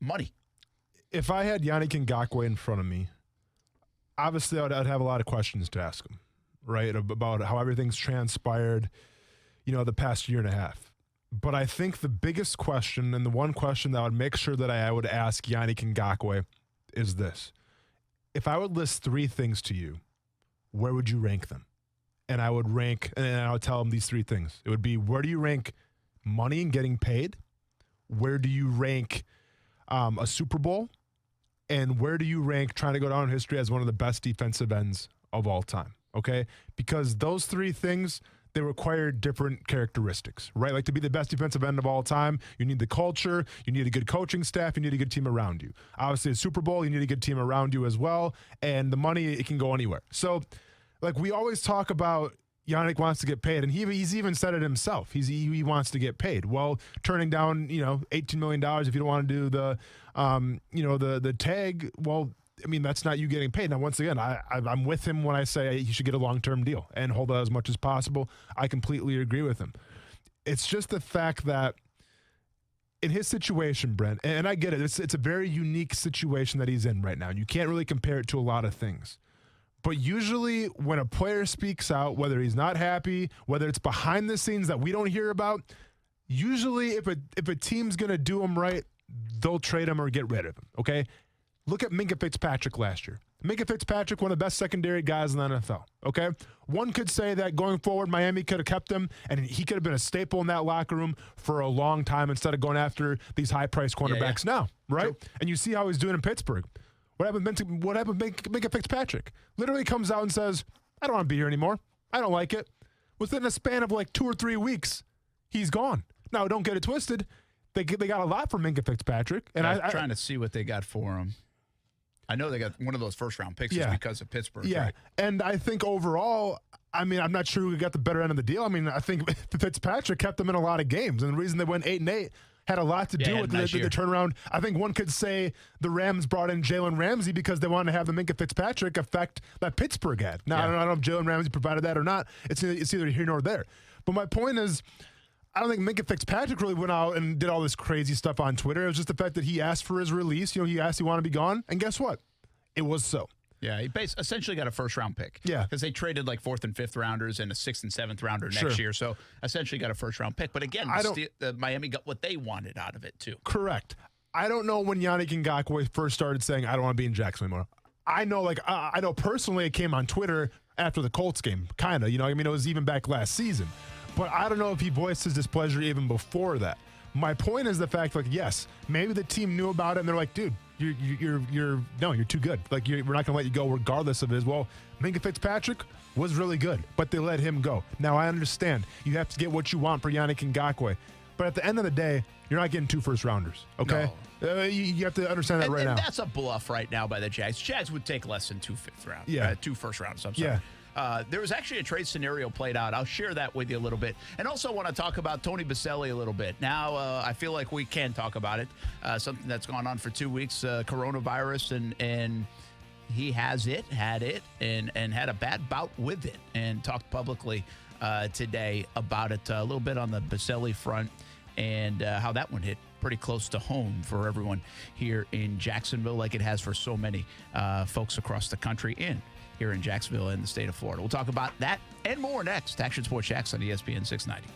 money. If I had Yannick Ngakoue in front of me, obviously I'd have a lot of questions to ask him, right, about how everything's transpired, the past year and a half. But I think the biggest question, and the one question that I would make sure that I would ask Yannick Ngakoue is this. If I would list three things to you, where would you rank them? And I would tell him these three things. It would be, where do you rank money and getting paid? Where do you rank a Super Bowl? And where do you rank trying to go down in history as one of the best defensive ends of all time? Okay? Because those three things, they require different characteristics, right? Like to be the best defensive end of all time, you need the culture, you need a good coaching staff, you need a good team around you. Obviously, a Super Bowl, you need a good team around you as well. And the money, it can go anywhere. So like we always talk about Yannick wants to get paid, and he's even said it himself. He wants to get paid. Well, turning down $18 million if you don't want to do the the tag. Well, I mean that's not you getting paid. Now once again, I'm with him when I say he should get a long-term deal and hold out as much as possible. I completely agree with him. It's just the fact that in his situation, Brent, and I get it, it's a very unique situation that he's in right now. And you can't really compare it to a lot of things. But usually when a player speaks out, whether he's not happy, whether it's behind the scenes that we don't hear about, usually if a team's going to do him right, they'll trade him or get rid of him, okay? Look at Minkah Fitzpatrick last year. Minkah Fitzpatrick, one of the best secondary guys in the NFL, okay? One could say that going forward, Miami could have kept him, and he could have been a staple in that locker room for a long time instead of going after these high-priced cornerbacks now, right? True. And you see how he's doing in Pittsburgh. What happened with Minkah Fitzpatrick? Literally comes out and says, I don't want to be here anymore. I don't like it. Within a span of like 2 or 3 weeks, he's gone. Now, don't get it twisted. They got a lot from Minkah Fitzpatrick. And I'm trying to see what they got for him. I know they got one of those first-round picks just because of Pittsburgh. Yeah, right? And I think overall, I mean, I'm not sure who got the better end of the deal. I mean, I think Fitzpatrick kept them in a lot of games, and the reason they went 8-8 had a lot to do with the turnaround. I think one could say the Rams brought in Jalen Ramsey because they wanted to have the Minkah Fitzpatrick effect that Pittsburgh had. Now, I don't know if Jalen Ramsey provided that or not. It's either here nor there. But my point is, I don't think Minkah Fitzpatrick really went out and did all this crazy stuff on Twitter. It was just the fact that he asked for his release. He asked he wanted to be gone, and guess what? It was so. Yeah, he essentially got a first-round pick. Yeah. Because they traded like 4th and 5th rounders and a 6th and 7th rounder next year. So essentially got a first-round pick. But again, Miami got what they wanted out of it too. Correct. I don't know when Yannick Ngakoue first started saying, I don't want to be in Jacksonville anymore. I know, I know personally it came on Twitter after the Colts game, kind of. I mean, it was even back last season. But I don't know if he voiced his displeasure even before that. My point is the fact, yes, maybe the team knew about it and they're like, dude, you're too good. We're not going to let you go regardless of his. Well, Minkah Fitzpatrick was really good, but they let him go. Now, I understand you have to get what you want for Yannick Ngakoue, but at the end of the day, you're not getting 2 first-rounders, okay? No. You have to understand that right now. And that's a bluff right now by the Jags. Jags would take less than 2 5th-round. Yeah. 2 first-rounders, I'm sorry. Yeah. There was actually a trade scenario played out. I'll share that with you a little bit. And also want to talk about Tony Boselli a little bit. Now, I feel like we can talk about it. Something that's gone on for 2 weeks, coronavirus, and he had it, and had a bad bout with it, and talked publicly today about it a little bit on the Boselli front and how that one hit pretty close to home for everyone here in Jacksonville, like it has for so many folks across the country and here in Jacksonville and the state of Florida. We'll talk about that and more next. Action Sports Jacks on ESPN 690.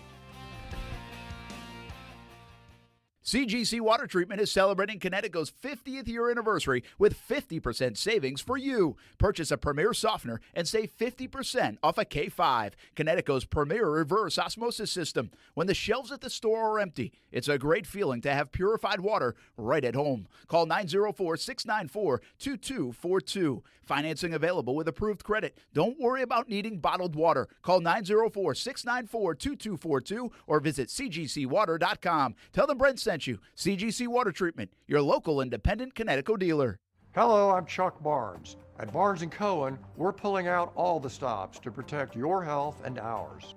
CGC Water Treatment is celebrating Connecticut's 50th year anniversary with 50% savings for you. Purchase a Premier softener and save 50% off a K5, Connecticut's premier reverse osmosis system. When the shelves at the store are empty, it's a great feeling to have purified water right at home. Call 904-694-2242. Financing available with approved credit. Don't worry about needing bottled water. Call 904-694-2242 or visit cgcwater.com. Tell them Brent sent you. CGC Water Treatment, your local independent Connecticut dealer. Hello, I'm Chuck Barnes. At Barnes & Cohen, we're pulling out all the stops to protect your health and ours.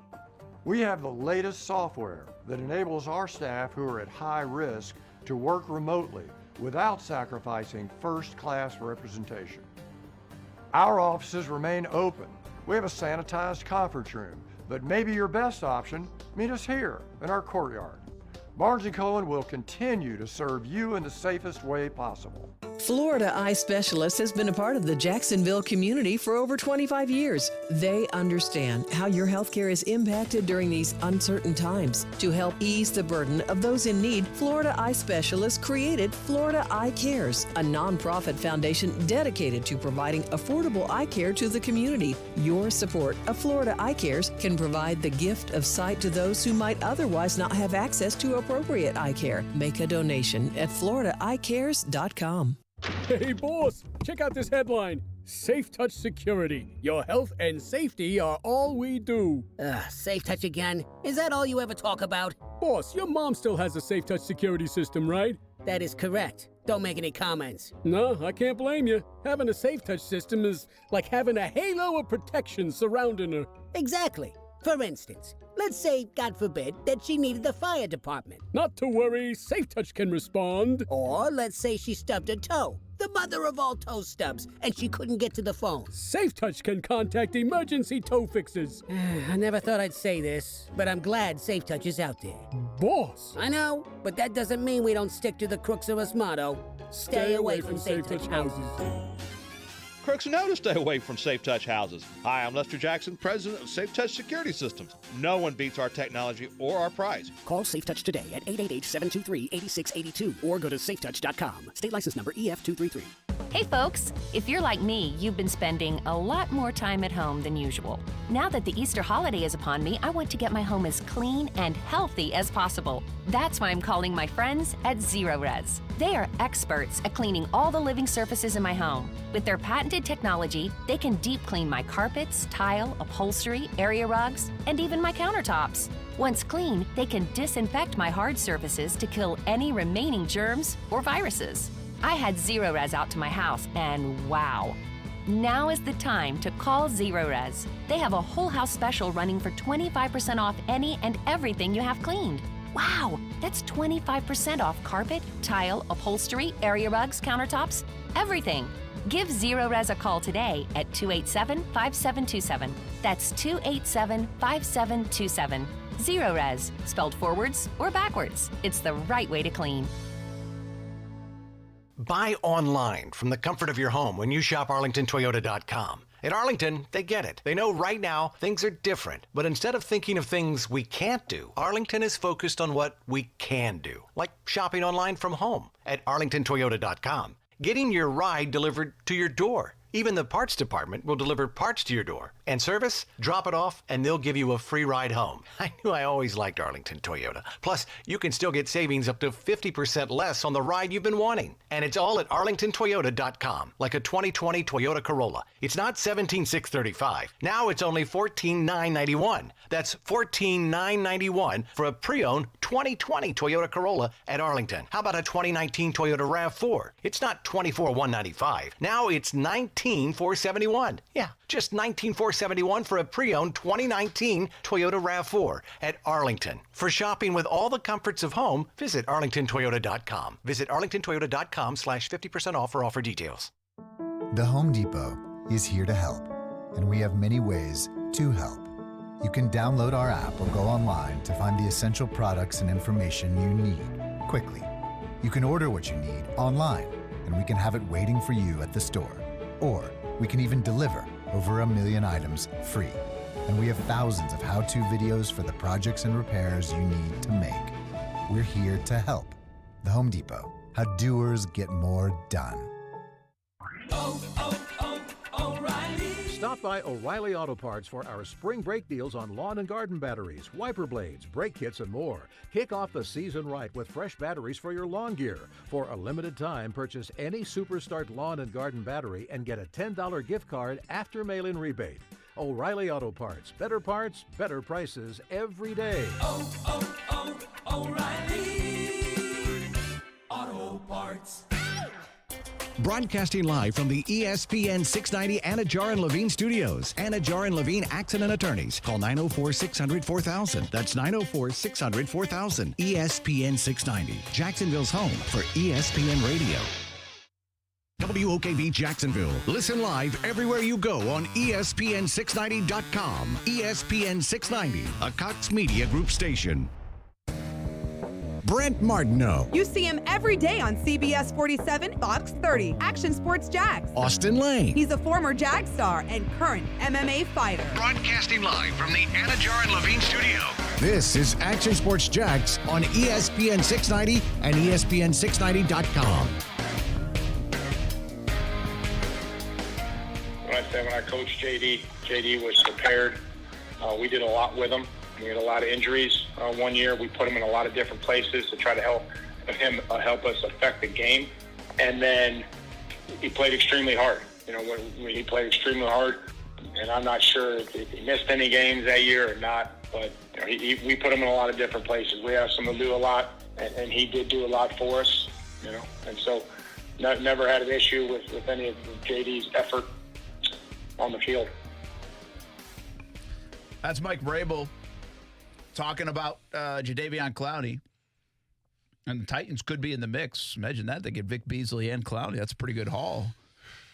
We have the latest software that enables our staff who are at high risk to work remotely without sacrificing first-class representation. Our offices remain open. We have a sanitized conference room, but maybe your best option, meet us here in our courtyard. Barnes & Cohen will continue to serve you in the safest way possible. Florida Eye Specialist has been a part of the Jacksonville community for over 25 years. They understand how your healthcare is impacted during these uncertain times. To help ease the burden of those in need, Florida Eye Specialist created Florida Eye Cares, a nonprofit foundation dedicated to providing affordable eye care to the community. Your support of Florida Eye Cares can provide the gift of sight to those who might otherwise not have access to appropriate eye care. Make a donation at FloridaEyeCares.com. Hey, boss, check out this headline. Safe Touch Security. Your health and safety are all we do. Safe Touch again? Is that all you ever talk about? Boss, your mom still has a Safe Touch security system, right? That is correct. Don't make any comments. No, I can't blame you. Having a Safe Touch system is like having a halo of protection surrounding her. Exactly. For instance, let's say, God forbid, that she needed the fire department. Not to worry, Safe Touch can respond. Or let's say she stubbed her toe, the mother of all toe stubs, and she couldn't get to the phone. Safe Touch can contact emergency toe fixes. I never thought I'd say this, but I'm glad Safe Touch is out there. Boss! I know, but that doesn't mean we don't stick to the Crooks of Us motto. Stay away from Safe Touch houses. Crooks know to stay away from Safe Touch houses. Hi, I'm Lester Jackson, president of Safe Touch Security Systems. No one beats our technology or our price. Call Safe Touch today at 888-723-8682 or go to safetouch.com. State license number EF233. Hey folks, if you're like me, you've been spending a lot more time at home than usual. Now that the Easter holiday is upon me, I want to get my home as clean and healthy as possible. That's why I'm calling my friends at Zero Res. They are experts at cleaning all the living surfaces in my home. With their patented technology, they can deep clean my carpets, tile, upholstery, area rugs, and even my countertops. Once clean, they can disinfect my hard surfaces to kill any remaining germs or viruses. I had Zero Res out to my house, and wow. Now is the time to call Zero Res. They have a whole house special running for 25% off any and everything you have cleaned. Wow, that's 25% off carpet, tile, upholstery, area rugs, countertops, everything. Give Zero Res a call today at 287-5727. That's 287-5727. Zero Res, spelled forwards or backwards. It's the right way to clean. Buy online from the comfort of your home when you shop arlingtontoyota.com. At Arlington, they get it. They know right now things are different. But instead of thinking of things we can't do, Arlington is focused on what we can do, like shopping online from home at arlingtontoyota.com. Getting your ride delivered to your door. Even the parts department will deliver parts to your door. And service? Drop it off and they'll give you a free ride home. I knew I always liked Arlington Toyota. Plus, you can still get savings up to 50% less on the ride you've been wanting. And it's all at arlingtontoyota.com, like a 2020 Toyota Corolla. It's not $17,635. Now it's only $14,991. That's $14,991 for a pre-owned 2020 Toyota Corolla at Arlington. How about a 2019 Toyota RAV4? It's not $24,195. Now it's $19,471. Yeah, just $19,471 for a pre-owned 2019 Toyota RAV4 at Arlington. For shopping with all the comforts of home, visit arlingtontoyota.com. Visit arlingtontoyota.com/50% off for offer details. The Home Depot is here to help, and we have many ways to help. You can download our app or go online to find the essential products and information you need quickly. You can order what you need online, and we can have it waiting for you at the store. Or we can even deliver over 1 million items free. And we have thousands of how-to videos for the projects and repairs you need to make. We're here to help. The Home Depot. How doers get more done. Stop by O'Reilly Auto Parts for our spring break deals on lawn and garden batteries, wiper blades, brake kits, and more. Kick off the season right with fresh batteries for your lawn gear. For a limited time, purchase any Superstart lawn and garden battery and get a $10 gift card after mail-in rebate. O'Reilly Auto Parts. Better prices every day. O'Reilly Auto Parts. Broadcasting live from the ESPN 690 Anajar and Levine studios. Anajar and Levine Accident Attorneys. Call 904-600-4000. That's 904-600-4000. ESPN 690. Jacksonville's home for ESPN Radio. WOKV Jacksonville. Listen live everywhere you go on ESPN690.com. ESPN 690, a Cox Media Group station. Brent Martineau. You see him every day on CBS 47, Fox 30, Action Sports Jax. Austin Lane. He's a former Jag star and current MMA fighter. Broadcasting live from the Anajar and Levine studio. This is Action Sports Jax on ESPN 690 and ESPN690.com. When I coached JD was prepared. We did a lot with him. We had a lot of injuries one year. We put him in a lot of different places to try to help us affect the game. And then he played extremely hard. You know, when he played extremely hard, and I'm not sure if he missed any games that year or not. But you know, we put him in a lot of different places. We asked him to do a lot, and he did do a lot for us. And so never had an issue with any of JD's effort on the field. That's Mike Vrabel talking about Jadeveon Clowney. And the Titans could be in the mix. Imagine that. They get Vic Beasley and Clowney. That's a pretty good haul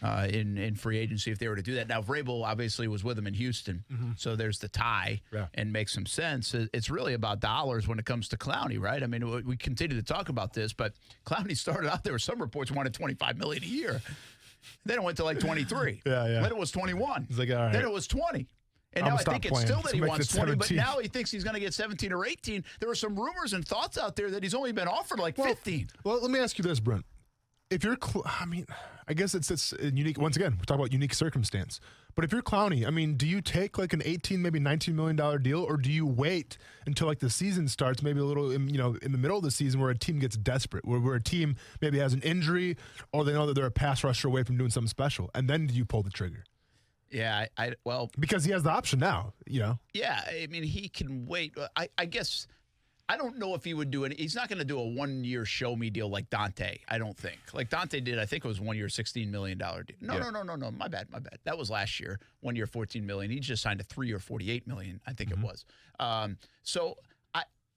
in free agency if they were to do that. Now, Vrabel obviously was with him in Houston, so there's the tie and makes some sense. It's really about dollars when it comes to Clowney, right? I mean, we continue to talk about this, but Clowney started out, there were some reports wanted $25 million a year. Then it went to like 23. Then it was 21. He's like, all right. Then it was 20. And now I think it's still that he wants 20, but now he thinks he's going to get 17 or 18. There were some rumors and thoughts out there that he's only been offered like 15. Well, let me ask you this, Brent. If you're, I guess it's unique. Once again, we're talking about unique circumstance. But if you're Clowney, I mean, do you take like an 18, maybe $19 million deal, or do you wait until like the season starts, maybe a little, in the middle of the season where a team gets desperate, where a team maybe has an injury, or they know that they're a pass rusher away from doing something special, and then do you pull the trigger? Yeah, well, because he has the option now, Yeah, I mean, he can wait. I guess I don't know if he would do it. He's not going to do a 1-year show me deal like Dante. I don't think. Like Dante did. I think it was 1 year, $16 million deal. No. My bad. That was last year. 1 year, $14 million. He just signed a 3 or $48 million. I think it was. So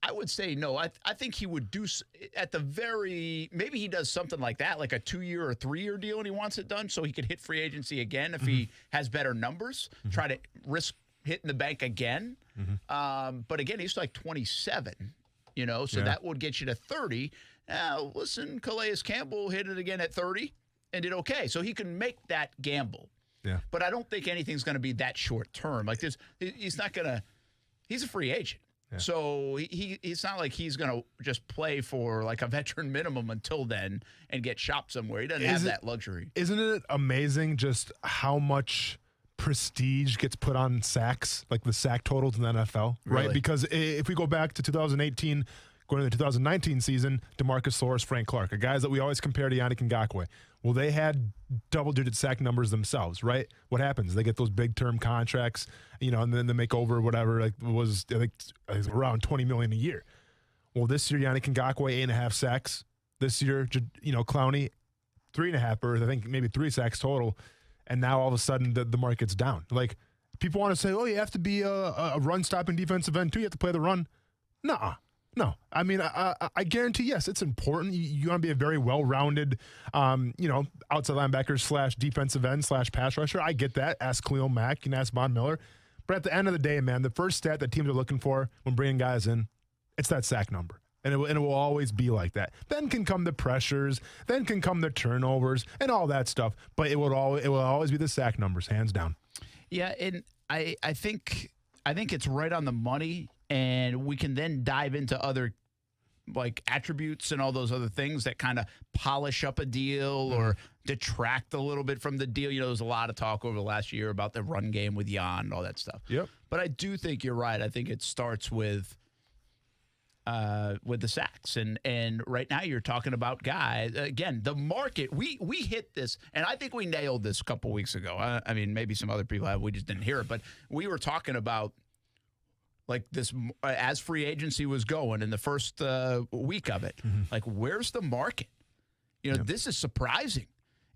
I would say no. I think he would do at the maybe he does something like that, like a 2-year or 3-year deal, and he wants it done so he could hit free agency again if he has better numbers. Try to risk hitting the bank again. But again, he's like 27, so that would get you to 30. Now, listen, Calais Campbell hit it again at 30 and did okay, so he can make that gamble. Yeah. But I don't think anything's going to be that short term. Like this, he's not going to. He's a free agent. Yeah. So it's not like he's going to just play for like a veteran minimum until then and get shopped somewhere. He doesn't have that luxury. Isn't it amazing just how much prestige gets put on sacks, like the sack totals in the NFL, right? Really? Because if we go back to 2018, going into the 2019 season, DeMarcus Lawrence, Frank Clark, are guys that we always compare to Yannick Ngakoue. Well, they had double-digit sack numbers themselves, right? What happens? They get those big-term contracts, and then they make over whatever, like was I think around $20 million a year. Well, this year Yannick Ngakoue 8.5 sacks. This year, Clowney 3.5, or I think maybe 3 sacks total. And now all of a sudden the market's down. Like people want to say, oh, you have to be a run-stopping defensive end too. You have to play the run. Nuh-uh. No, I mean, I guarantee, yes, it's important. You want to be a very well-rounded, outside linebacker / defensive end / pass rusher. I get that. Ask Khalil Mack. You can ask Von Miller. But at the end of the day, man, the first stat that teams are looking for when bringing guys in, it's that sack number. And it will always be like that. Then can come the pressures. Then can come the turnovers and all that stuff. But it will always be the sack numbers, hands down. Yeah, and I think it's right on the money. And we can then dive into other like attributes and all those other things that kind of polish up a deal or detract a little bit from the deal. There was a lot of talk over the last year about the run game with Jan and all that stuff. Yep. But I do think you're right. I think it starts with the sacks. And right now you're talking about guys. Again, the market, we hit this, and I think we nailed this a couple weeks ago. I mean, maybe some other people have. We just didn't hear it. But we were talking about like this as free agency was going in the first week of it. Like, where's the market? This is surprising.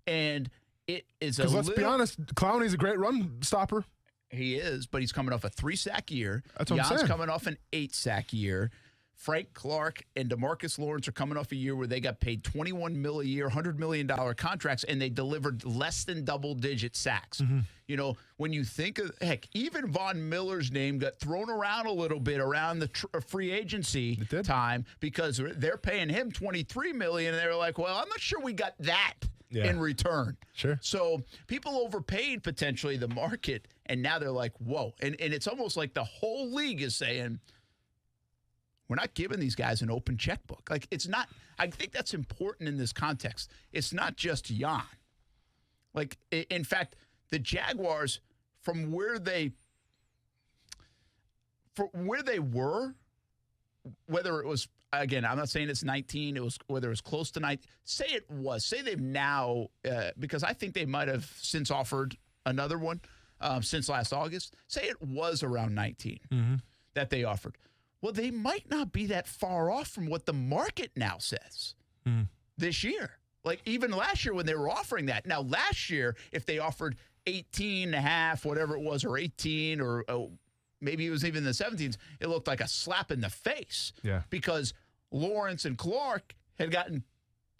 And it is because let's be honest, Clowney's a great run stopper. He is, but he's coming off a 3-sack year. That's what I'm saying. Jan's coming off an 8-sack year. Frank Clark and DeMarcus Lawrence are coming off a year where they got paid $21 million a year, $100 million contracts, and they delivered less than double-digit sacks. When you think of, heck, even Von Miller's name got thrown around a little bit around the free agency time because they're paying him $23 million, and they're like, well, I'm not sure we got that in return. Sure. So people overpaid potentially the market, and now they're like, whoa. And it's almost like the whole league is saying, we're not giving these guys an open checkbook. Like, it's not, I think that's important in this context. It's not just Jan. Like, in fact, the Jaguars, from where they were, whether it was, again, I'm not saying it's 19, it was whether it was close to 19, say they've now, because I think they might have since offered another one since last August, say it was around 19 that they offered. Well, they might not be that far off from what the market now says. this year. Like even last year when they were offering that. Now last year, if they offered 18.5, whatever it was, or 18, or maybe it was even the 17s, it looked like a slap in the face. Yeah. Because Lawrence and Clark had gotten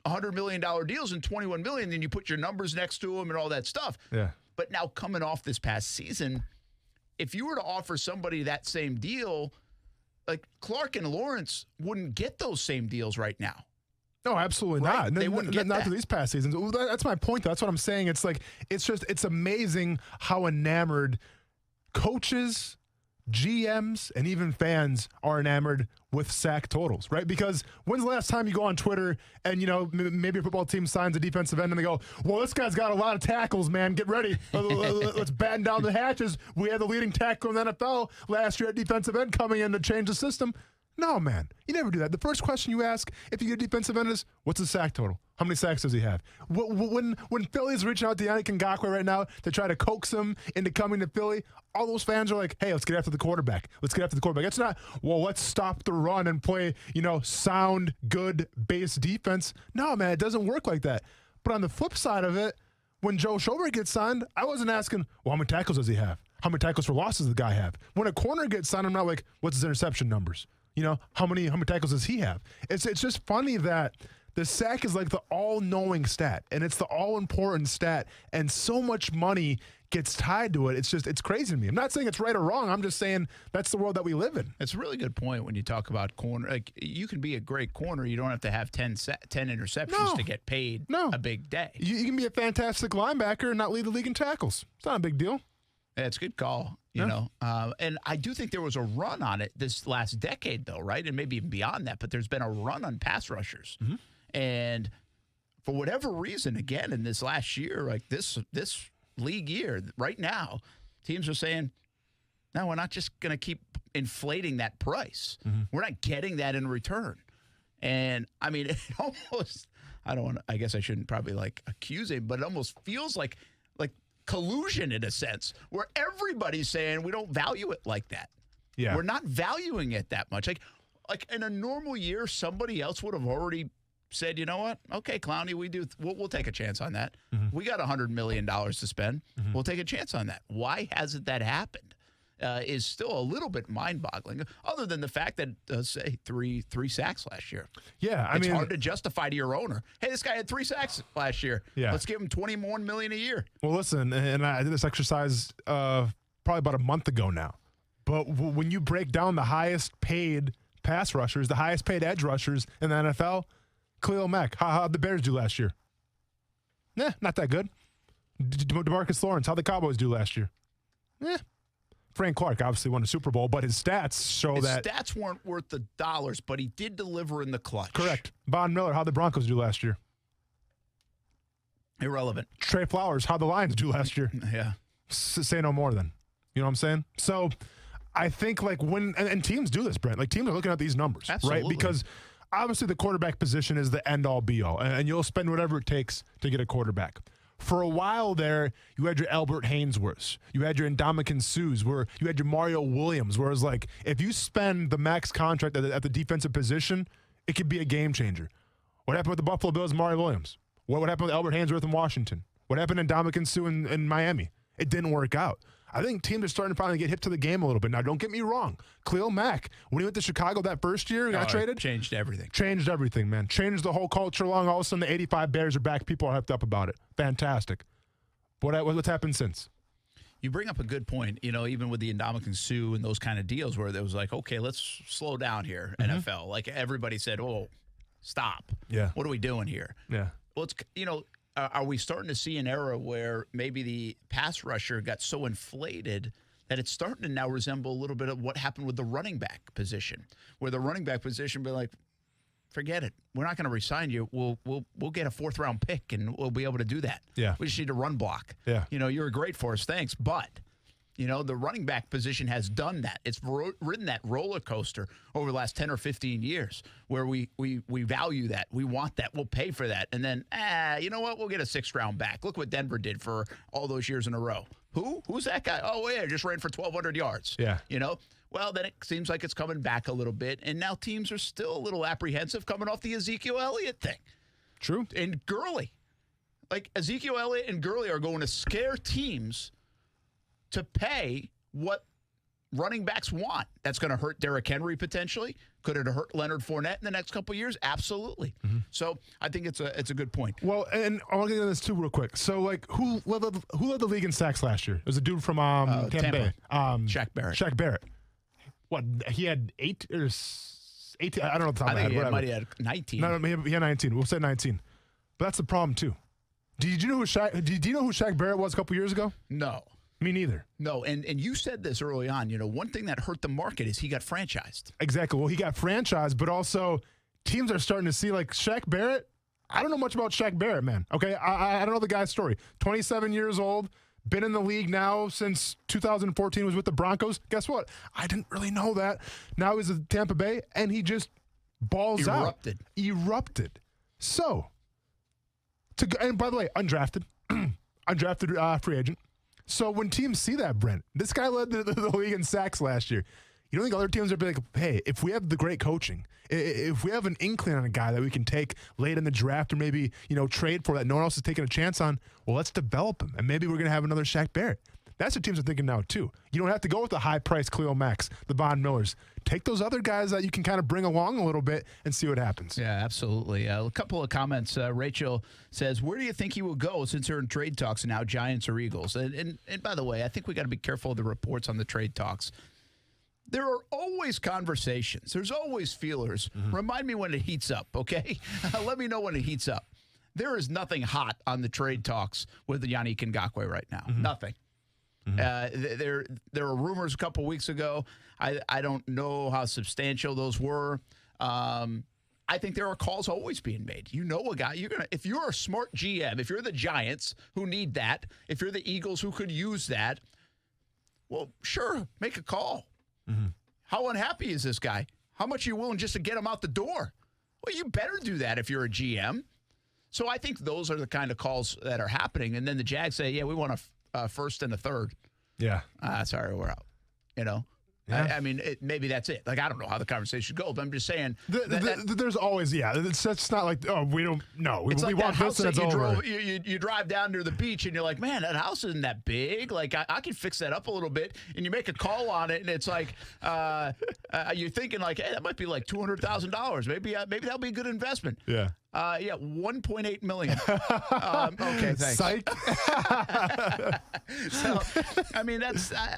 $100 million deals and $21 million, and you put your numbers next to them and all that stuff. Yeah. But now coming off this past season, if you were to offer somebody that same deal, like Clark and Lawrence wouldn't get those same deals right now. No, absolutely Right? not. They wouldn't get not that. to these past seasons. Well, that's my point, though. That's what I'm saying. It's like it's amazing how enamored coaches, GMs, and even fans are enamored with sack totals, right? Because when's the last time you go on Twitter and, maybe a football team signs a defensive end and they go, well, this guy's got a lot of tackles, man. Get ready. Let's batten down the hatches. We had the leading tackle in the NFL last year at defensive end coming in to change the system. No, man. You never do that. The first question you ask if you get a defensive end is, what's the sack total? How many sacks does he have? When Philly's reaching out to Yannick Ngakoue right now to try to coax him into coming to Philly, all those fans are like, hey, let's get after the quarterback. Let's get after the quarterback. It's not, well, let's stop the run and play, sound, good base defense. No, man, it doesn't work like that. But on the flip side of it, when Joe Schobert gets signed, I wasn't asking, well, how many tackles does he have? How many tackles for losses does the guy have? When a corner gets signed, I'm not like, what's his interception numbers? How many tackles does he have? It's just funny that the sack is like the all-knowing stat, and it's the all-important stat, and so much money gets tied to it. It's crazy to me. I'm not saying it's right or wrong. I'm just saying that's the world that we live in. It's a really good point when you talk about corner. Like you can be a great corner. You don't have to have 10 interceptions to get paid a big day. You can be a fantastic linebacker and not lead the league in tackles. It's not a big deal. Yeah, it's a good call, you know. And I do think there was a run on it this last decade, though, right? And maybe even beyond that. But there's been a run on pass rushers. Mm-hmm. And for whatever reason, again, in this last year, like this league year, right now, teams are saying, no, we're not just going to keep inflating that price. Mm-hmm. We're not getting that in return. And, I mean, it almost, I guess I shouldn't probably, accuse him, but it almost feels like collusion in a sense, where everybody's saying we don't value it like that. Yeah. We're not valuing it that much. Like in a normal year, somebody else would have already said, you know what? Okay, Clowney, we'll take a chance on that. Mm-hmm. We got $100 million to spend. Mm-hmm. We'll take a chance on that. Why hasn't that happened? Is still a little bit mind-boggling, other than the fact that, say, three sacks last year. Yeah, it's hard to justify to your owner. Hey, this guy had 3 sacks last year. Yeah. Let's give him $21 million a year. Well, listen, and I did this exercise probably about a month ago now. But when you break down the highest paid pass rushers, the highest paid edge rushers in the NFL, Khalil Mack, how'd the Bears do last year? Not that good. DeMarcus Lawrence, how'd the Cowboys do last year? Frank Clark obviously won a Super Bowl, but his stats show that. His stats weren't worth the dollars, but he did deliver in the clutch. Correct. Von Miller, how'd the Broncos do last year? Irrelevant. Trey Flowers, how'd the Lions do last year? Yeah. Say no more then. You know what I'm saying? So I think and teams do this, Brent. Teams are looking at these numbers, Absolutely. right? Because obviously the quarterback position is the end-all be-all, and you'll spend whatever it takes to get a quarterback. For a while there, you had your Albert Haynesworths, you had your Ndamukong Suhs, where you had your Mario Williams, where it's like, if you spend the max contract at the defensive position, it could be a game changer. What happened with the Buffalo Bills, Mario Williams? What happened with Albert Haynesworth in Washington? What happened in Ndamukong Suh in Miami? It didn't work out. I think teams are starting to finally get hip to the game a little bit. Now, don't get me wrong. Khalil Mack, when he went to Chicago that first year and got traded. Changed everything. Changed everything, man. Changed the whole culture along. All of a sudden, the 85 Bears are back. People are hyped up about it. Fantastic. What's happened since? You bring up a good point, even with the Ndamukong Suh and those kind of deals where there was like, okay, let's slow down here, NFL. Like everybody said, oh, stop. Yeah. What are we doing here? Yeah. Well, it's, are we starting to see an era where maybe the pass rusher got so inflated that it's starting to now resemble a little bit of what happened with the running back position, where the running back position be like, forget it. We're not going to re-sign you. We'll get a 4th-round pick, and we'll be able to do that. Yeah. We just need a run block. Yeah. You're great for us. Thanks. But, the running back position has done that. It's ridden that roller coaster over the last 10 or 15 years where we value that. We want that. We'll pay for that. And then, you know what? We'll get a 6th-round back. Look what Denver did for all those years in a row. Who's that guy? Oh, yeah, just ran for 1,200 yards. Yeah. Well, then it seems like it's coming back a little bit. And now teams are still a little apprehensive coming off the Ezekiel Elliott thing. True. And Gurley. Like, Ezekiel Elliott and Gurley are going to scare teams to pay what running backs want. That's going to hurt Derrick Henry potentially. Could it hurt Leonard Fournette in the next couple of years? Absolutely. So I think it's a good point. Well, and I'll get into this too real quick. So, like, who led the league in sacks last year? It was a dude from Tampa Bay. Shaq Barrett. Shaq Barrett. What, he had 8 or 18? I don't know the top of my head. He Whatever. might have had 19. No, he had 19. We'll say 19. But that's the problem too. Do you know who Shaq Barrett was a couple years ago? No. Me neither. No, and you said this early on. One thing that hurt the market is he got franchised. Exactly. Well, he got franchised, but also teams are starting to see, like, Shaq Barrett. I don't know much about Shaq Barrett, man. Okay, I don't know the guy's story. 27 years old, been in the league now since 2014, was with the Broncos. Guess what? I didn't really know that. Now he's at Tampa Bay, and he just balls out. Erupted. So, and by the way, undrafted. Undrafted free agent. So when teams see that, Brent, this guy led the league in sacks last year. You don't think other teams are be like, hey, if we have the great coaching, if we have an inkling on a guy that we can take late in the draft or maybe, trade for that no one else is taking a chance on, well, let's develop him. And maybe we're going to have another Shaq Barrett. That's what teams are thinking now, too. You don't have to go with the high-priced Khalil Macks, the Von Millers. Take those other guys that you can kind of bring along a little bit and see what happens. Yeah, absolutely. A couple of comments. Rachel says, where do you think he will go since they're in trade talks now, Giants or Eagles? And by the way, I think we got to be careful of the reports on the trade talks. There are always conversations. There's always feelers. Remind me when it heats up, okay? Let me know when it heats up. There is nothing hot on the trade talks with Yannick Ngakoue right now. Nothing. There were rumors a couple weeks ago. I don't know how substantial those were. I think there are calls always being made. You know a guy, if you're a smart GM, if you're the Giants who need that, if you're the Eagles who could use that, well, sure, make a call. How unhappy is this guy? How much are you willing just to get him out the door? Well, you better do that if you're a GM. So I think those are the kind of calls that are happening. And then the Jags say, yeah, we want a first and a third. Yeah. Sorry, we're out. Yeah. I mean, maybe that's it. Like, I don't know how the conversation goes, but I'm just saying. There's always, it's not like, oh, we don't know. We like want this and it's over. You drive down to the beach and you're like, man, that house isn't that big. Like, I can fix that up a little bit. And you make a call on it, and it's like, you're thinking like, hey, that might be like $200,000. Maybe that'll be a good investment. Yeah. $1.8 million. Okay, thanks. Psych. So, I mean,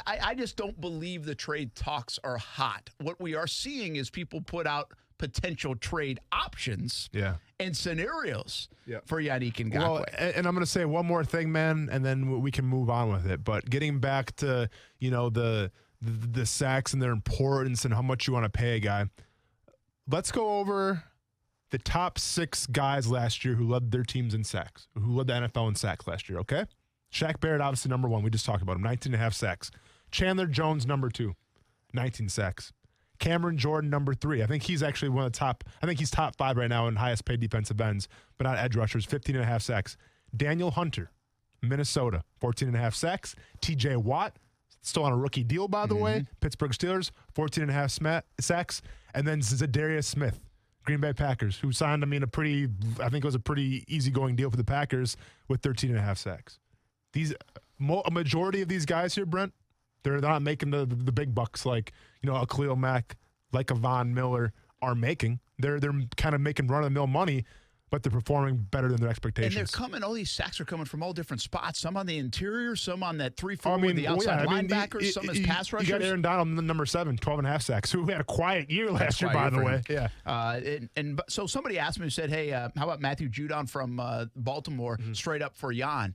I just don't believe the trade talks are hot. What we are seeing is people put out potential trade options and scenarios for Yannick Ngakoue. Well, and I'm going to say one more thing, man, and then we can move on with it. But getting back to, the sacks and their importance and how much you want to pay a guy, let's go over the top 6 guys last year who led their teams in sacks, who led the NFL in sacks last year, okay? Shaq Barrett, obviously, number 1. We just talked about him, 19.5 sacks. Chandler Jones, number 2, 19 sacks. Cameron Jordan, number 3. I think he's actually one of the top. I think he's top 5 right now in highest paid defensive ends, but not edge rushers, 15.5 sacks. Daniel Hunter, Minnesota, 14.5 sacks. TJ Watt, still on a rookie deal, by the way. Pittsburgh Steelers, 14.5 sacks. And then Zadarius Smith, Green Bay Packers, who signed, I think it was a pretty easygoing deal for the Packers with 13.5 sacks. A majority of these guys here, Brent, they're not making the big bucks like, a Khalil Mack, like a Von Miller are making. They're kind of making run-of-the-mill money, but they're performing better than their expectations. And all these sacks are coming from all different spots. Some on the interior, some on that 3-4 with the outside linebackers, some as pass rushers. You got Aaron Donald, number 7, 12.5 sacks, who had a quiet year last year, by the way. Yeah. So somebody asked me, said, hey, how about Matthew Judon from Baltimore, straight up for Jan?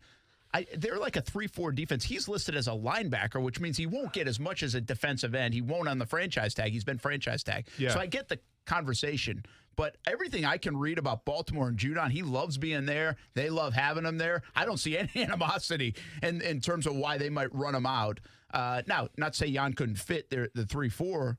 They're like a 3-4 defense. He's listed as a linebacker, which means he won't get as much as a defensive end. He won't on the franchise tag. He's been franchise tag. Yeah. So I get the conversation. But everything I can read about Baltimore and Judon, he loves being there. They love having him there. I don't see any animosity in terms of why they might run him out. Now, not to say Jan couldn't fit the 3-4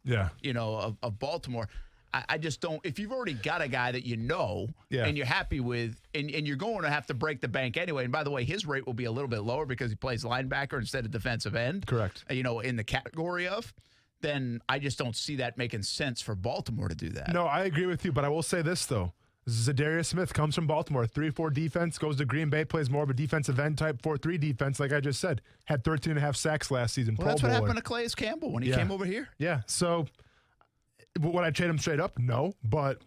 of Baltimore. I just don't. If you've already got a guy that and you're happy with, and you're going to have to break the bank anyway. And by the way, his rate will be a little bit lower because he plays linebacker instead of defensive end. Correct. In the category of, then I just don't see that making sense for Baltimore to do that. No, I agree with you, but I will say this though. Zadarius Smith comes from Baltimore, 3-4 defense, goes to Green Bay, plays more of a defensive end type 4-3 defense, like I just said. Had 13.5 sacks last season. Well, that's what happened to Calais Campbell when he came over here. Yeah, so would I trade him straight up? No, but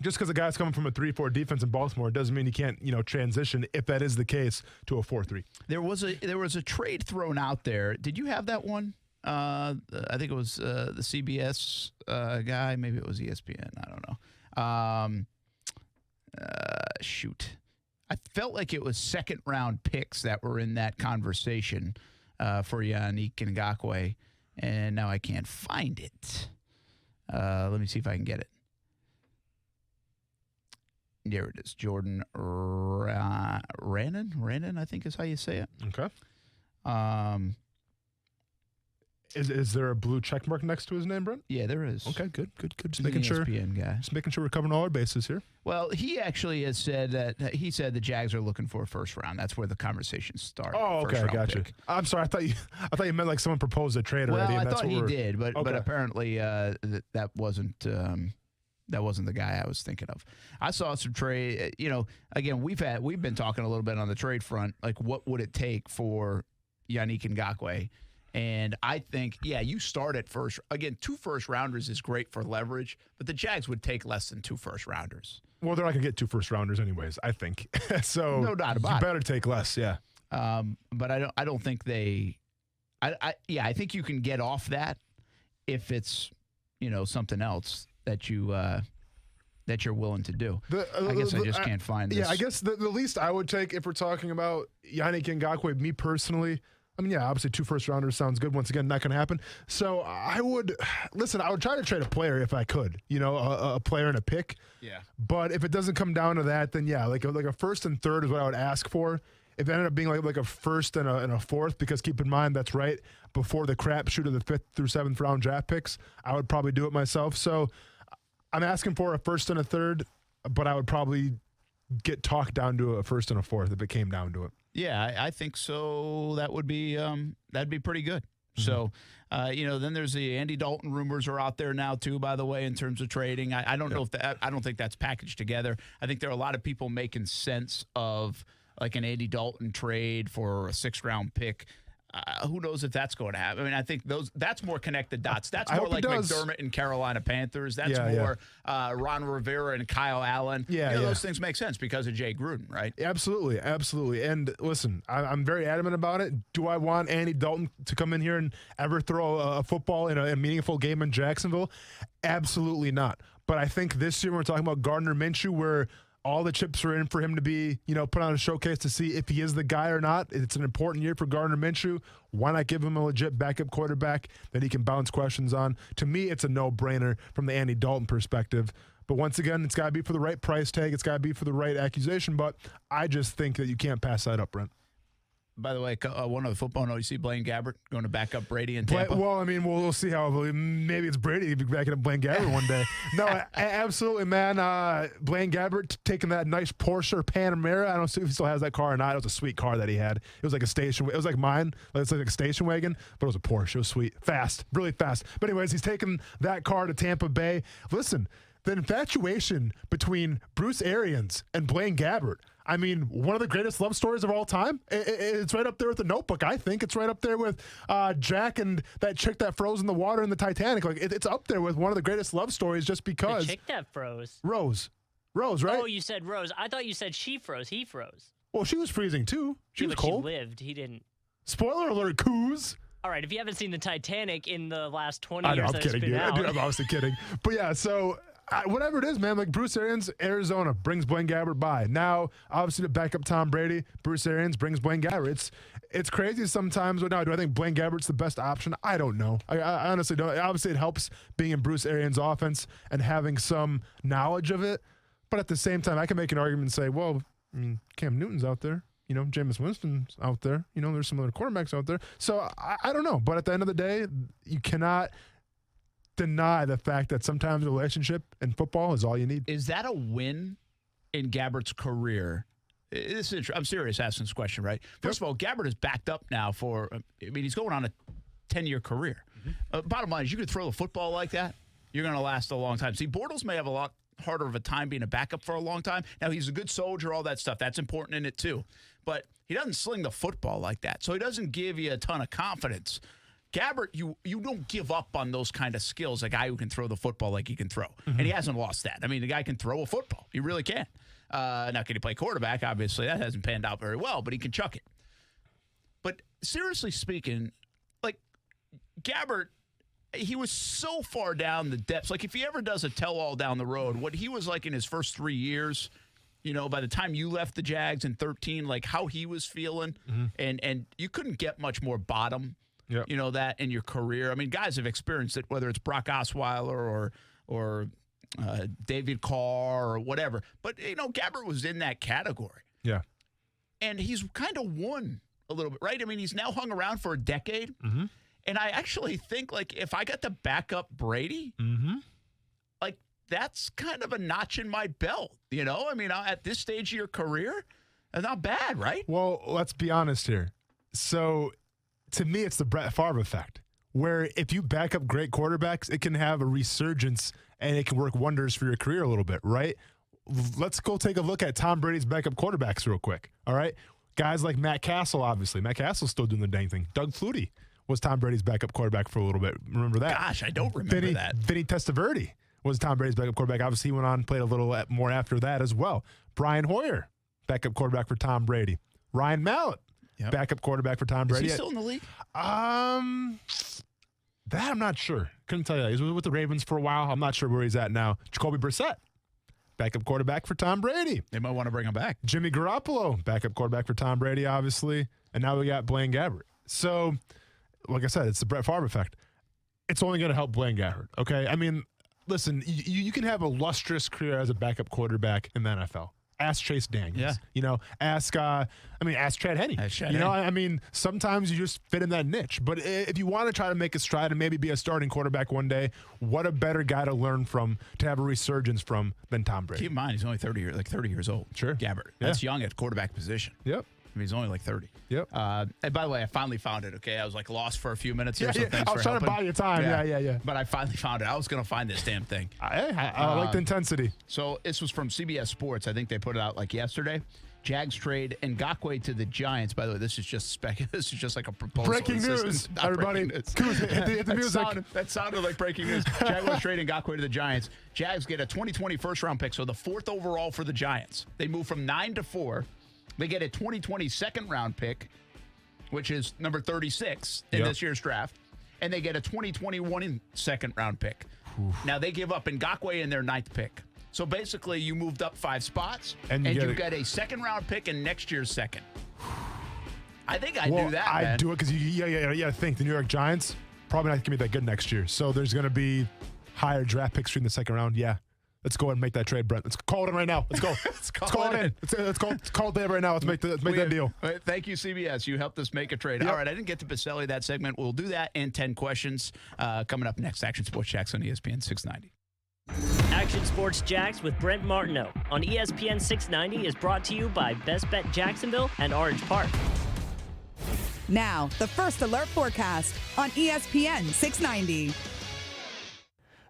just because a guy's coming from a 3-4 defense in Baltimore doesn't mean he can't, transition, if that is the case, to a 4-3. There was a trade thrown out there. Did you have that one? I think it was the CBS guy. Maybe it was ESPN. I don't know. Shoot. I felt like it was second-round picks that were in that conversation for Yannick Ngakoue, and now I can't find it. Let me see if I can get it. There it is. Jordan Rannon, I think is how you say it. Okay. Is there a blue check mark next to his name, Brent? Yeah, there is. Okay, good. Just He's making an sure. ESPN guy. Just making sure we're covering all our bases here. Well, he actually has said that the Jags are looking for a first round. That's where the conversation started. Oh, okay, gotcha. I'm sorry. I thought you meant like someone proposed a trade already. Well, and I thought he did, but okay. apparently that wasn't the guy I was thinking of. I saw some trade. Again, we've been talking a little bit on the trade front. Like, what would it take for Yannick Ngakoue? And I think, you start at first. Again, 2 first-rounders is great for leverage, but the Jags would take less than 2 first-rounders. Well, they're not going to get 2 first-rounders anyways, I think. So no doubt about it. You better take less, yeah. But I don't think they – I think you can get off that if it's, something else that you're willing to do. I guess I just can't find this. Yeah, I guess the least I would take if we're talking about Yannick Ngakoue, me personally – obviously 2 first-rounders sounds good. Once again, not going to happen. So I would try to trade a player if I could, a player and a pick. Yeah. But if it doesn't come down to that, then like a first and third is what I would ask for. If it ended up being like a first and a fourth, because keep in mind, that's right before the crapshoot of the 5th through 7th round draft picks, I would probably do it myself. So I'm asking for a first and a third, but I would probably get talked down to a first and a fourth if it came down to it. Yeah, I think so. That would be that'd be pretty good. Mm-hmm. So, then there's the Andy Dalton rumors are out there now too. By the way, in terms of trading, I don't know if I don't think that's packaged together. I think there are a lot of people making sense of like an Andy Dalton trade for a 6th-round pick. Who knows if that's going to happen? I mean, I think that's more connected dots. That's more like McDermott and Carolina Panthers. That's more Ron Rivera and Kyle Allen. Those things make sense because of Jay Gruden, right? Absolutely. And listen, I'm very adamant about it. Do I want Andy Dalton to come in here and ever throw a football in a meaningful game in Jacksonville? Absolutely not. But I think this year when we're talking about Gardner Minshew, where all the chips are in for him to be, put on a showcase to see if he is the guy or not. It's an important year for Gardner Minshew. Why not give him a legit backup quarterback that he can bounce questions on? To me, it's a no-brainer from the Andy Dalton perspective. But once again, it's got to be for the right price tag. It's got to be for the right accusation. But I just think that you can't pass that up, Brent. By the way, one other football note, you see Blaine Gabbert going to back up Brady in Tampa? Well, we'll see how. Maybe it's Brady backing up Blaine Gabbert one day. No, absolutely, man. Blaine Gabbert taking that nice Porsche Panamera. I don't know if he still has that car or not. It was a sweet car that he had. It was like a station. It was like mine. It's like a station wagon, but it was a Porsche. It was sweet. Fast. Really fast. But anyways, he's taking that car to Tampa Bay. Listen, the infatuation between Bruce Arians and Blaine Gabbert. One of the greatest love stories of all time. It's right up there with The Notebook, I think. It's right up there with Jack and that chick that froze in the water in the Titanic. Like it's up there with one of the greatest love stories just because. The chick that froze. Rose, right? Oh, you said Rose. I thought you said she froze. He froze. Well, she was freezing too. She was cold. She lived. He didn't. Spoiler alert, coos. All right, if you haven't seen the Titanic in the last 20 I know, years, I'm kidding, dude. I'm obviously kidding. But yeah, so. Whatever it is, man, like Bruce Arians, Arizona brings Blaine Gabbert by. Now, obviously, to back up Tom Brady, Bruce Arians brings Blaine Gabbert. It's crazy sometimes. But now, do I think Blaine Gabbert's the best option? I don't know. I honestly don't. Obviously, it helps being in Bruce Arians' offense and having some knowledge of it. But at the same time, I can make an argument and say, well, Cam Newton's out there. Jameis Winston's out there. There's some other quarterbacks out there. So I don't know. But at the end of the day, you cannot deny the fact that sometimes a relationship in football is all you need. Is that a win in Gabbert's career? I'm serious asking this question, right? First of all, Gabbert is backed up now for, he's going on a 10-year career. Mm-hmm. Bottom line is you could throw the football like that, you're going to last a long time. See, Bortles may have a lot harder of a time being a backup for a long time. Now, he's a good soldier, all that stuff. That's important in it, too. But he doesn't sling the football like that, so he doesn't give you a ton of confidence. Gabbert, you don't give up on those kind of skills, a guy who can throw the football like he can throw. And he hasn't lost that. I mean, the guy can throw a football. He really can. Now, can he play quarterback? Obviously, that hasn't panned out very well, but he can chuck it. But seriously speaking, like, Gabbert, he was so far down the depths. Like, if he ever does a tell-all down the road, what he was like in his first 3 years, you know, by the time you left the Jags in 2013, like how he was feeling, and you couldn't get much more bottom. Yep. You know, that in your career. I mean, guys have experienced it, whether it's Brock Osweiler or David Carr or whatever. But, you know, Gabbert was in that category. Yeah. And he's kind of won a little bit, right? I mean, he's now hung around for a decade. And I actually think, like, if I got to back up Brady, like, that's kind of a notch in my belt, you know? I mean, at this stage of your career, that's not bad, right? Well, let's be honest here. So, to me, it's the Brett Favre effect, where if you back up great quarterbacks, it can have a resurgence and it can work wonders for your career a little bit, right? Let's go take a look at Tom Brady's backup quarterbacks real quick, all right? Guys like Matt Castle, obviously. Matt Castle's still doing the dang thing. Doug Flutie was Tom Brady's backup quarterback for a little bit. Remember that? Gosh, I don't remember that. Vinny Testaverde was Tom Brady's backup quarterback. Obviously, he went on and played a little more after that as well. Brian Hoyer, backup quarterback for Tom Brady. Ryan Mallett, backup quarterback for Tom Brady. Is he still in the league? That I'm not sure. Couldn't tell you. He was with the Ravens for a while. I'm not sure where he's at now. Jacoby Brissett, backup quarterback for Tom Brady. They might want to bring him back. Jimmy Garoppolo, backup quarterback for Tom Brady, obviously. And now we got Blaine Gabbert. So, like I said, it's the Brett Favre effect. It's only going to help Blaine Gabbert, okay? I mean, listen, you can have a lustrous career as a backup quarterback in the NFL. Ask Chase Daniels. Yeah. You know, ask Chad Henne. You know, I mean, sometimes you just fit in that niche. But if you want to try to make a stride and maybe be a starting quarterback one day, what a better guy to learn from, to have a resurgence from than Tom Brady. Keep in mind, he's only 30 years old. Sure. Gabbert. That's young at quarterback position. Yep. I mean, he's only like 30. Yep. And by the way, I finally found it, okay? I was like lost for a few minutes here. Yeah, I was trying to buy you time. Yeah. But I finally found it. I was going to find this damn thing. I like the intensity. So this was from CBS Sports. I think they put it out like yesterday. Jags trade Ngakoue to the Giants. By the way, this is just This is just like a proposal. Breaking news, everybody. Breaking news. Hit the music. That sounded like breaking news. Jaguars trade Ngakoue to the Giants. Jags get a 2020 first-round pick, so the 4th overall for the Giants. They move from 9 to 4. They get a 2020 second-round pick, which is number 36 in this year's draft, and they get a 2021 second-round pick. Now, they give up Ngakoue in their 9th pick. So, basically, you moved up 5 spots, and you get a second-round pick in next year's second. I think I'd do that, man. I'd do it because you think the New York Giants probably not going to be that good next year. So, there's going to be higher draft picks in the second round. Yeah. Let's go ahead and make that trade, Brent. Let's call it in right now. Let's go. Let's call it in. Let's call it right now. Let's make that deal. Thank you, CBS. You helped us make a trade. Yep. All right, I didn't get to Baselli that segment. We'll do that in 10 questions. Coming up next, Action Sports Jacks on ESPN 690. Action Sports Jacks with Brent Martineau on ESPN 690 is brought to you by Best Bet Jacksonville and Orange Park. Now, the First Alert forecast on ESPN 690.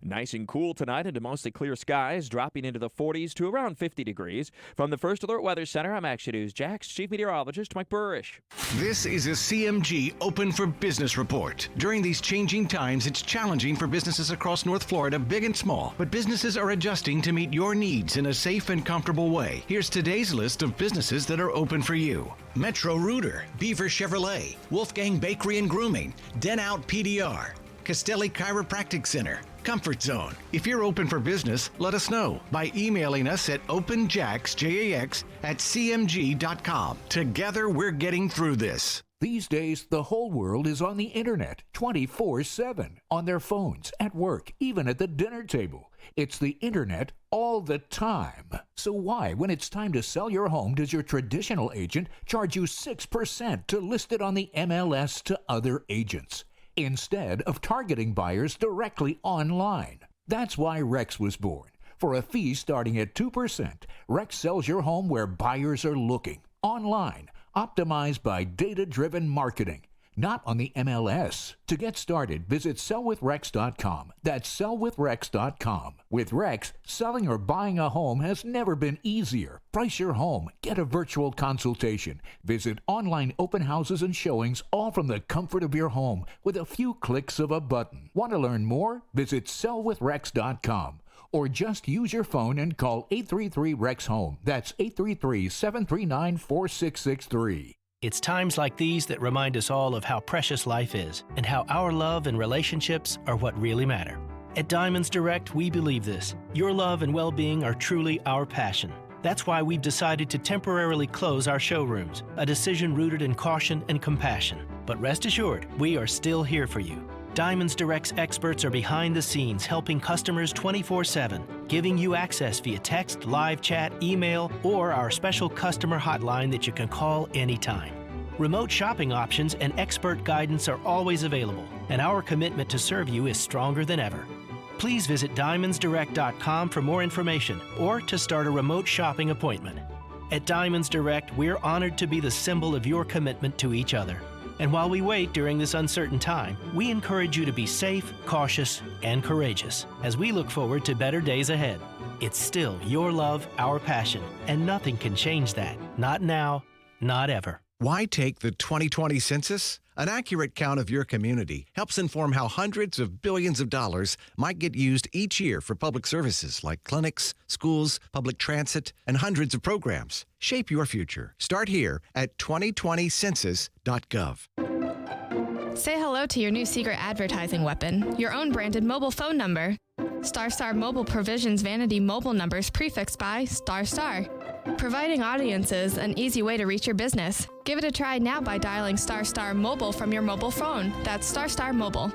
Nice and cool tonight into mostly clear skies, dropping into the 40s to around 50 degrees. From the First Alert Weather Center, I'm Action News Jack's Chief Meteorologist Mike Burrish. This is a CMG Open for Business report. During these changing times, it's challenging for businesses across North Florida, big and small. But businesses are adjusting to meet your needs in a safe and comfortable way. Here's today's list of businesses that are open for you. Metro Rooter, Beaver Chevrolet, Wolfgang Bakery and Grooming, Den Out PDR, Castelli Chiropractic Center, Comfort Zone. If you're open for business, let us know by emailing us at openjax@cmg.com. Together, we're getting through this. These days, the whole world is on the internet 24/7, on their phones, at work, even at the dinner table. It's the internet all the time. So why, when it's time to sell your home, does your traditional agent charge you 6% to list it on the MLS to other agents, instead of targeting buyers directly online? That's why Rex was born. For a fee starting at 2%, Rex sells your home where buyers are looking, online, optimized by data-driven marketing. not on the MLS. To get started, visit sellwithrex.com. That's sellwithrex.com. With Rex, selling or buying a home has never been easier. Price your home. Get a virtual consultation. Visit online open houses and showings, all from the comfort of your home with a few clicks of a button. Want to learn more? Visit sellwithrex.com. Or just use your phone and call 833-REX-HOME. That's 833-739-4663. It's times like these that remind us all of how precious life is and how our love and relationships are what really matter. At Diamonds Direct, we believe this. Your love and well-being are truly our passion. That's why we've decided to temporarily close our showrooms, a decision rooted in caution and compassion. But rest assured, we are still here for you. Diamonds Direct's experts are behind the scenes helping customers 24/7, giving you access via text, live chat, email, or our special customer hotline that you can call anytime. Remote shopping options and expert guidance are always available, and our commitment to serve you is stronger than ever. Please visit diamondsdirect.com for more information or to start a remote shopping appointment. At Diamonds Direct, we're honored to be the symbol of your commitment to each other. And while we wait during this uncertain time, we encourage you to be safe, cautious, and courageous as we look forward to better days ahead. It's still your love, our passion, and nothing can change that. Not now, not ever. Why take the 2020 census? An accurate count of your community helps inform how hundreds of billions of dollars might get used each year for public services like clinics, schools, public transit, and hundreds of programs. Shape your future. Start here at 2020census.gov. Say hello to your new secret advertising weapon, your own branded mobile phone number. StarStar Mobile provisions vanity mobile numbers prefixed by ***, providing audiences an easy way to reach your business. Give it a try now by dialing *** Mobile from your mobile phone. That's *** Mobile.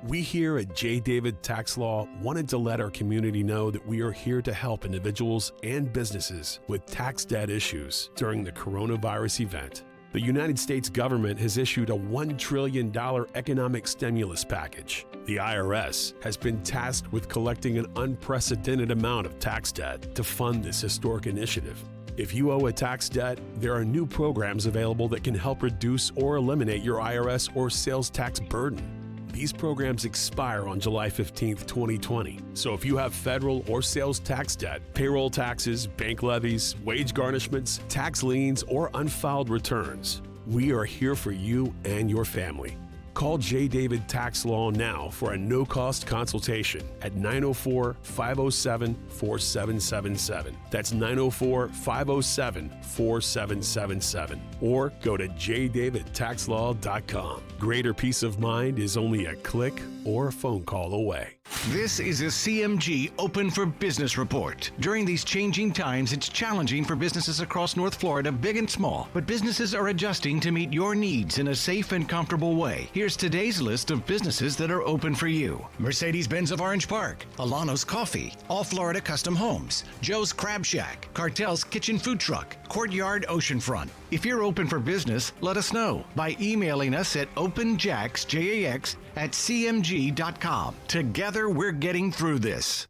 We here at J. David Tax Law wanted to let our community know that we are here to help individuals and businesses with tax debt issues during the coronavirus event. The United States government has issued a $1 trillion economic stimulus package. The IRS has been tasked with collecting an unprecedented amount of tax debt to fund this historic initiative. If you owe a tax debt, there are new programs available that can help reduce or eliminate your IRS or sales tax burden. These programs expire on July 15th, 2020. So if you have federal or sales tax debt, payroll taxes, bank levies, wage garnishments, tax liens, or unfiled returns, we are here for you and your family. Call J. David Tax Law now for a no-cost consultation at 904-507-4777. That's 904-507-4777. Or go to jdavidtaxlaw.com. Greater peace of mind is only a click or a phone call away. This is a CMG Open for Business report. During these changing times, it's challenging for businesses across North Florida, big and small, but businesses are adjusting to meet your needs in a safe and comfortable way. Here's today's list of businesses that are open for you. Mercedes-Benz of Orange Park, Alano's Coffee, All Florida Custom Homes, Joe's Crab Shack, Cartel's Kitchen Food Truck, Courtyard Oceanfront. If you're open for business, let us know by emailing us at openjax@cmg.com. Together, we're getting through this.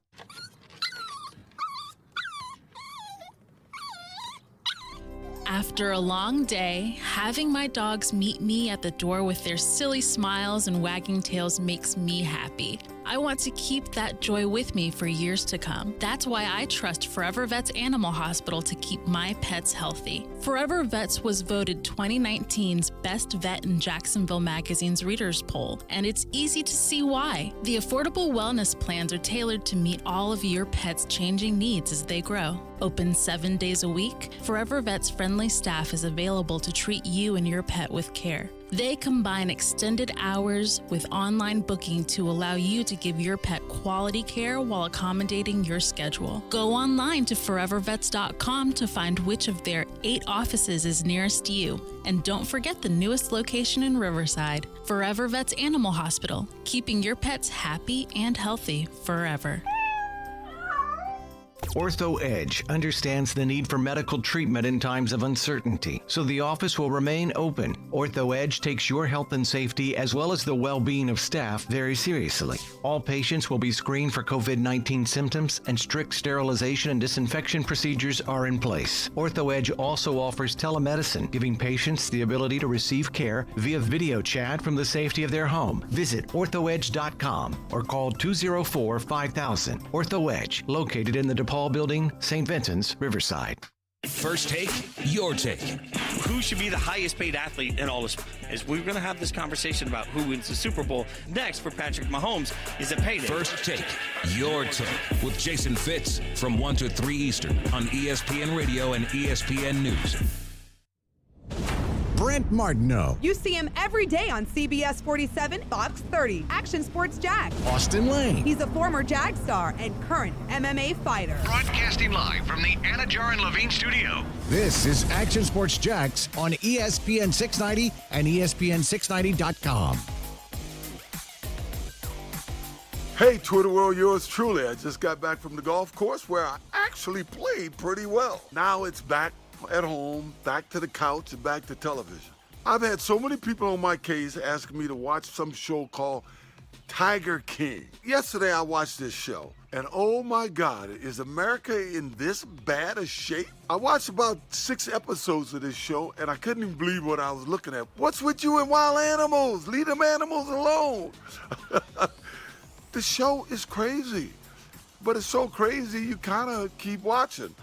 After a long day, having my dogs meet me at the door with their silly smiles and wagging tails makes me happy. I want to keep that joy with me for years to come. That's why I trust Forever Vets Animal Hospital to keep my pets healthy. Forever Vets was voted 2019's Best Vet in Jacksonville Magazine's Readers Poll, and it's easy to see why. The affordable wellness plans are tailored to meet all of your pet's changing needs as they grow. Open 7 days a week, Forever Vets' friendly staff is available to treat you and your pet with care. They combine extended hours with online booking to allow you to give your pet quality care while accommodating your schedule. Go online to forevervets.com to find which of their 8 offices is nearest you. And don't forget the newest location in Riverside, Forever Vets Animal Hospital, keeping your pets happy and healthy forever. Ortho Edge understands the need for medical treatment in times of uncertainty, so the office will remain open. Ortho Edge takes your health and safety as well as the well-being of staff very seriously. All patients will be screened for COVID-19 symptoms, and strict sterilization and disinfection procedures are in place. Ortho Edge also offers telemedicine, giving patients the ability to receive care via video chat from the safety of their home. Visit orthoedge.com or call 204-5000. Ortho Edge, located in the DePaul Building, St. Vincent's, Riverside. First take, your take. Who should be the highest paid athlete in all this? Is we're going to have this conversation about who wins the Super Bowl next for Patrick Mahomes. Is it payday? First take, your take with Jason Fitz from 1 to 3 Eastern on ESPN Radio and ESPN News. Brent Martineau. You see him every day on CBS 47, Fox 30, Action Sports Jax. Austin Lane. He's a former Jag star and current MMA fighter. Broadcasting live from the Anajar and Levine studio. This is Action Sports Jax on ESPN 690 and ESPN690.com. Hey, Twitter world, yours truly. I just got back from the golf course where I actually played pretty well. Now it's back at home, back to the couch, and back to television. I've had so many people on my case asking me to watch some show called Tiger King. Yesterday I watched this show, and oh my God, is America in this bad a shape? I watched about 6 episodes of this show, and I couldn't even believe what I was looking at. What's with you and wild animals? Leave them animals alone. The show is crazy, but it's so crazy you kind of keep watching.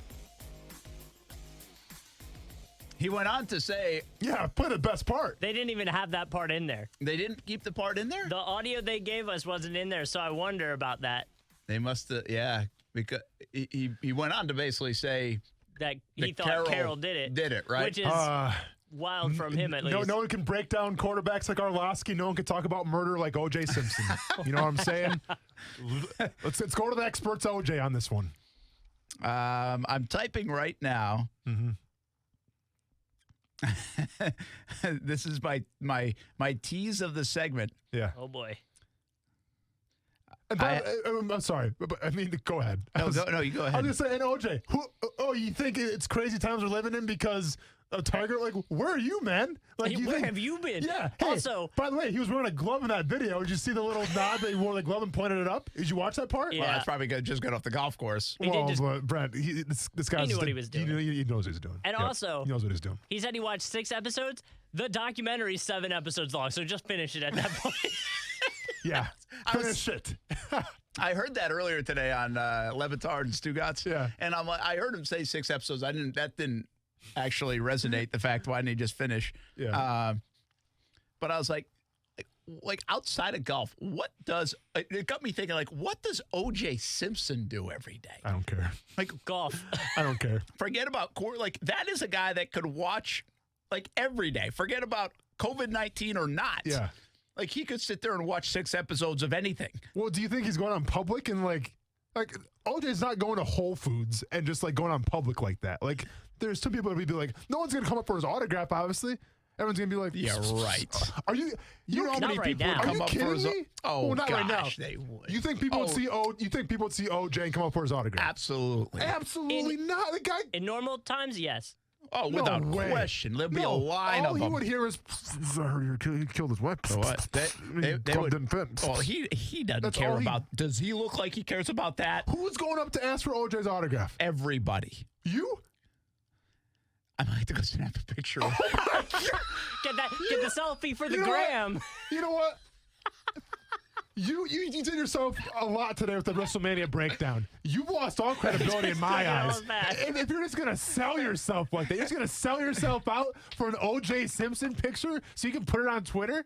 He went on to say, yeah, play the best part. They didn't even have that part in there. They didn't keep the part in there? The audio they gave us wasn't in there, so I wonder about that. They must have, yeah, because he went on to basically say that he thought Carroll did it. Right? Which is wild from him, at least. No one can break down quarterbacks like Arlovsky. No one can talk about murder like O.J. Simpson. You know what I'm saying? Let's go to the experts, O.J. on this one. I'm typing right now. Mm-hmm. This is my tease of the segment. Yeah. Oh boy. I'm sorry, but I mean, go ahead. No, you go ahead. I was just saying, OJ, you think it's crazy times we're living in because of Tiger? Like, where are you, man? Like, where have you been? Yeah. Hey, also, by the way, he was wearing a glove in that video. Did you see the little nod that he wore the glove and pointed it up? Did you watch that part? Yeah. Well, that's probably just got off the golf course. But Brent, this guy knew what he was doing. He knows what he's doing. And also, he knows what he's doing. He said he watched 6 episodes. The documentary is 7 episodes long, so just finish it at that point. Yeah, finish it. I heard that earlier today on Levitard and Stugatz. Yeah, and I'm like, I heard him say 6 episodes. That didn't actually resonate. The fact, why didn't he just finish? Yeah. But I was like outside of golf, what does it got me thinking? Like, what does O.J. Simpson do every day? I don't care. Like golf. I don't care. Forget about like that is a guy that could watch like every day. Forget about COVID-19 or not. Yeah. Like, he could sit there and watch 6 episodes of anything. Well, do you think he's going on public and, like OJ's not going to Whole Foods and just, like, going on public like that. Like, there's some people that would be like, no one's going to come up for his autograph, obviously. Everyone's going to be like, yeah, right. Are you know how many people would come up for his Oh, well, not gosh, right now. They would. You think people would see OJ and come up for his autograph? Absolutely. Absolutely not. The guy. In normal times, yes. Oh, without question. There'd be a line of them. All he would hear is, he killed his wife. So what? They would, didn't fit. Well, he doesn't care about, does he look like he cares about that? Who's going up to ask for OJ's autograph? Everybody. You? I might have to go snap a picture. Oh my God. Get the selfie for the gram. You know what? You did yourself a lot today with the WrestleMania breakdown. You've lost all credibility in my eyes. If you're just going to sell yourself like that, you're just going to sell yourself out for an O.J. Simpson picture so you can put it on Twitter?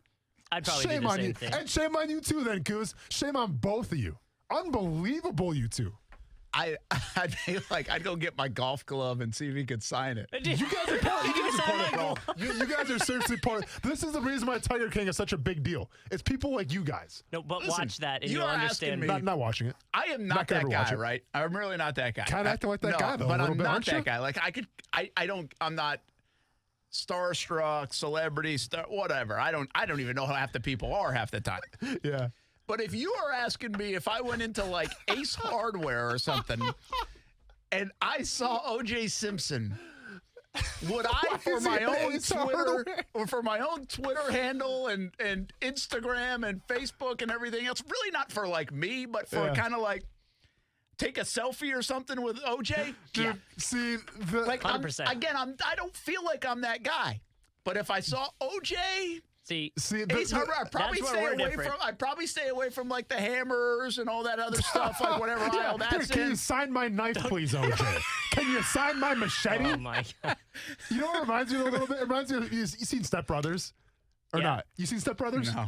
I'd probably do the same thing. And shame on you too then, Coos. Shame on both of you. Unbelievable, you two. I'd be like, I'd go get my golf glove and see if he could sign it. You guys are part of golf. You guys are seriously part of. This is the reason why Tiger King is such a big deal. It's people like you guys. No, but Listen, watch that and you you'll are understand. asking me- Not watching it. I am not that guy, right? I'm really not that guy. Kind of acting like that guy, though. But a little I'm bit, not aren't that you? guy. Like, I'm not starstruck, celebrity, whatever. I don't even know who half the people are half the time. Yeah. But if you are asking me if I went into like Ace Hardware or something and I saw O.J. Simpson, would I, for my own Twitter or for my own Twitter handle and Instagram and Facebook and everything else, really not for like me, but for kind of like take a selfie or something with OJ? Dude, see, like 100%. I don't feel like I'm that guy. But if I saw OJ, Ace Harbor, I'd probably stay away from like the hammers and all that other stuff, like whatever aisle that's Can in. you sign my knife, please, OJ? Can you sign my machete? Oh my God. You know what it reminds me of a little bit? It reminds me of, you seen Step Brothers? Or not? You seen Step Brothers? No.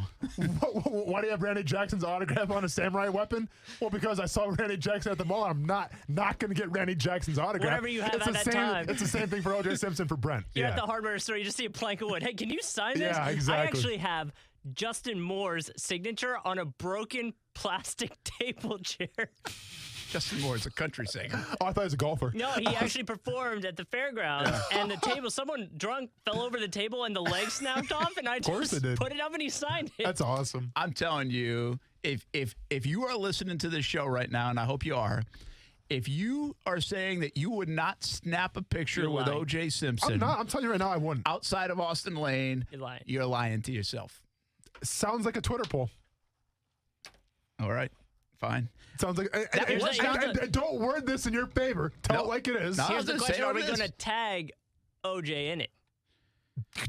Why do you have Randy Jackson's autograph on a samurai weapon? Well, because I saw Randy Jackson at the mall. I'm not going to get Randy Jackson's autograph. Whatever you have at that time. It's the same thing for O.J. Simpson for Brent. You're at the hardware store, you just see a plank of wood. Hey, can you sign this? Yeah, exactly. I actually have Justin Moore's signature on a broken plastic table chair. Justin Moore is a country singer. Oh, I thought he was a golfer. No, he actually performed at the fairgrounds, and the table, someone drunk fell over the table and the leg snapped off, and I just put it up and he signed it. That's awesome. I'm telling you, if you are listening to this show right now, and I hope you are, if you are saying that you would not snap a picture with O.J. Simpson, I'm telling you right now, I wouldn't. Outside of Austin Lane, you're lying to yourself. Sounds like a Twitter poll. All right. Fine. Sounds like. Don't word this in your favor. Tell it like it is. Here's the question: are we going to tag OJ in it?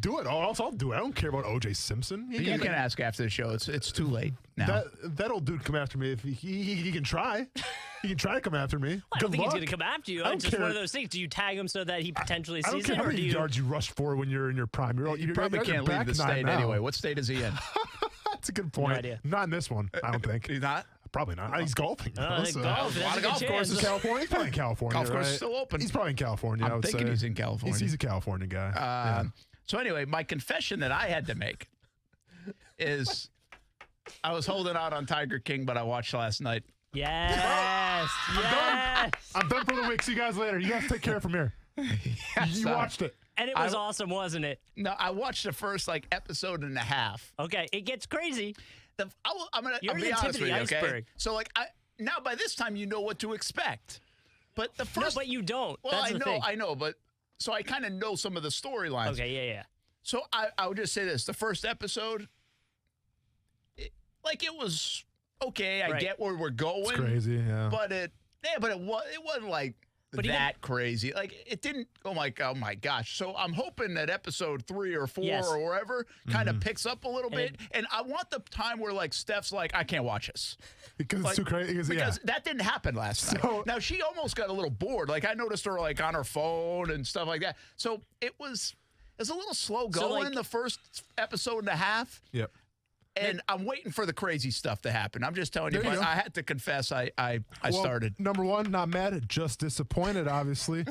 Do it. I'll do it. I don't care about O.J. Simpson. You can ask after the show. It's too late now. That old dude come after me if he can try. He can try to come after me. Well, I don't think he's going to come after you. It's just one of those things. Do you tag him so that he potentially sees it? I don't care how many yards you rush for when you're in your prime. You probably can't leave the state anyway. What state is he in? That's a good point. No idea. Not in this one, I don't think. He's not? Probably not. He's golfing. Golf. A lot of golf courses in California. He's probably in California. Golf course is still open. He's probably in California. I'm thinking he's in California. He's a California guy. So anyway, my confession that I had to make is I was holding out on Tiger King, but I watched last night. Yes. I'm done for the week. See you guys later. You guys take care from here. You watched it. And it was awesome, wasn't it? No, I watched the first episode and a half. Okay, it gets crazy. I'll be honest with you, okay? So now by this time you know what to expect. But the first, no, but you don't. Well, That's I know, but so I kind of know some of the storylines. Okay, yeah. So I would just say this: the first episode, it was okay. I get where we're going. It's crazy, yeah. But it wasn't like that crazy. Like it didn't. Oh my gosh. So I'm hoping that episode 3 or 4 or wherever kind of picks up a little bit. And I want the time where Steph's like, I can't watch this because it's too crazy. Because that didn't happen last night. Now she almost got a little bored. Like I noticed her on her phone and stuff like that. So it was a little slow going the first episode and a half. Yep. And I'm waiting for the crazy stuff to happen. I'm just telling you, but I had to confess I started. Number one, not mad, just disappointed, obviously.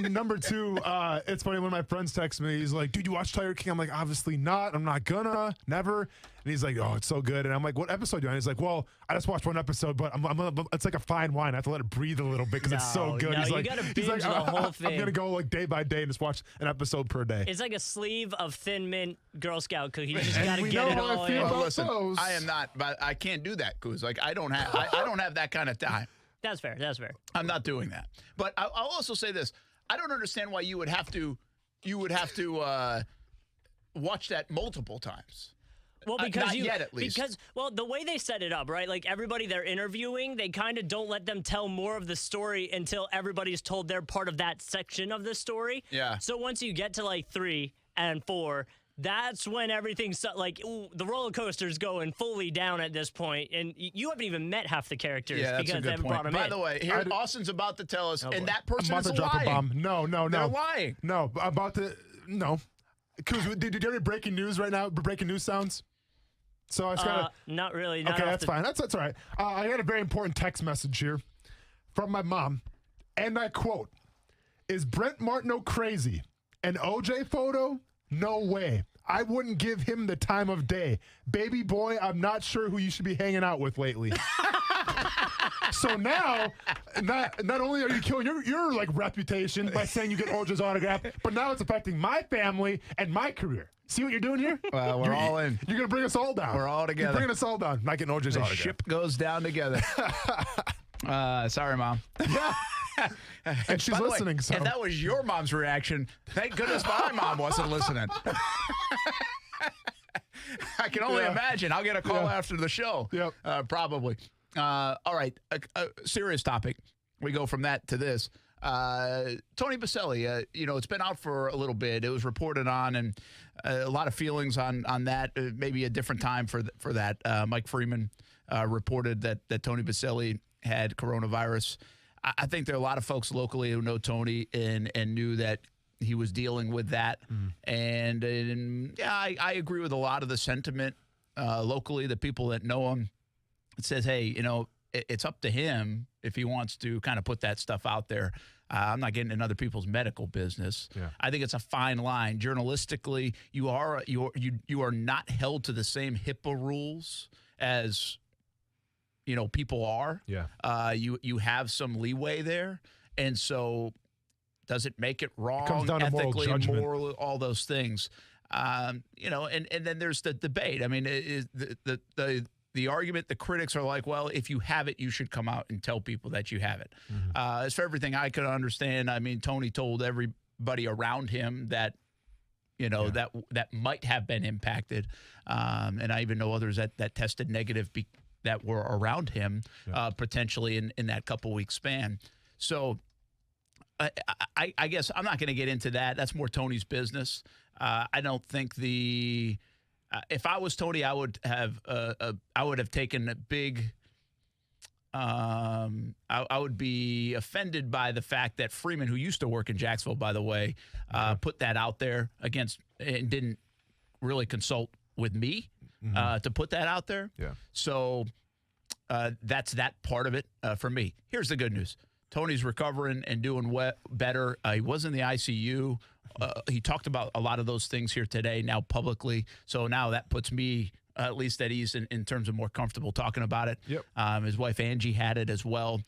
Number 2, it's funny when my friends text me. He's like, dude, you watch Tiger King? I'm like, obviously not. I'm not gonna. Never. And he's like, oh, it's so good. And I'm like, what episode do you on? He's like, well, I just watched one episode, but it's like a fine wine. I have to let it breathe a little bit because it's so good. No, he's you gotta binge the whole thing. I'm going to go day by day and just watch an episode per day. It's like a sleeve of Thin Mint Girl Scout cookies. You just got to get it all in. Well, listen, I am not, but I can't do that, Kuz. Like, I don't have that kind of time. That's fair. I'm not doing that. But I'll also say this. I don't understand why you would have to watch that multiple times. Well, because not yet, at least. Because the way they set it up, right? Like everybody they're interviewing, they kind of don't let them tell more of the story until everybody's told their part of that section of the story. Yeah. So once you get to 3 and 4, that's when everything's the roller coaster's going fully down at this point, and you haven't even met half the characters because they haven't brought them in. By the way, here Austin's about to tell us, and that person is drop lying. A bomb. No. They're lying. No, Because did you have any breaking news right now? Breaking news sounds. So I got not really. Okay, that's fine. That's all right. I got a very important text message here from my mom, and I quote: "Is Brent Martineau crazy? An OJ photo? No way. I wouldn't give him the time of day. Baby boy, I'm not sure who you should be hanging out with lately." So now, not only are you killing your reputation by saying you get OJ's autograph, but now it's affecting my family and my career. See what you're doing here? Well, we're all in. You're going to bring us all down. We're all together. You're bringing us all down. Not getting OJ's autograph. The ship goes down together. Sorry, Mom. Yeah. And she's listening. Way, so if that was your mom's reaction, thank goodness my mom wasn't listening. I can only imagine. I'll get a call after the show. Yep. Probably. All right. A serious topic. We go from that to this. Tony Baselli, it's been out for a little bit. It was reported on, and a lot of feelings on that. Maybe a different time for that. Mike Freeman reported that Tony Baselli had coronavirus. I think there are a lot of folks locally who know Tony and knew that he was dealing with that. And I agree with a lot of the sentiment locally. The people that know him, it says, hey, it's up to him if he wants to kind of put that stuff out there. I'm not getting in other people's medical business. Yeah. I think it's a fine line. Journalistically, you are not held to the same HIPAA rules as people are. Yeah. You have some leeway there, and so does it make it wrong? It comes down to moral judgment. moral, all those things. And then there's the debate. I mean, the argument, the critics are like, well, if you have it, you should come out and tell people that you have it. As for everything I could understand, I mean, Tony told everybody around him that, that might have been impacted. And I even know others that tested negative that were around him potentially in that couple-week span. So I guess I'm not going to get into that. That's more Tony's business. I don't think if I was Tony, I would have taken a big. I would be offended by the fact that Freeman, who used to work in Jacksonville, by the way, put that out there and didn't really consult with me to put that out there. Yeah. So that's that part of it for me. Here's the good news. Tony's recovering and doing better. He was in the ICU. He talked about a lot of those things here today, now publicly. So now that puts me at least at ease in terms of more comfortable talking about it. Yep. His wife Angie had it as well,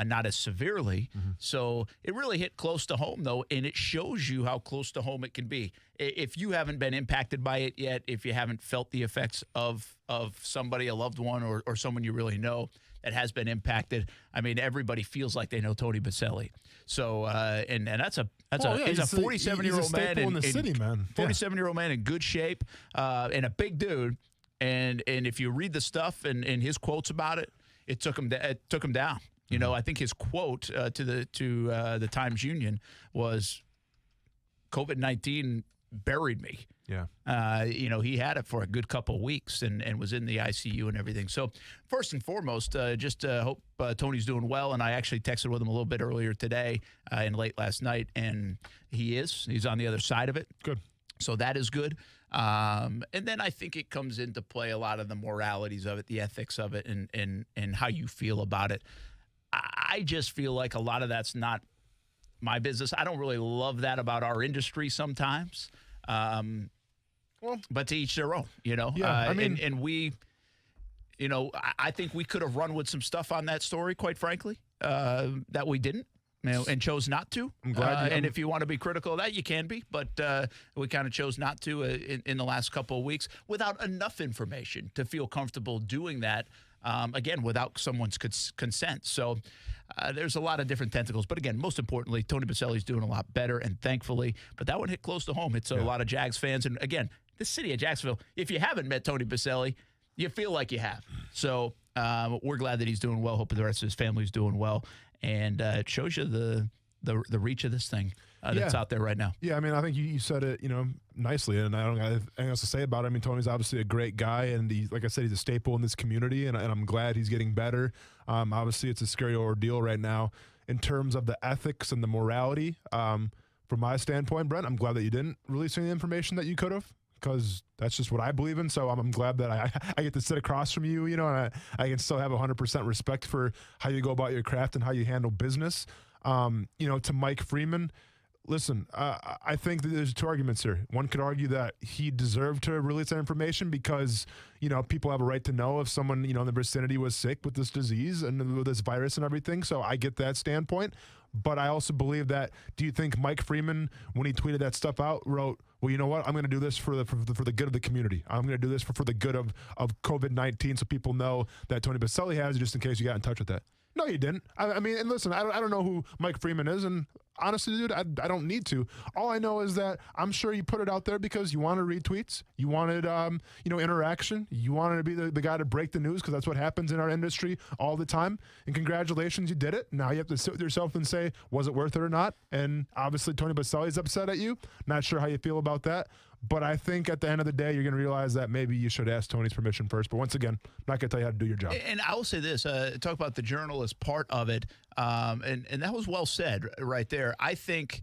not as severely. So it really hit close to home, though, and it shows you how close to home it can be. If you haven't been impacted by it yet, if you haven't felt the effects of somebody, a loved one, or someone you really know that has been impacted, I mean, everybody feels like they know Tony Baselli. So, and that's he's a 47-year-old man in the city, man. 47-year-old man in good shape, and a big dude. And if you read the stuff and his quotes about it, it took him down. I think his quote to the Times Union was, "COVID-19 buried me." Yeah. He had it for a good couple of weeks and was in the ICU and everything. So first and foremost, just hope Tony's doing well. And I actually texted with him a little bit earlier today and late last night, and he's on the other side of it. Good. So that is good. And then I think it comes into play a lot of the moralities of it, the ethics of it, and how you feel about it. I just feel like a lot of that's not my business. I don't really love that about our industry sometimes. But to each their own, Yeah, I mean, and we, I think we could have run with some stuff on that story, quite frankly, that we didn't, and chose not to. I'm glad. And if you want to be critical of that, you can be, but we kind of chose not to in the last couple of weeks without enough information to feel comfortable doing that. Again, without someone's consent. So there's a lot of different tentacles. But again, most importantly, Tony Baselli's doing a lot better, and thankfully. But that one hit close to home. It's a lot of Jags fans. And again, the city of Jacksonville, if you haven't met Tony Baselli, you feel like you have. So we're glad that he's doing well. Hope the rest of his family's doing well. And it shows you the reach of this thing that's out there right now. Yeah, I mean, I think you said it, nicely, and I don't got anything else to say about it. I mean, Tony's obviously a great guy, and like I said, he's a staple in this community, and I'm glad he's getting better. Obviously, it's a scary ordeal right now in terms of the ethics and the morality. From my standpoint, Brent, I'm glad that you didn't release any information that you could have, because that's just what I believe in. So I'm glad that I get to sit across from you, and I can still have 100% respect for how you go about your craft and how you handle business. To Mike Freeman, listen, I think that there's two arguments here. One could argue that he deserved to release that information because, people have a right to know if someone, in the vicinity was sick with this disease and with this virus and everything. So I get that standpoint. But I also believe that, do you think Mike Freeman, when he tweeted that stuff out, wrote, well, you know what, I'm going to do this for the good of the community. I'm going to do this for the good of COVID-19 so people know that Tony Baselli has it, just in case you got in touch with that. No, you didn't. I mean, and listen, I don't know who Mike Freeman is, and honestly, dude, I don't need to. All I know is that I'm sure you put it out there because you wanted retweets, you wanted interaction, you wanted to be the guy to break the news because that's what happens in our industry all the time. And congratulations, you did it. Now you have to sit with yourself and say, was it worth it or not? And obviously, Tony Baselli's upset at you. Not sure how you feel about that. But I think at the end of the day, you're going to realize that maybe you should ask Tony's permission first. But once again, I'm not going to tell you how to do your job. And I will say this, talk about the journalist part of it, and that was well said right there. I think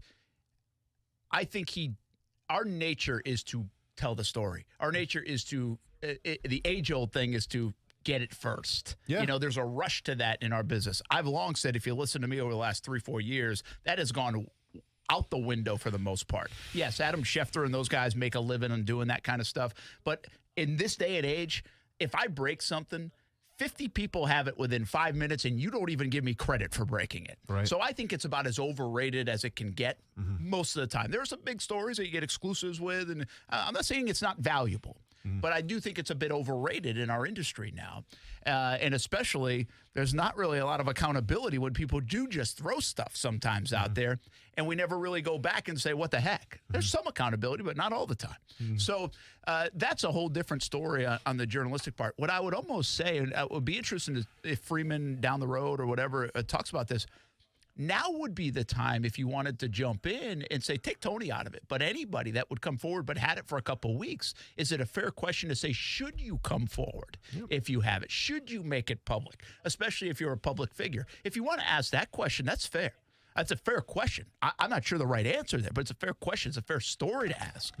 our nature is to tell the story. Our nature is to, the age-old thing is to get it first. Yeah. You know, there's a rush to that in our business. I've long said, if you listen to me over the last 3-4 years, that has gone out the window for the most part. Yes, Adam Schefter and those guys make a living on doing that kind of stuff. But in this day and age, if I break something, 50 people have it within 5 minutes, and you don't even give me credit for breaking it. Right. So I think it's about as overrated as it can get most of the time. There are some big stories that you get exclusives with, and I'm not saying it's not valuable. But I do think it's a bit overrated in our industry now. And especially, there's not really a lot of accountability when people do just throw stuff sometimes out there, and we never really go back and say, what the heck? There's some accountability, but not all the time. So that's a whole different story on the journalistic part. What I would almost say, and it would be interesting if Freeman down the road or whatever talks about this, now would be the time if you wanted to jump in and say, take Tony out of it. But anybody that would come forward but had it for a couple of weeks, is it a fair question to say, should you come forward if you have it? Should you make it public, especially if you're a public figure? If you want to ask that question, that's fair. That's a fair question. I'm not sure the right answer there, but it's a fair question. It's a fair story to ask.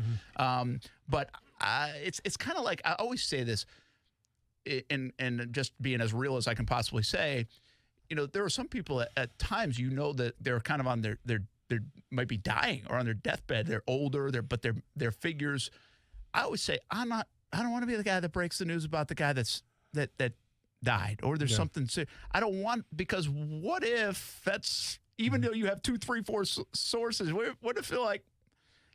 But it's kind of like, I always say this, and just being as real as I can possibly say, you know, there are some people at times, you know, that they're kind of on their might be dying or on their deathbed. They're older, but they're figures. I always say, I don't want to be the guy that breaks the news about the guy that died, or there's something. I don't want, because what if that's, even though you have 2, 3, 4 sources, what if you're like,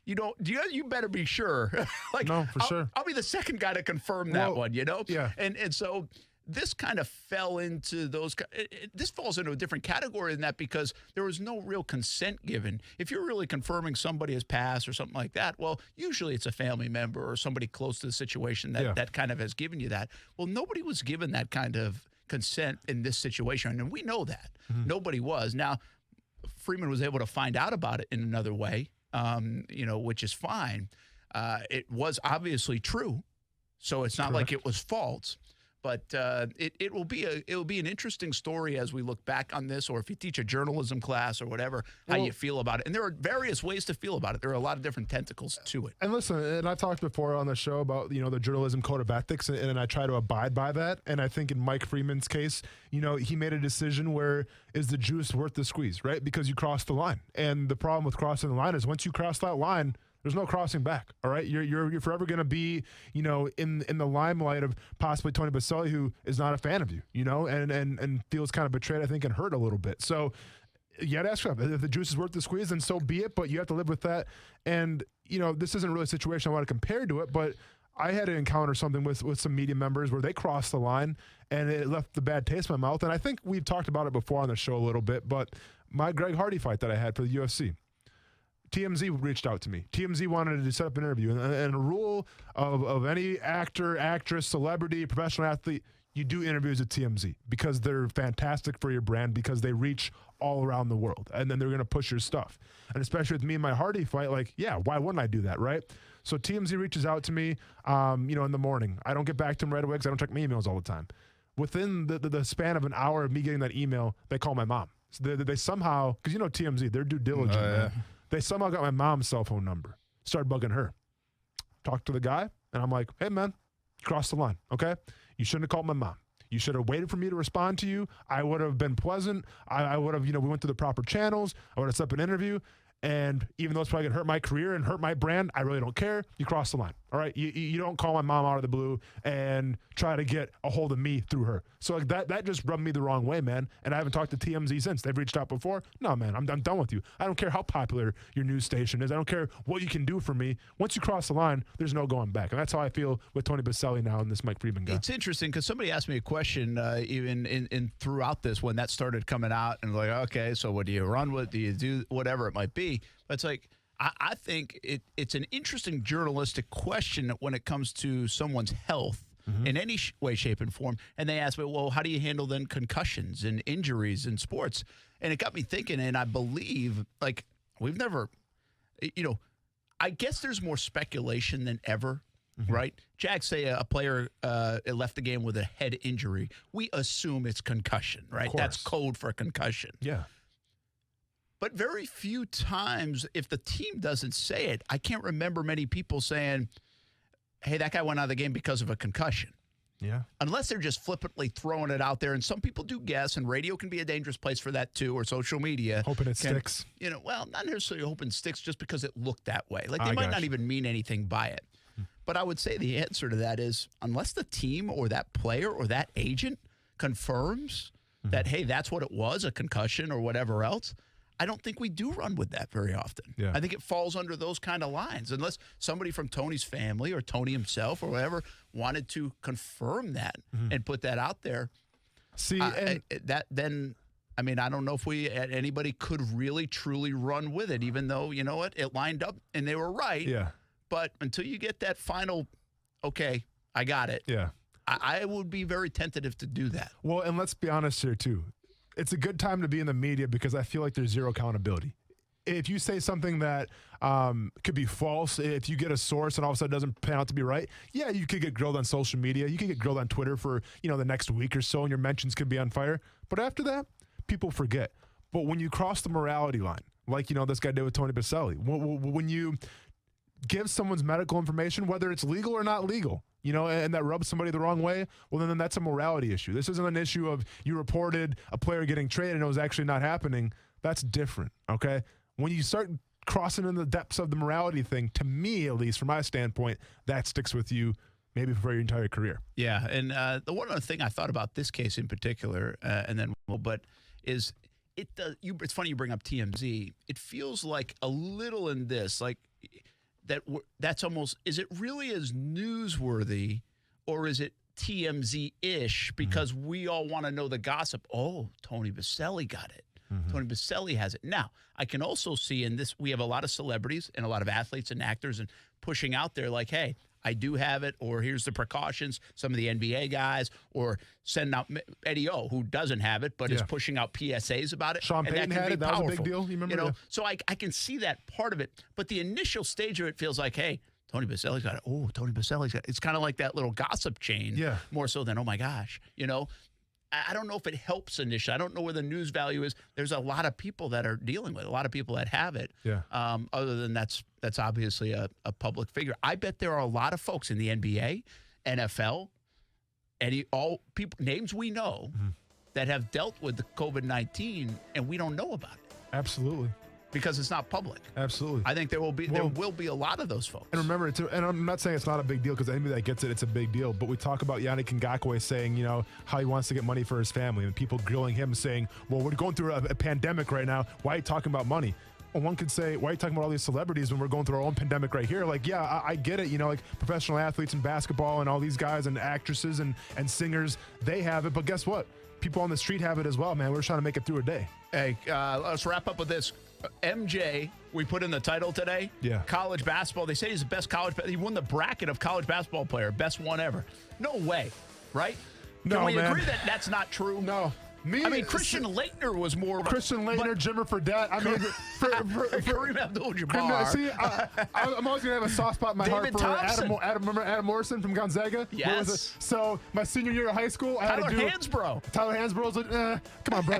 you don't, you better be sure. Like, no, for sure. I'll be the second guy to confirm that one, you know? Yeah. And so this kind of fell into those, this falls into a different category than that, because there was no real consent given. If you're really confirming somebody has passed or something like that, well, usually it's a family member or somebody close to the situation that kind of has given you that. Well, nobody was given that kind of consent in this situation, and we know that. Nobody was. Now, Freeman was able to find out about it in another way, you know, which is fine. It was obviously true, so it's not like it was false. But it will be an interesting story as we look back on this, or if you teach a journalism class or whatever, how you feel about it. And there are various ways to feel about it. There are a lot of different tentacles to it. And listen, and I've talked before on the show about, you know, the journalism code of ethics, and I try to abide by that. And I think in Mike Freeman's case, you know, he made a decision where, is the juice worth the squeeze, right? Because you crossed the line. And the problem with crossing the line is once you cross that line, there's no crossing back. All right, you're forever going to be, you know, in the limelight of possibly Tony Baselli, who is not a fan of you, you know, and feels kind of betrayed, I think, and hurt a little bit. So you got to ask yourself, if the juice is worth the squeeze, then so be it. But you have to live with that. And you know, this isn't really a situation I want to compare to it, but I had to encounter something with some media members where they crossed the line and it left the bad taste in my mouth. And I think we've talked about it before on the show a little bit, but my Greg Hardy fight that I had for the UFC. TMZ reached out to me. TMZ wanted to set up an interview. And a rule of any actor, actress, celebrity, professional athlete, you do interviews at TMZ because they're fantastic for your brand, because they reach all around the world. And then they're going to push your stuff. And especially with me and my Hardy fight, like, yeah, why wouldn't I do that, right? So TMZ reaches out to me, you know, in the morning. I don't get back to them right away because I don't check my emails all the time. Within the span of an hour of me getting that email, they call my mom. So they somehow, because you know TMZ, they're due diligent, man. They somehow got my mom's cell phone number. Started bugging her. Talked to the guy, and I'm like, hey, man, you crossed the line, okay? You shouldn't have called my mom. You should have waited for me to respond to you. I would have been pleasant. I would have, you know, we went through the proper channels. I would have set up an interview. And even though it's probably going to hurt my career and hurt my brand, I really don't care. You cross the line. All right. You don't call my mom out of the blue and try to get a hold of me through her. So like that just rubbed me the wrong way, man. And I haven't talked to TMZ since. They've reached out before. No, man, I'm done with you. I don't care how popular your news station is. I don't care what you can do for me. Once you cross the line, there's no going back. And that's how I feel with Tony Baselli now and this Mike Friedman guy. It's interesting because somebody asked me a question even in throughout this when that started coming out, and like, okay, so what do you run with? Do you do whatever it might be? But it's like, I think it's an interesting journalistic question when it comes to someone's health in any way, shape, and form. And they ask me, well, how do you handle then concussions and injuries in sports? And it got me thinking, and I believe, like, we've never, I guess there's more speculation than ever, right? Jack, say a player left the game with a head injury. We assume it's concussion, right? That's code for concussion. Yeah. But very few times, if the team doesn't say it, I can't remember many people saying, hey, that guy went out of the game because of a concussion. Yeah. Unless they're just flippantly throwing it out there. And some people do guess, and radio can be a dangerous place for that too, or social media. Hoping it sticks. Well, not necessarily hoping it sticks just because it looked that way. Like, they might not even mean anything by it. But I would say the answer to that is, unless the team or that player or that agent confirms that, hey, that's what it was, a concussion or whatever else, I don't think we do run with that very often. Yeah. I think it falls under those kind of lines, unless somebody from Tony's family or Tony himself or whatever wanted to confirm that and put that out there. See, I don't know if anybody could really truly run with it, even though, you know what, it lined up and they were right. Yeah. But until you get that final, okay, I got it. Yeah. I would be very tentative to do that. Well, and let's be honest here too. It's a good time to be in the media because I feel like there's zero accountability. If you say something that could be false, if you get a source and all of a sudden it doesn't pan out to be right, yeah, you could get grilled on social media. You could get grilled on Twitter for, the next week or so, and your mentions could be on fire. But after that, people forget. But when you cross the morality line, like, this guy did with Tony Baselli, when you give someone's medical information, whether it's legal or not legal, and that rubs somebody the wrong way, well, then that's a morality issue. This isn't an issue of you reported a player getting traded and it was actually not happening. That's different, okay? When you start crossing in the depths of the morality thing, to me, at least from my standpoint, that sticks with you maybe for your entire career. Yeah, and the one other thing I thought about this case in particular, is it's funny you bring up TMZ. It feels like a little in this, like, that's almost, is it really as newsworthy or is it TMZ-ish because we all want to know the gossip? Oh, Tony Baselli got it. Tony Baselli has it. Now, I can also see in this, we have a lot of celebrities and a lot of athletes and actors and pushing out there like, hey, I do have it, or here's the precautions. Some of the NBA guys, or send out Eddie O, who doesn't have it, but is pushing out PSAs about it. Sean Payton had it. That was a big deal. You remember? So I can see that part of it. But the initial stage of it feels like, hey, Tony Baselli's got it. Oh, Tony Baselli's got it. It's kind of like that little gossip chain, more so than, oh, my gosh, I don't know if it helps initially. I don't know where the news value is. There's a lot of people that are dealing with it, a lot of people that have it. Yeah. Other than that's obviously a public figure. I bet there are a lot of folks in the NBA, NFL, all people names we know that have dealt with the COVID-19 and we don't know about it. Absolutely. Because it's not public. Absolutely. I think there will be a lot of those folks. And remember, and I'm not saying it's not a big deal because anybody that gets it, it's a big deal. But we talk about Yannick Ngakoue saying, how he wants to get money for his family, and people grilling him saying, well, we're going through a pandemic right now. Why are you talking about money? Well, one could say, why are you talking about all these celebrities when we're going through our own pandemic right here? Like, yeah, I get it. Like professional athletes in basketball and all these guys and actresses and singers, they have it. But guess what? People on the street have it as well, man. We're trying to make it through a day. Hey, let's wrap up with this. MJ, we put in the title today. Yeah. College basketball. They say he's the best he won the bracket of college basketball player. Best one ever. No way, right? No, Can we man. agree that that's not true? No. Christian Laettner was more of a... Christian Laettner, Jimmer Fredette. Kareem Abdul-Jabbar. See, I'm always going to have a soft spot in my heart for Adam Morrison from Gonzaga. Yes. So my senior year of high school, I had to do... Tyler Hansbrough was like, come on, bro.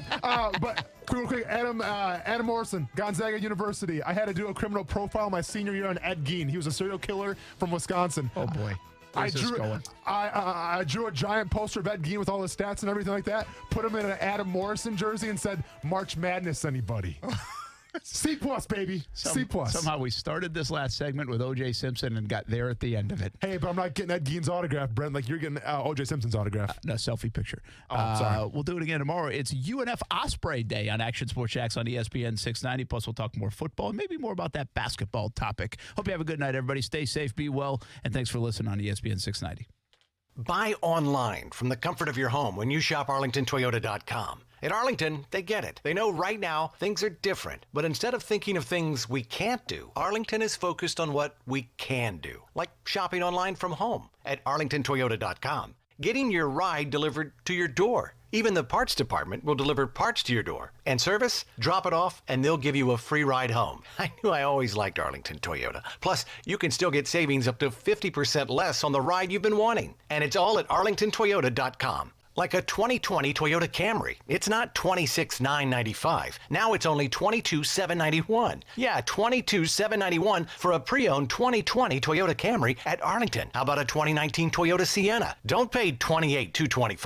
But quick, Adam Morrison, Gonzaga University. I had to do a criminal profile my senior year on Ed Gein. He was a serial killer from Wisconsin. Oh, boy. I drew a giant poster of Ed Gein with all his stats and everything like that, put him in an Adam Morrison jersey and said, March Madness, anybody? C+, baby. C+. Somehow we started this last segment with O.J. Simpson and got there at the end of it. Hey, but I'm not getting Ed Gein's autograph, Brent. Like you're getting O.J. Simpson's autograph. No, selfie picture. Oh, sorry. We'll do it again tomorrow. It's UNF Osprey Day on Action Sports Jacks on ESPN 690. Plus, we'll talk more football and maybe more about that basketball topic. Hope you have a good night, everybody. Stay safe, be well, and thanks for listening on ESPN 690. Buy online from the comfort of your home when you shop arlingtontoyota.com. At Arlington, they get it. They know right now things are different. But instead of thinking of things we can't do, Arlington is focused on what we can do, like shopping online from home at arlingtontoyota.com. Getting your ride delivered to your door. Even the parts department will deliver parts to your door. And service? Drop it off and they'll give you a free ride home. I knew I always liked Arlington Toyota. Plus, you can still get savings up to 50% less on the ride you've been wanting. And it's all at arlingtontoyota.com. Like a 2020 Toyota Camry. It's not $26,995. Now it's only $22,791. Yeah, $22,791 for a pre-owned 2020 Toyota Camry at Arlington. How about a 2019 Toyota Sienna? Don't pay $28,225.